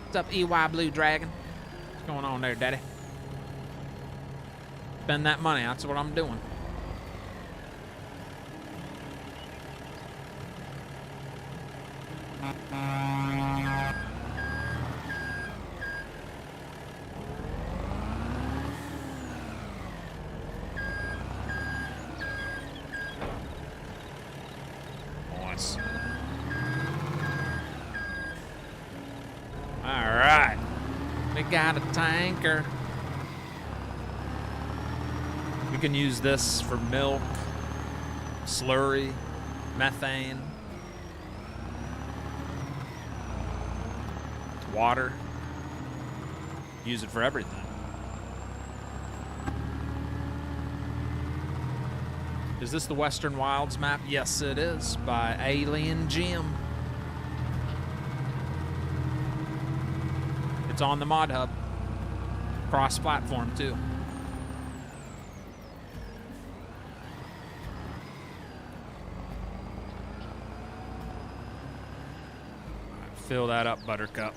What's up, EY Blue Dragon? What's going on there, daddy? Spend that money, that's what I'm doing. Nice. All right, we got a tanker. We can use this for milk, slurry, methane, water. Use it for everything. Is this the Western Wilds map? Yes, it is, by Alien Jim. It's on the Mod Hub. Cross-platform, too. Fill that up, Buttercup.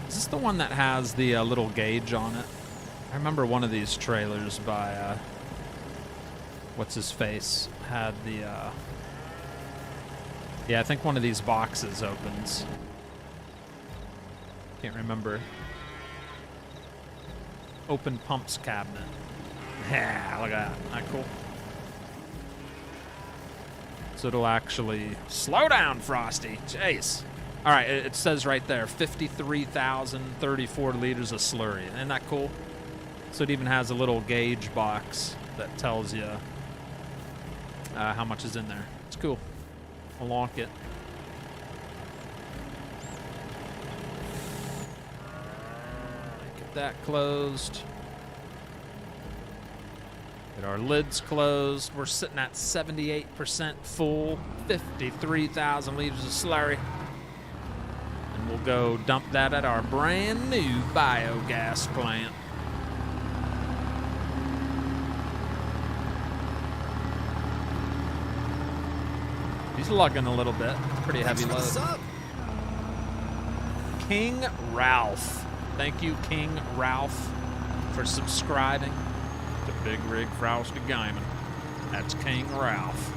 Is this the one that has the little gauge on it? I remember one of these trailers by, what's his face, had the, yeah, I think one of these boxes opens. Can't remember. Open pumps cabinet. Yeah, look at that. Isn't that cool? So it'll actually slow down, Frosty. Jeez. All right, it says right there, 53,034 liters of slurry. Isn't that cool? So it even has a little gauge box that tells you how much is in there. It's cool. I'll lock it. Get that closed. Get our lids closed. We're sitting at 78% full, 53,000 liters of slurry. And we'll go dump that at our brand new biogas plant. He's lugging a little bit. It's a pretty heavy load. King Ralph. Thank you, King Ralph, for subscribing to Bigrigfrosty Gaming. That's King Ralph.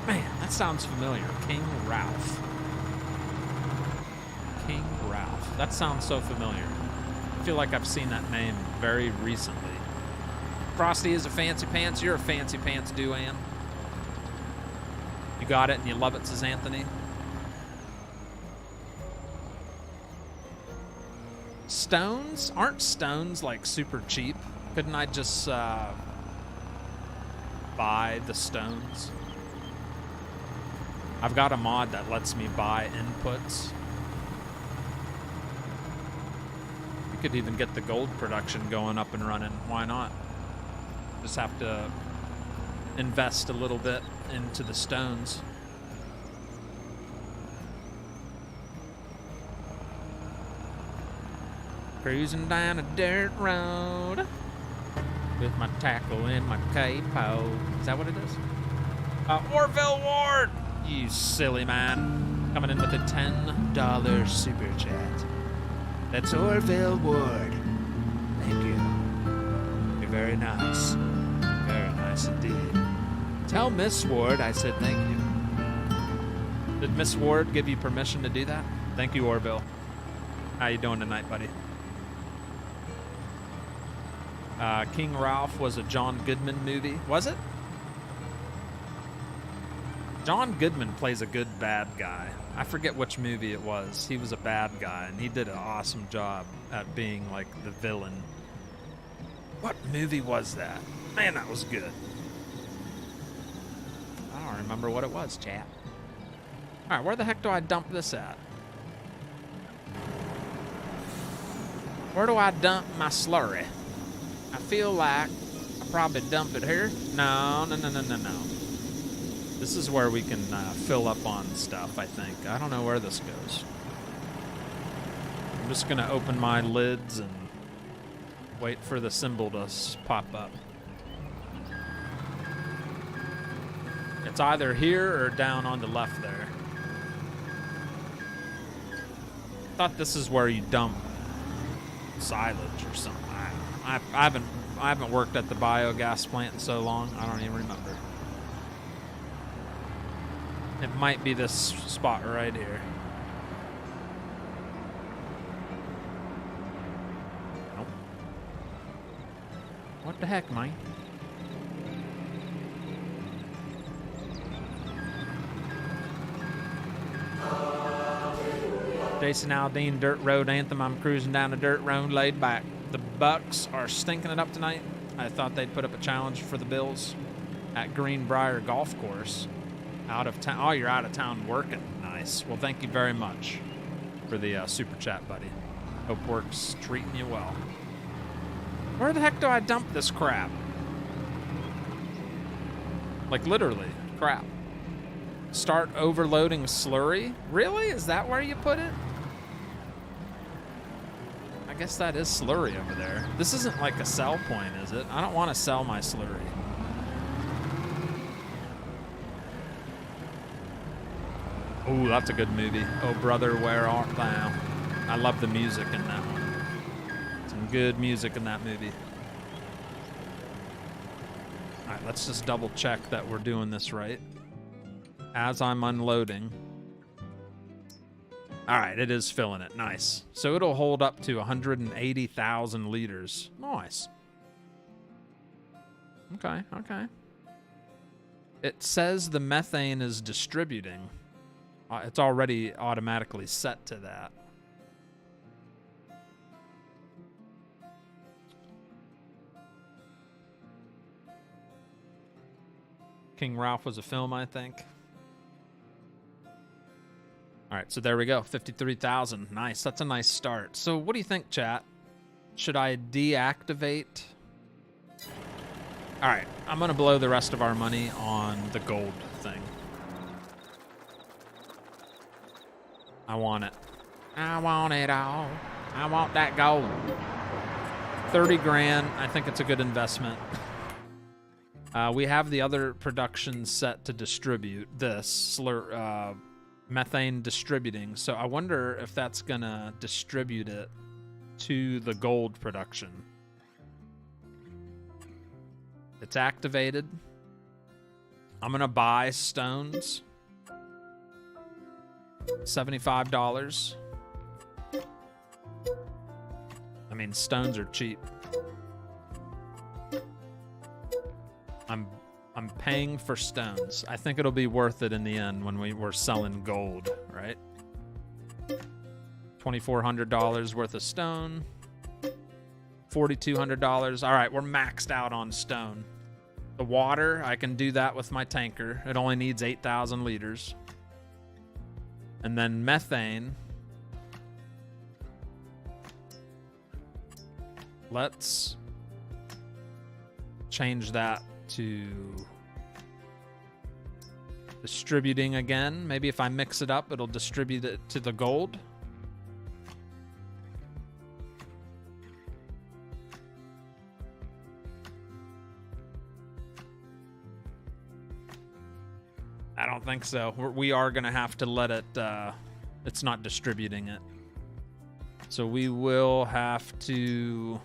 Man, that sounds familiar. King Ralph. King Ralph. That sounds so familiar. I feel like I've seen that name very recently. Frosty is a fancy pants. You're a fancy pants duan. You got it and you love it, says Anthony. Stones? Aren't stones like super cheap? Couldn't I just buy the stones? I've got a mod that lets me buy inputs. You could even get the gold production going up and running. Why not? Just have to invest a little bit into the stones. Cruising down a dirt road with my tackle and my capo. Is that what it is? Orville Ward! You silly man. Coming in with a $10 super chat. That's Orville Ward. Thank you. You're very nice. Very nice indeed. Tell Miss Ward I said thank you. Did Miss Ward give you permission to do that? Thank you, Orville. How you doing tonight, buddy? King Ralph was a John Goodman movie. Was it? John Goodman plays a good bad guy. I forget which movie it was. He was a bad guy, and he did an awesome job at being, like, the villain. What movie was that? Man, that was good. I don't remember what it was, chat. All right, where the heck do I dump this at? Where do I dump my slurry? I feel like I probably dump it here. No. This is where we can fill up on stuff, I think. I don't know where this goes. I'm just going to open my lids and wait for the symbol to pop up. It's either here or down on the left there. I thought this is where you dump silage or something. I haven't worked at the biogas plant in so long, I don't even remember. It might be this spot right here. Nope. What the heck, man? Jason Aldean, Dirt Road Anthem. I'm cruising down the dirt road, laid back. The Bucks are stinking it up tonight. I thought they'd put up a challenge for the Bills at Greenbrier Golf Course. Out of town. Oh, you're out of town working. Nice. Well, thank you very much for the super chat, buddy. Hope work's treating you well. Where the heck do I dump this crap? Like, literally, crap. Start overloading slurry? Really? Is that where you put it? I guess that is slurry over there. This isn't like a sell point, is it? I don't want to sell my slurry. Oh, that's a good movie. Oh, brother, where art thou? I love the music in that one. Some good music in that movie. All right, let's just double check that we're doing this right. As I'm unloading. All right, it is filling it. Nice. So it'll hold up to 180,000 liters. Nice. Okay. It says the methane is distributing. It's already automatically set to that. King Ralph was a film, I think. All right, so there we go. 53,000. Nice. That's a nice start. So what do you think, chat? Should I deactivate? All right, I'm gonna blow the rest of our money on the gold thing. I want it. I want it all. I want that gold. 30 grand. I think it's a good investment. We have the other production set to distribute this methane distributing. So I wonder if that's gonna distribute it to the gold production. It's activated. I'm gonna buy stones. $75. I mean, stones are cheap. I'm paying for stones. I think it'll be worth it in the end when we're selling gold, right? $2,400 worth of stone. $4,200. All right, we're maxed out on stone. The water, I can do that with my tanker. It only needs 8,000 liters. And then methane. Let's change that to distributing again. Maybe if I mix it up, it'll distribute it to the gold. I don't think so. We are going to have to let it, it's not distributing it. So we will have to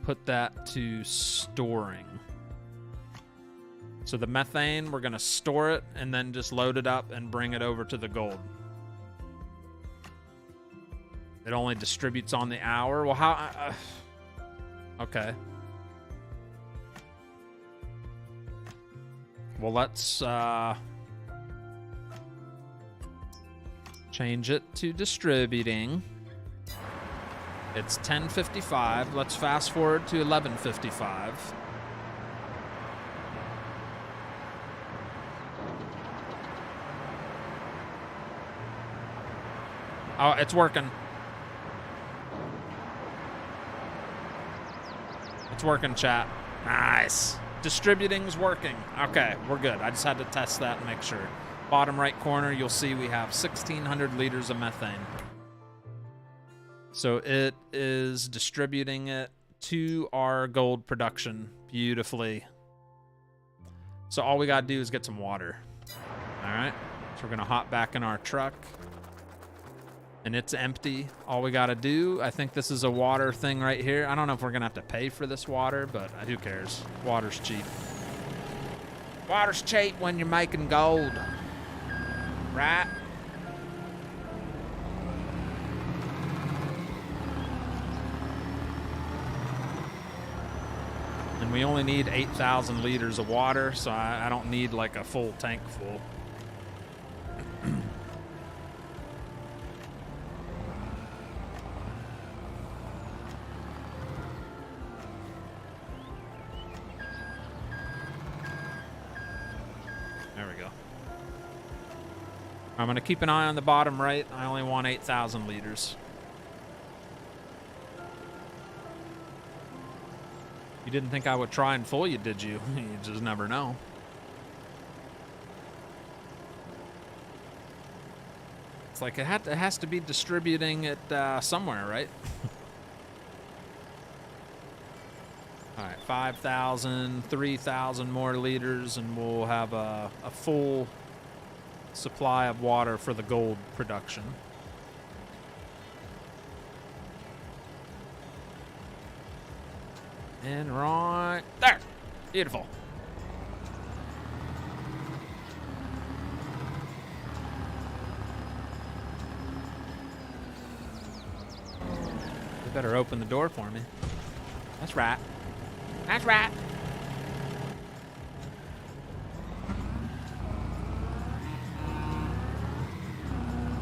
put that to storing. So the methane, we're going to store it and then just load it up and bring it over to the gold. It only distributes on the hour. Well, how? Okay. Well, let's change it to distributing. It's 10:55. Let's fast forward to 11:55. Oh, it's working. It's working, chat. Nice. Distributing's working. Okay, we're good. I just had to test that and make sure. Bottom right corner, you'll see we have 1,600 liters of methane. So it is distributing it to our gold production beautifully. So all we gotta do is get some water. All right, so we're gonna hop back in our truck. And it's empty. All we gotta do, I think this is a water thing right here. I don't know if we're gonna have to pay for this water, but who cares? Water's cheap. Water's cheap when you're making gold, right? And we only need 8,000 liters of water, so I don't need like a full tank full. I'm going to keep an eye on the bottom right. I only want 8,000 liters. You didn't think I would try and fool you, did you? You just never know. It's like it has to be distributing it somewhere, right? All right, 5,000, 3,000 more liters, and we'll have a full supply of water for the gold production. And right there. Beautiful. You better open the door for me. That's right. That's right.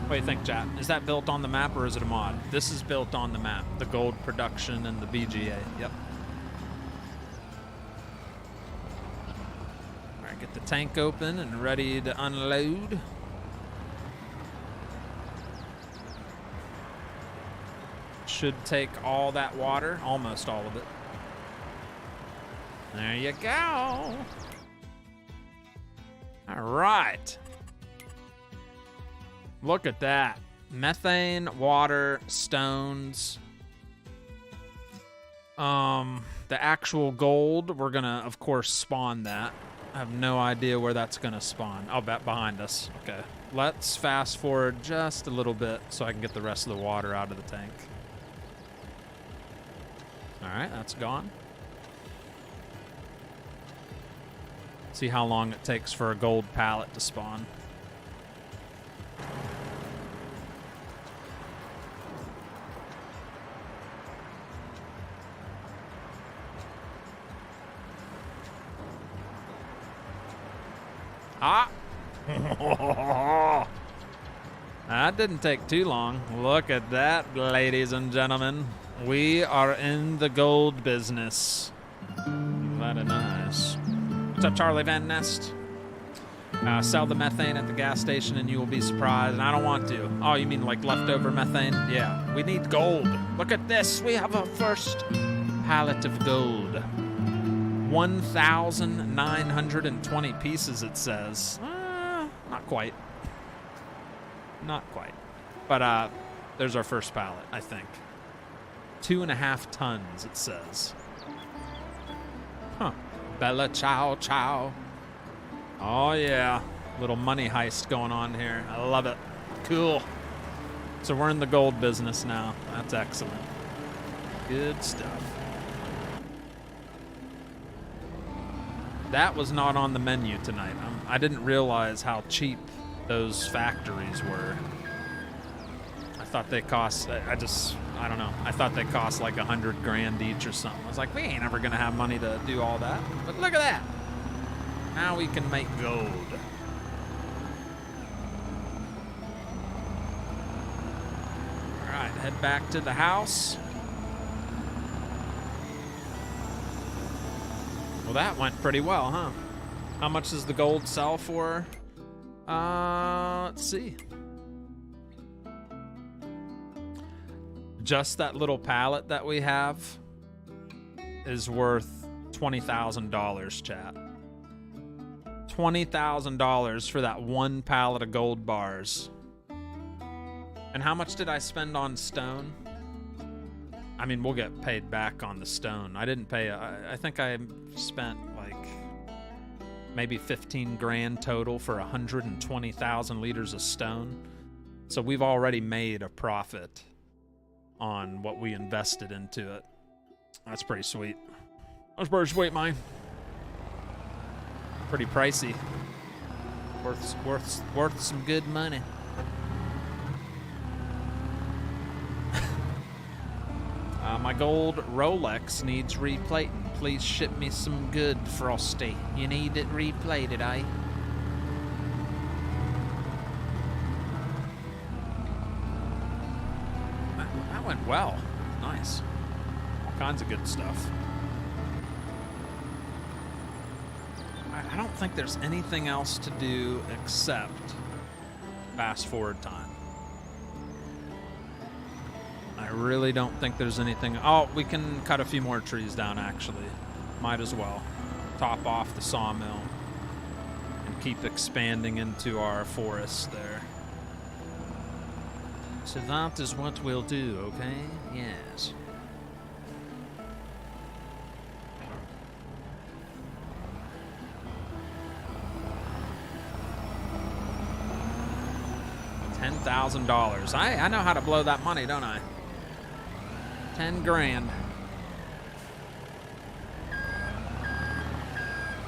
What do you think, chat? Is that built on the map or is it a mod? This is built on the map. The gold production and the BGA. Yep. All right, get the tank open and ready to unload. Should take all that water, almost all of it. There you go. All right. Look at that. Methane, water, stones. The actual gold, we're gonna, of course, spawn that. I have no idea where that's gonna spawn. I'll bet behind us. Okay. Let's fast forward just a little bit so I can get the rest of the water out of the tank. All right, that's gone. See how long it takes for a gold pallet to spawn. Ah! That didn't take too long. Look at that, ladies and gentlemen. We are in the gold business. Very nice. What's up, Charlie Van Nest? Sell the methane at the gas station and you will be surprised. And I don't want to. Oh, you mean like leftover methane? Yeah. We need gold. Look at this. We have our first pallet of gold. 1,920 pieces, it says. Not quite. Not quite. But there's our first pallet, I think. 2.5 tons, it says. Huh. Bella ciao ciao. Oh, yeah. Little money heist going on here. I love it. Cool. So we're in the gold business now. That's excellent. Good stuff. That was not on the menu tonight. I didn't realize how cheap those factories were. I thought they cost, I don't know. I thought they cost like 100 grand each or something. I was like, we ain't ever gonna have money to do all that. But look at that. Now we can make gold. All right, head back to the house. Well, that went pretty well, huh? How much does the gold sell for? Let's see. Just that little pallet that we have is worth $20,000, chat. $20,000 for that one pallet of gold bars. And how much did I spend on stone? I mean, we'll get paid back on the stone. I didn't pay, I think I spent like maybe 15 grand total for 120,000 liters of stone. So we've already made a profit on what we invested into it. That's pretty sweet. That's pretty sweet, man. Pretty pricey. Worth some good money. My gold Rolex needs replating. Please ship me some good, Frosty. You need it replated, eh? That went well. Nice. All kinds of good stuff. I don't think there's anything else to do except fast forward time. I really don't think there's anything. Oh, we can cut a few more trees down, actually. Might as well. Top off the sawmill and keep expanding into our forest there. So that is what we'll do, okay? Yes. $10,000. I know how to blow that money, don't I? 10 grand.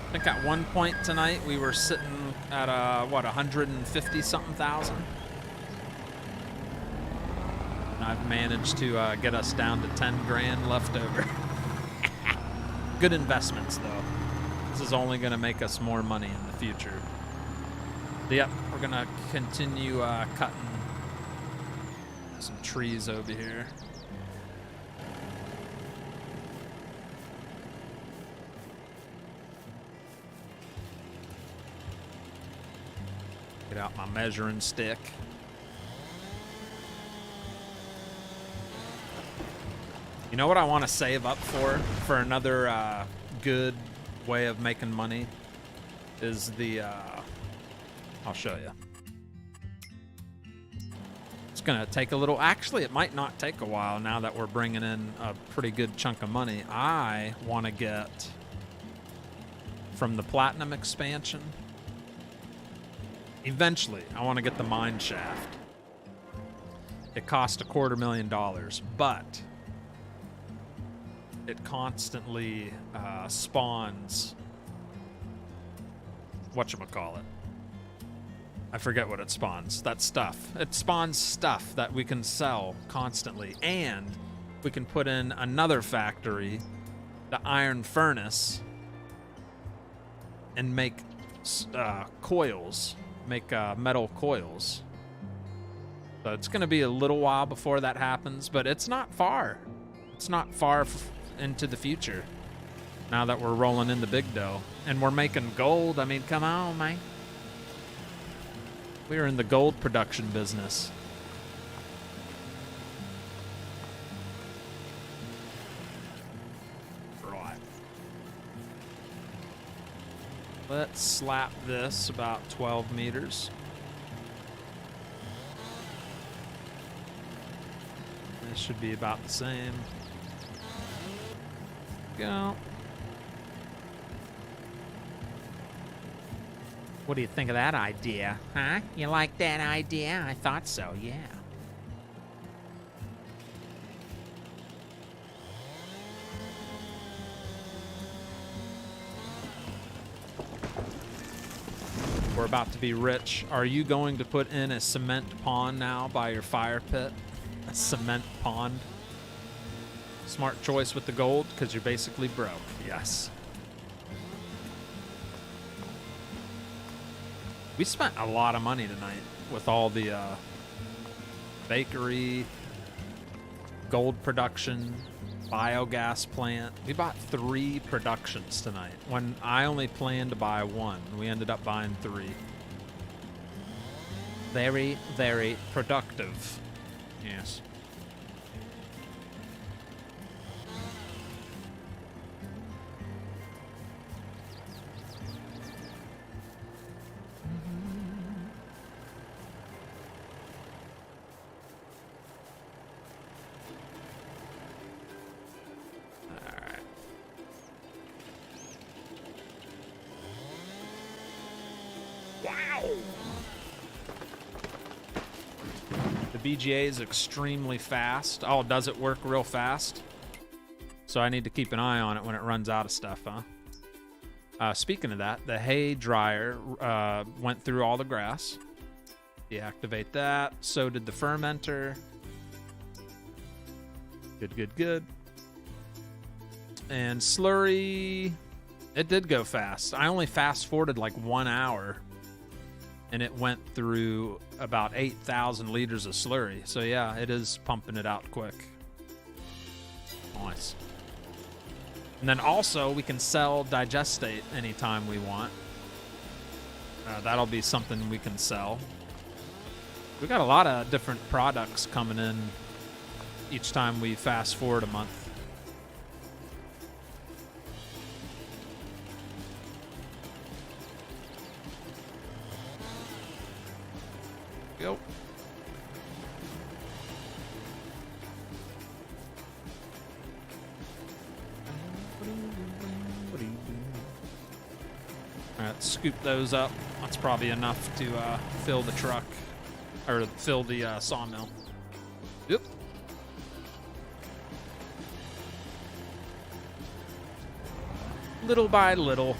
I think at one point tonight we were sitting at what, 150 something thousand. And I've managed to get us down to 10 grand left over. Good investments though. This is only going to make us more money in the future. Yep, we're going to continue cutting some trees over here. Get out my measuring stick. You know what I want to save up for another good way of making money is the, I'll show you. It's going to take a little, actually, it might not take a while now that we're bringing in a pretty good chunk of money. I want to get from the Platinum expansion. Eventually, I want to get the mine shaft. It cost $250,000, but it constantly spawns, whatchamacallit. I forget what it spawns. That stuff. It spawns stuff that we can sell constantly, and we can put in another factory, the iron furnace, and make coils, make metal coils. So it's going to be a little while before that happens, but it's not far. It's not far into the future now that we're rolling in the big dough. And we're making gold. I mean, come on, man. We're in the gold production business. Right. Let's slap this about 12 meters. This should be about the same. Go. What do you think of that idea, huh? You like that idea? I thought so, yeah. We're about to be rich. Are you going to put in a cement pond now by your fire pit? A cement pond? Smart choice with the gold, because you're basically broke. Yes. We spent a lot of money tonight with all the bakery, gold production, biogas plant. We bought 3 productions tonight when I only planned to buy 1. We ended up buying 3. Very, very productive. Yes. BGA is extremely fast. Oh, does it work real fast? So I need to keep an eye on it when it runs out of stuff, huh? Speaking of that, the hay dryer went through all the grass. Deactivate that. So did the fermenter. Good, good, good. And slurry, it did go fast. I only fast forwarded like 1 hour, and it went through about 8,000 liters of slurry. So yeah, it is pumping it out quick. Nice. And then also we can sell digestate anytime we want. That'll be something we can sell. We got a lot of different products coming in each time we fast forward a month. Go. All right, scoop those up. That's probably enough to fill the truck, or fill the sawmill. Yep. Little by little.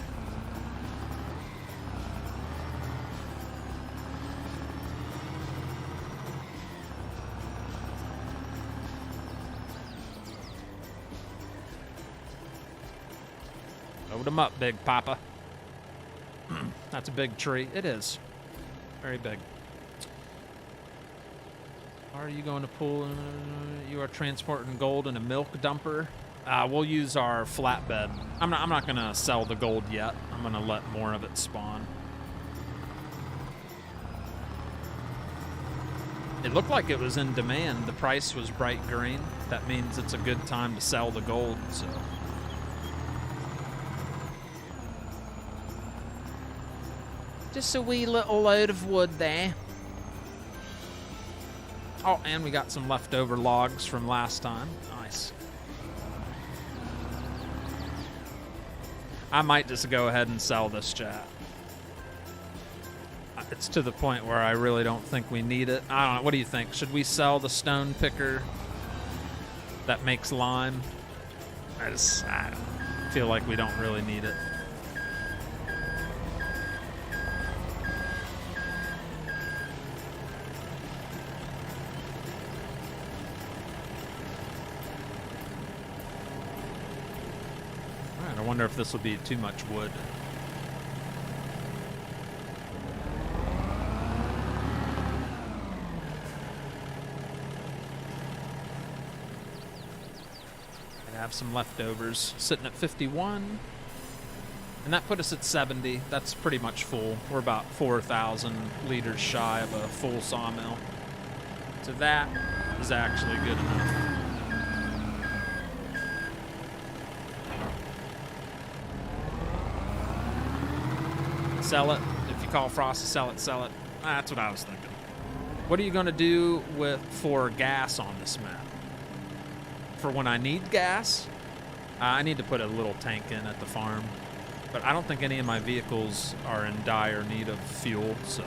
Load them up, Big Papa. That's a big tree. It is. Very big. Are you going to pull? You are transporting gold in a milk dumper. We'll use our flatbed. I'm not gonna sell the gold yet. I'm gonna let more of it spawn. It looked like it was in demand. The price was bright green. That means it's a good time to sell the gold. So Just a wee little load of wood there. Oh, and we got some leftover logs from last time. Nice. I might just go ahead and sell this, chat. It's to the point where I really don't think we need it. I don't know. What do you think? Should we sell the stone picker that makes lime? I feel like we don't really need it. I wonder if this will be too much wood. I have some leftovers sitting at 51, and that put us at 70. That's pretty much full. We're about 4,000 liters shy of a full sawmill. So that is actually good enough. Sell it. If you call Frosty, sell it, sell it. That's what I was thinking. What are you going to do for gas on this map? For when I need gas, I need to put a little tank in at the farm. But I don't think any of my vehicles are in dire need of fuel, so.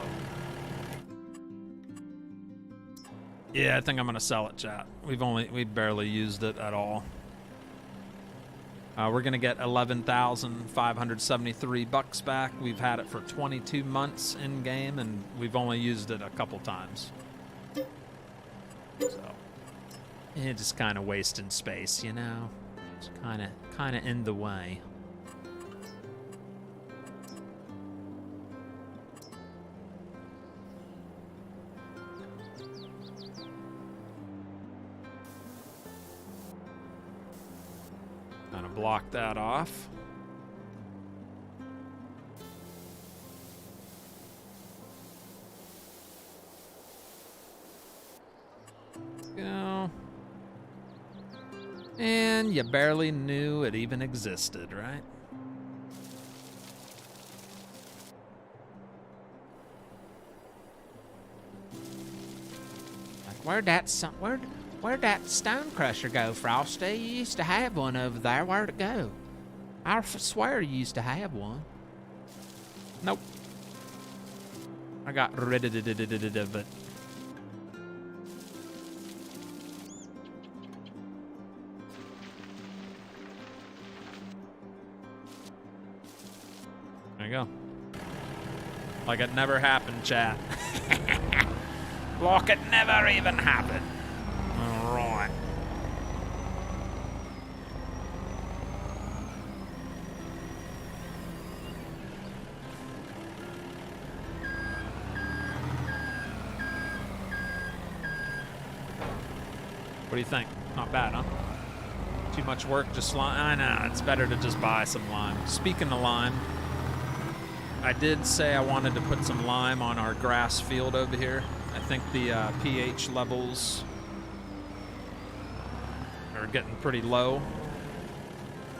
Yeah, I think I'm going to sell it, chat. We've barely used it at all. We're going to get 11,573 bucks back. We've had it for 22 months in game, and we've only used it a couple times. So, just kind of wasting space, you know. It's kind of in the way. Block that off. Go. And you barely knew it even existed, right? Like, where'd that stone crusher go, Frosty? You used to have one over there. Where'd it go? I swear you used to have one. Nope. I got rid of it. There you go. Like it never happened, chat. Like it never even happened. Alright. What do you think? Not bad, huh? Too much work, just lime? I know, it's better to just buy some lime. Speaking of lime, I did say I wanted to put some lime on our grass field over here. I think the pH levels are getting pretty low.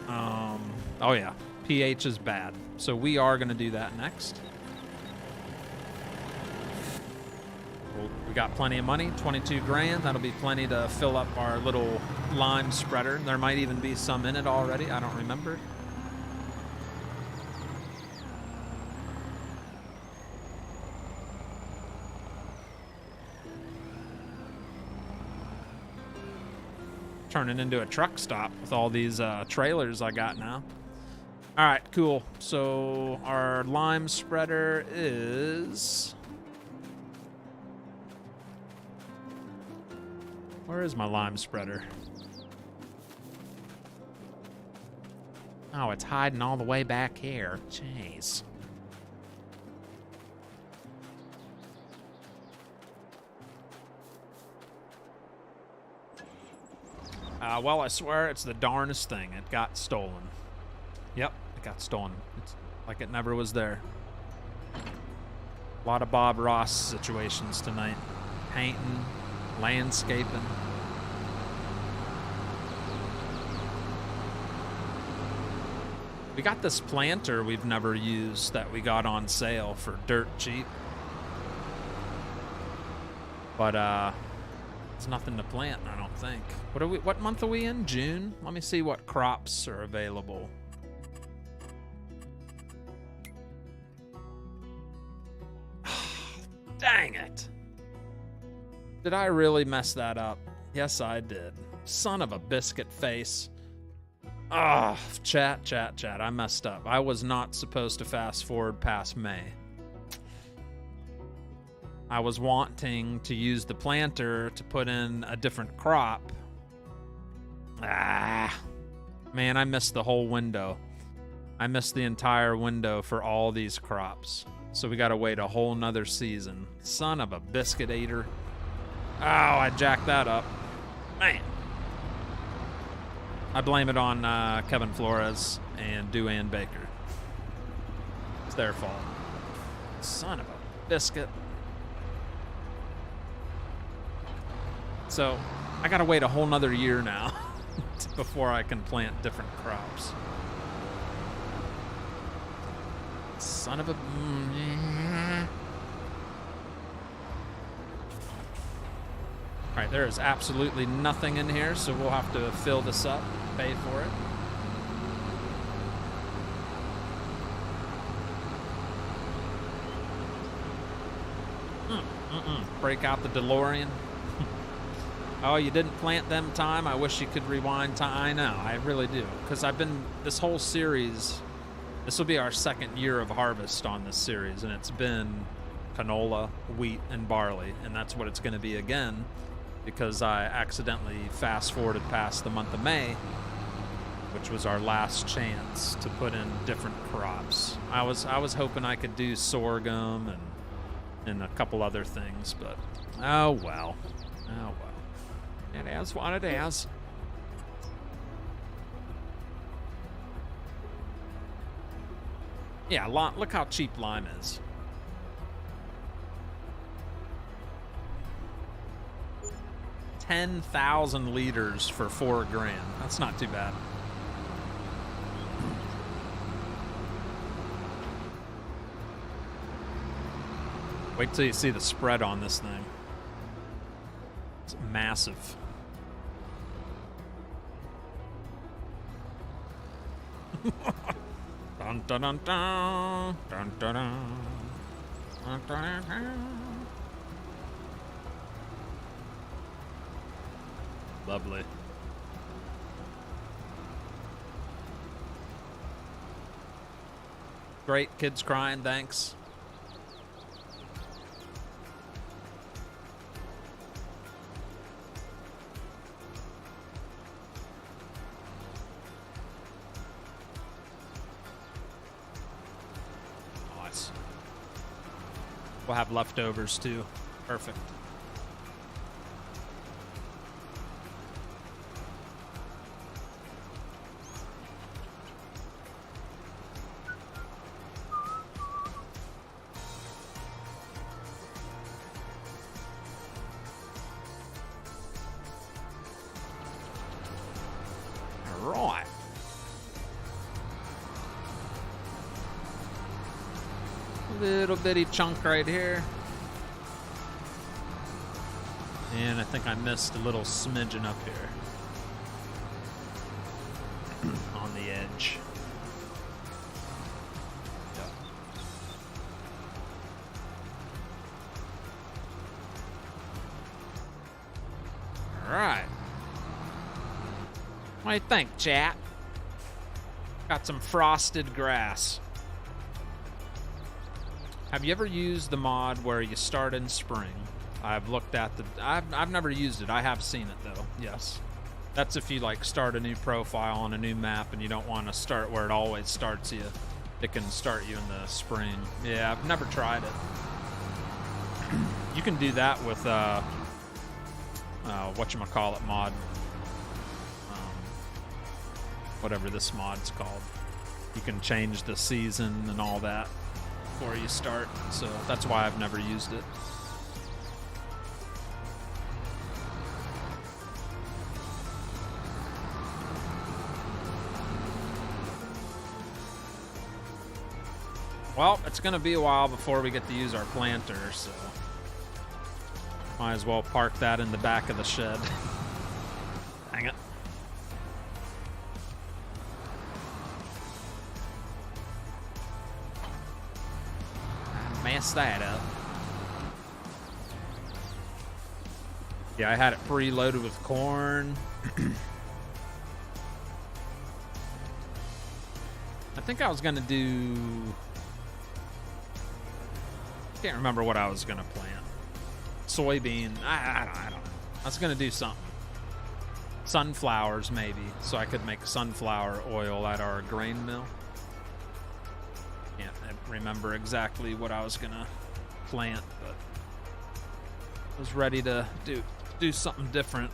Oh yeah, pH is bad. So we are going to do that next. We got plenty of money, 22 grand. That'll be plenty to fill up our little lime spreader. There might even be some in it already. I don't remember. Turning into a truck stop with all these trailers I got now. All right, cool. So our lime spreader is... Where is my lime spreader? Oh, it's hiding all the way back here. Jeez. Well, I swear it's the darnest thing. It got stolen. Yep, it got stolen. It's like it never was there. A lot of Bob Ross situations tonight. Painting, landscaping. We got this planter we've never used that we got on sale for dirt cheap. But it's nothing to plant, I don't think. What month are we in? June? Let me see what crops are available. Dang it. Did I really mess that up? Yes, I did. Son of a biscuit face. Ah, chat. I messed up. I was not supposed to fast forward past May. I was wanting to use the planter to put in a different crop. Ah, man, I missed the whole window. I missed the entire window for all these crops. So we gotta wait a whole nother season. Son of a biscuit eater. Oh, I jacked that up. Man. I blame it on Kevin Flores and Duane Baker. It's their fault. Son of a biscuit. So, I gotta wait a whole nother year now before I can plant different crops. Son of a... Alright, there is absolutely nothing in here, so we'll have to fill this up, pay for it. Break out the DeLorean. Oh, you didn't plant them time? I wish you could rewind time. I know, I really do. Because I've been, this whole series, this will be our second year of harvest on this series, and it's been canola, wheat, and barley, and that's what it's going to be again, because I accidentally fast-forwarded past the month of May, which was our last chance to put in different crops. I was hoping I could do sorghum and a couple other things, but oh well. Oh well. It is what it is. Yeah, look how cheap lime is. $10,000 liters for $4 grand. That's not too bad. Wait till you see the spread on this thing. It's massive. Dun, dun, dun, dun. Dun, dun, dun. Dun, dun, dun. Lovely. Great, kids crying, thanks. Nice. We'll have leftovers too. Perfect. Little bitty chunk right here. And I think I missed a little smidgen up here. On the edge. Yep. Alright. What do you think, chat? Got some frosted grass. Have you ever used the mod where you start in spring? I've looked at the... I've never used it. I have seen it, though. Yes. That's if you, like, start a new profile on a new map and you don't want to start where it always starts you. It can start you in the spring. Yeah, I've never tried it. You can do that with, whatchamacallit mod. Whatever this mod's called. You can change the season and all that before you start, so that's why I've never used it. Well, it's going to be a while before we get to use our planter, so might as well park that in the back of the shed. Hang it. I messed that up. Yeah, I had it preloaded with corn. I think I was gonna do... Can't remember what I was gonna plant. Soybean. I don't know. I was gonna do something. Sunflowers, maybe, so I could make sunflower oil at our grain mill. Can't remember exactly what I was gonna plant, but I was ready to do something different.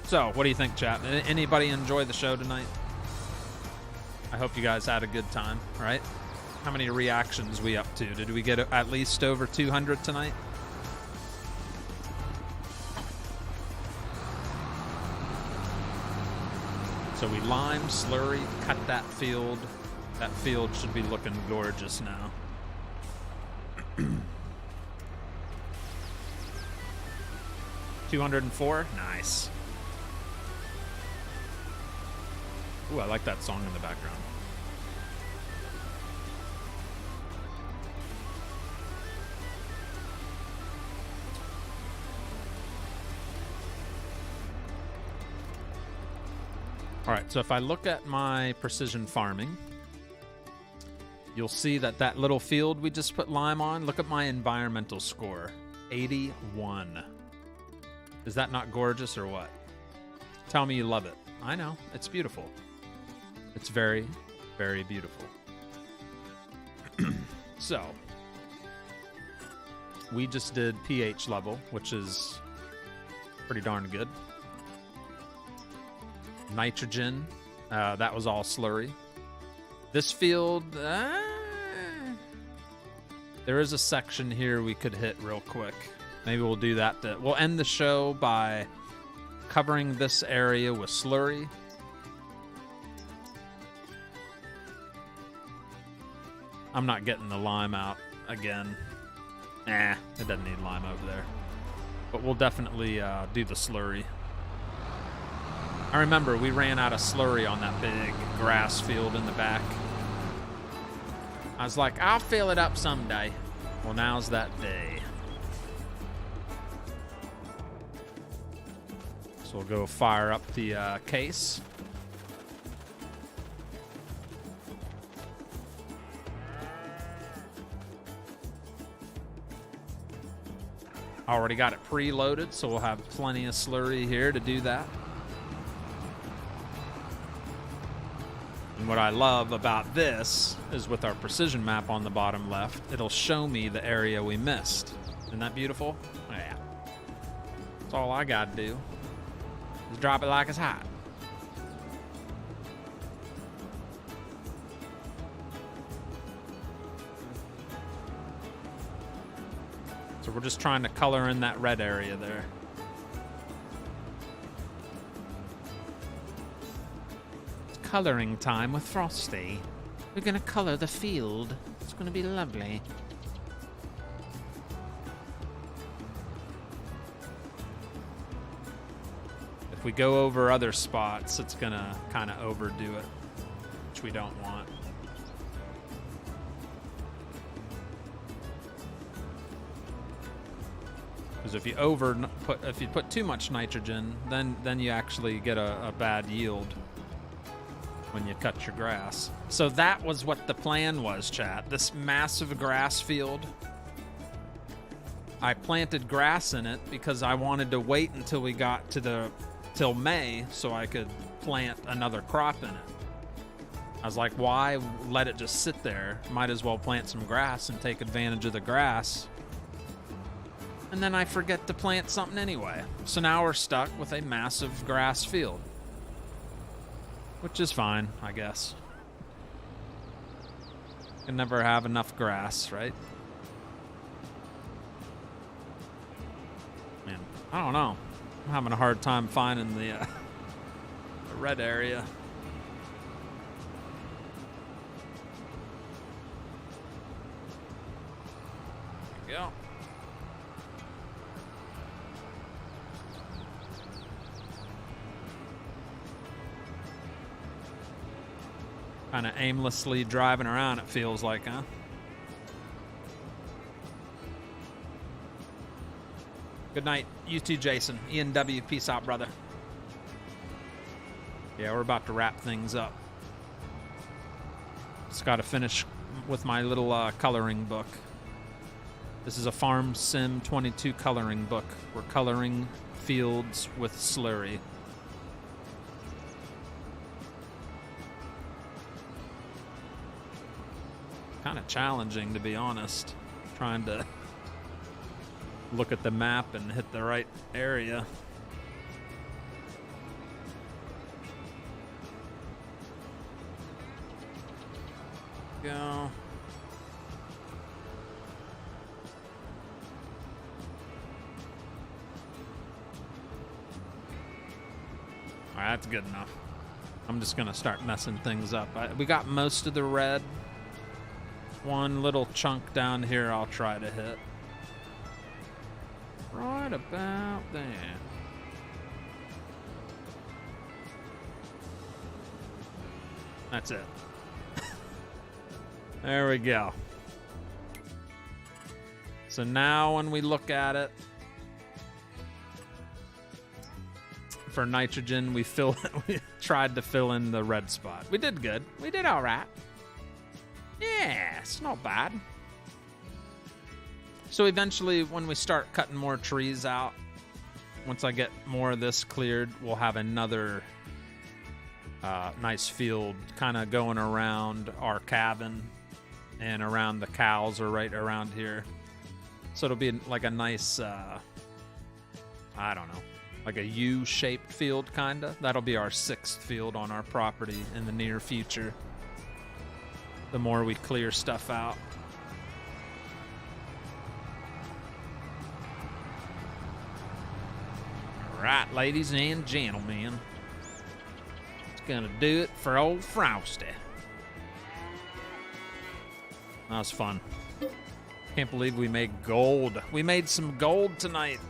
So, what do you think, chat? Anybody enjoy the show tonight? I hope you guys had a good time, right? How many reactions we up to? Did we get at least over 200 tonight? So we lime, slurry, cut that field. That field should be looking gorgeous now. 204? Nice. Ooh, I like that song in the background. All right, so if I look at my precision farming, you'll see that that little field we just put lime on, look at my environmental score, 81. Is that not gorgeous or what? Tell me you love it. I know, it's beautiful. It's very, very beautiful. So, we just did pH level, which is pretty darn good. Nitrogen, that was all slurry. This field, there is a section here we could hit real quick. Maybe we'll do that. We'll end the show by covering this area with slurry. I'm not getting the lime out again. Nah, it doesn't need lime over there. But we'll definitely do the slurry. I remember we ran out of slurry on that big grass field in the back. I was like, I'll fill it up someday. Well, now's that day. So we'll go fire up the case. Already got it preloaded, so we'll have plenty of slurry here to do that. And what I love about this is with our precision map on the bottom left, it'll show me the area we missed. Isn't that beautiful? Yeah. That's all I gotta do. Just drop it like it's hot. So we're just trying to color in that red area there. It's coloring time with Frosty. We're gonna color the field. It's gonna be lovely. If we go over other spots, it's gonna kind of overdo it, which we don't want. Because if you put too much nitrogen, then you actually get a bad yield when you cut your grass. So that was what the plan was, chat. This massive grass field, I planted grass in it because I wanted to wait until we got till May so I could plant another crop in it. I was like, why let it just sit there? Might as well plant some grass and take advantage of the grass. And then I forget to plant something anyway. So now we're stuck with a massive grass field. Which is fine, I guess. Can never have enough grass, right? Man, I don't know. I'm having a hard time finding the red area. There we go. Kind of aimlessly driving around, it feels like, huh? Good night. You too, Jason. Ian W. Peace out, brother. Yeah, we're about to wrap things up. Just got to finish with my little coloring book. This is a Farm Sim 22 coloring book. We're coloring fields with Slurry. Kind of challenging, to be honest, trying to look at the map and hit the right area. Go. All right, that's good enough. I'm just gonna start messing things up. We got most of the red. One little chunk down here I'll try to hit. Right about there. That's it. There we go. So now when we look at it, for nitrogen, we tried to fill in the red spot. We did good. We did all right. Yeah, it's not bad. So eventually, when we start cutting more trees out, once I get more of this cleared, we'll have another nice field kind of going around our cabin and around the cows are right around here. So it'll be like a nice, I don't know, like a U-shaped field kind of. That'll be our 6th field on our property in the near future. The more we clear stuff out. All right, ladies and gentlemen. It's gonna do it for old Frosty. That was fun. Can't believe we made gold. We made some gold tonight.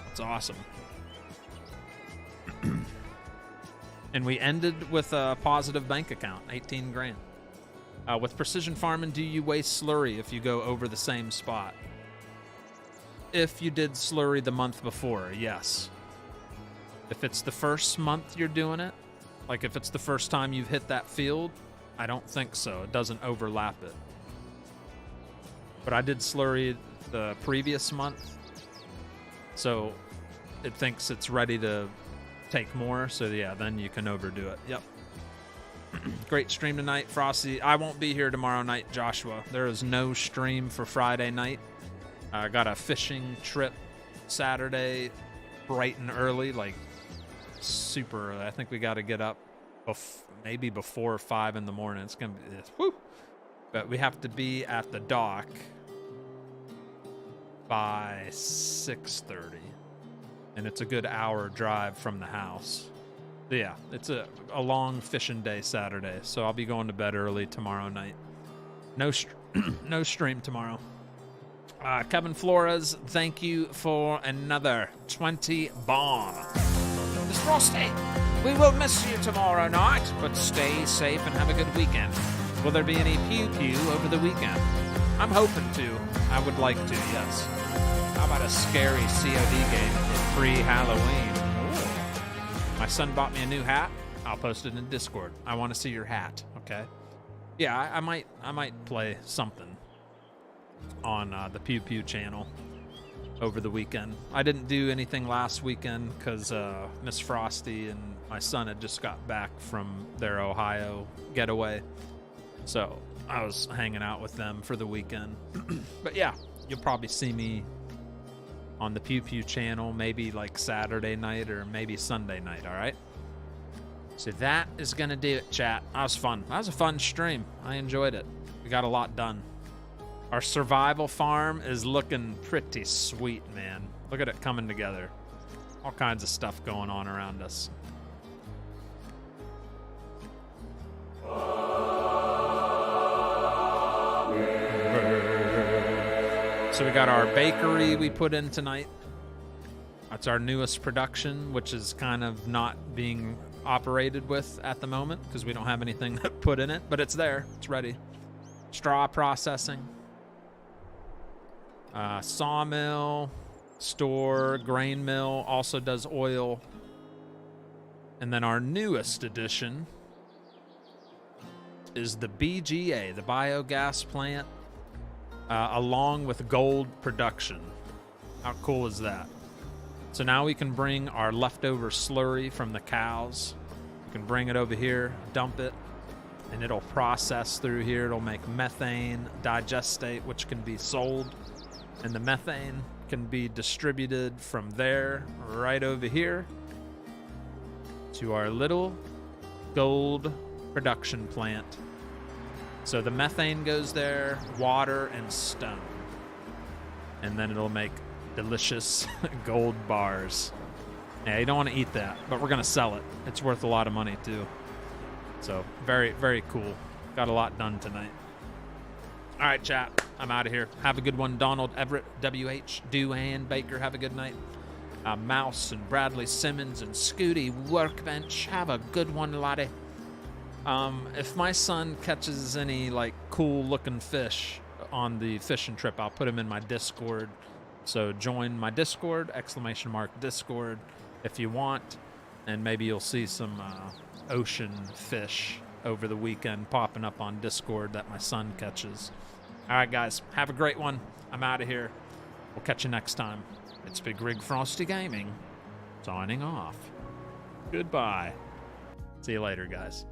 That's awesome. And we ended with a positive bank account, 18 grand. With precision farming, do you waste slurry if you go over the same spot? If you did slurry the month before, yes. If it's the first month you're doing it, like if it's the first time you've hit that field, I don't think so. It doesn't overlap it. But I did slurry the previous month, so it thinks it's ready to take more. So yeah, then you can overdo it. Yep. Great stream tonight, Frosty. I won't be here tomorrow night, Joshua. There is no stream for Friday night. I got a fishing trip Saturday, bright and early, like super early. I think we got to get up maybe before 5 in the morning. It's gonna be whew. But we have to be at the dock by 6:30, and it's a good hour drive from the house. But yeah, it's a long fishing day Saturday, so I'll be going to bed early tomorrow night. No stream tomorrow. Kevin Flores, thank you for another 20 bomb. Miss Frosty, we will miss you tomorrow night, but stay safe and have a good weekend. Will there be any pew-pew over the weekend? I'm hoping to. I would like to, yes. How about a scary COD game pre-Halloween? My son bought me a new hat. I'll post it in Discord. I want to see your hat, okay? Yeah, I might play something on the Pew Pew channel over the weekend. I didn't do anything last weekend because Miss Frosty and my son had just got back from their Ohio getaway. So I was hanging out with them for the weekend. But yeah, you'll probably see me on the Pew Pew channel, maybe like Saturday night or maybe Sunday night, all right? So that is going to do it, chat. That was fun. That was a fun stream. I enjoyed it. We got a lot done. Our survival farm is looking pretty sweet, man. Look at it coming together. All kinds of stuff going on around us. So we got our bakery we put in tonight. That's our newest production, which is kind of not being operated with at the moment because we don't have anything put in it, but it's there. It's ready. Straw processing. Sawmill, store, grain mill, also does oil. And then our newest addition is the BGA, the biogas plant, along with gold production. How cool is that? So now we can bring our leftover slurry from the cows. We can bring it over here, dump it, and it'll process through here. It'll make methane digestate, which can be sold. And the methane can be distributed from there right over here to our little gold production plant. So the methane goes there, water and stone. And then it'll make delicious gold bars. Yeah, you don't want to eat that, but we're going to sell it. It's worth a lot of money too. So very, very cool. Got a lot done tonight. All right, chat. I'm out of here. Have a good one. Donald, Everett, WH, Duane, Baker, have a good night. Mouse and Bradley Simmons and Scooty Workbench, have a good one, laddie. If my son catches any like cool looking fish on the fishing trip, I'll put him in my Discord. So join my Discord, !Discord, if you want, and maybe you'll see some ocean fish over the weekend popping up on Discord that my son catches. All right, guys, have a great one. I'm out of here. We'll catch you next time. It's Bigrigfrosty Gaming, signing off. Goodbye. See you later, guys.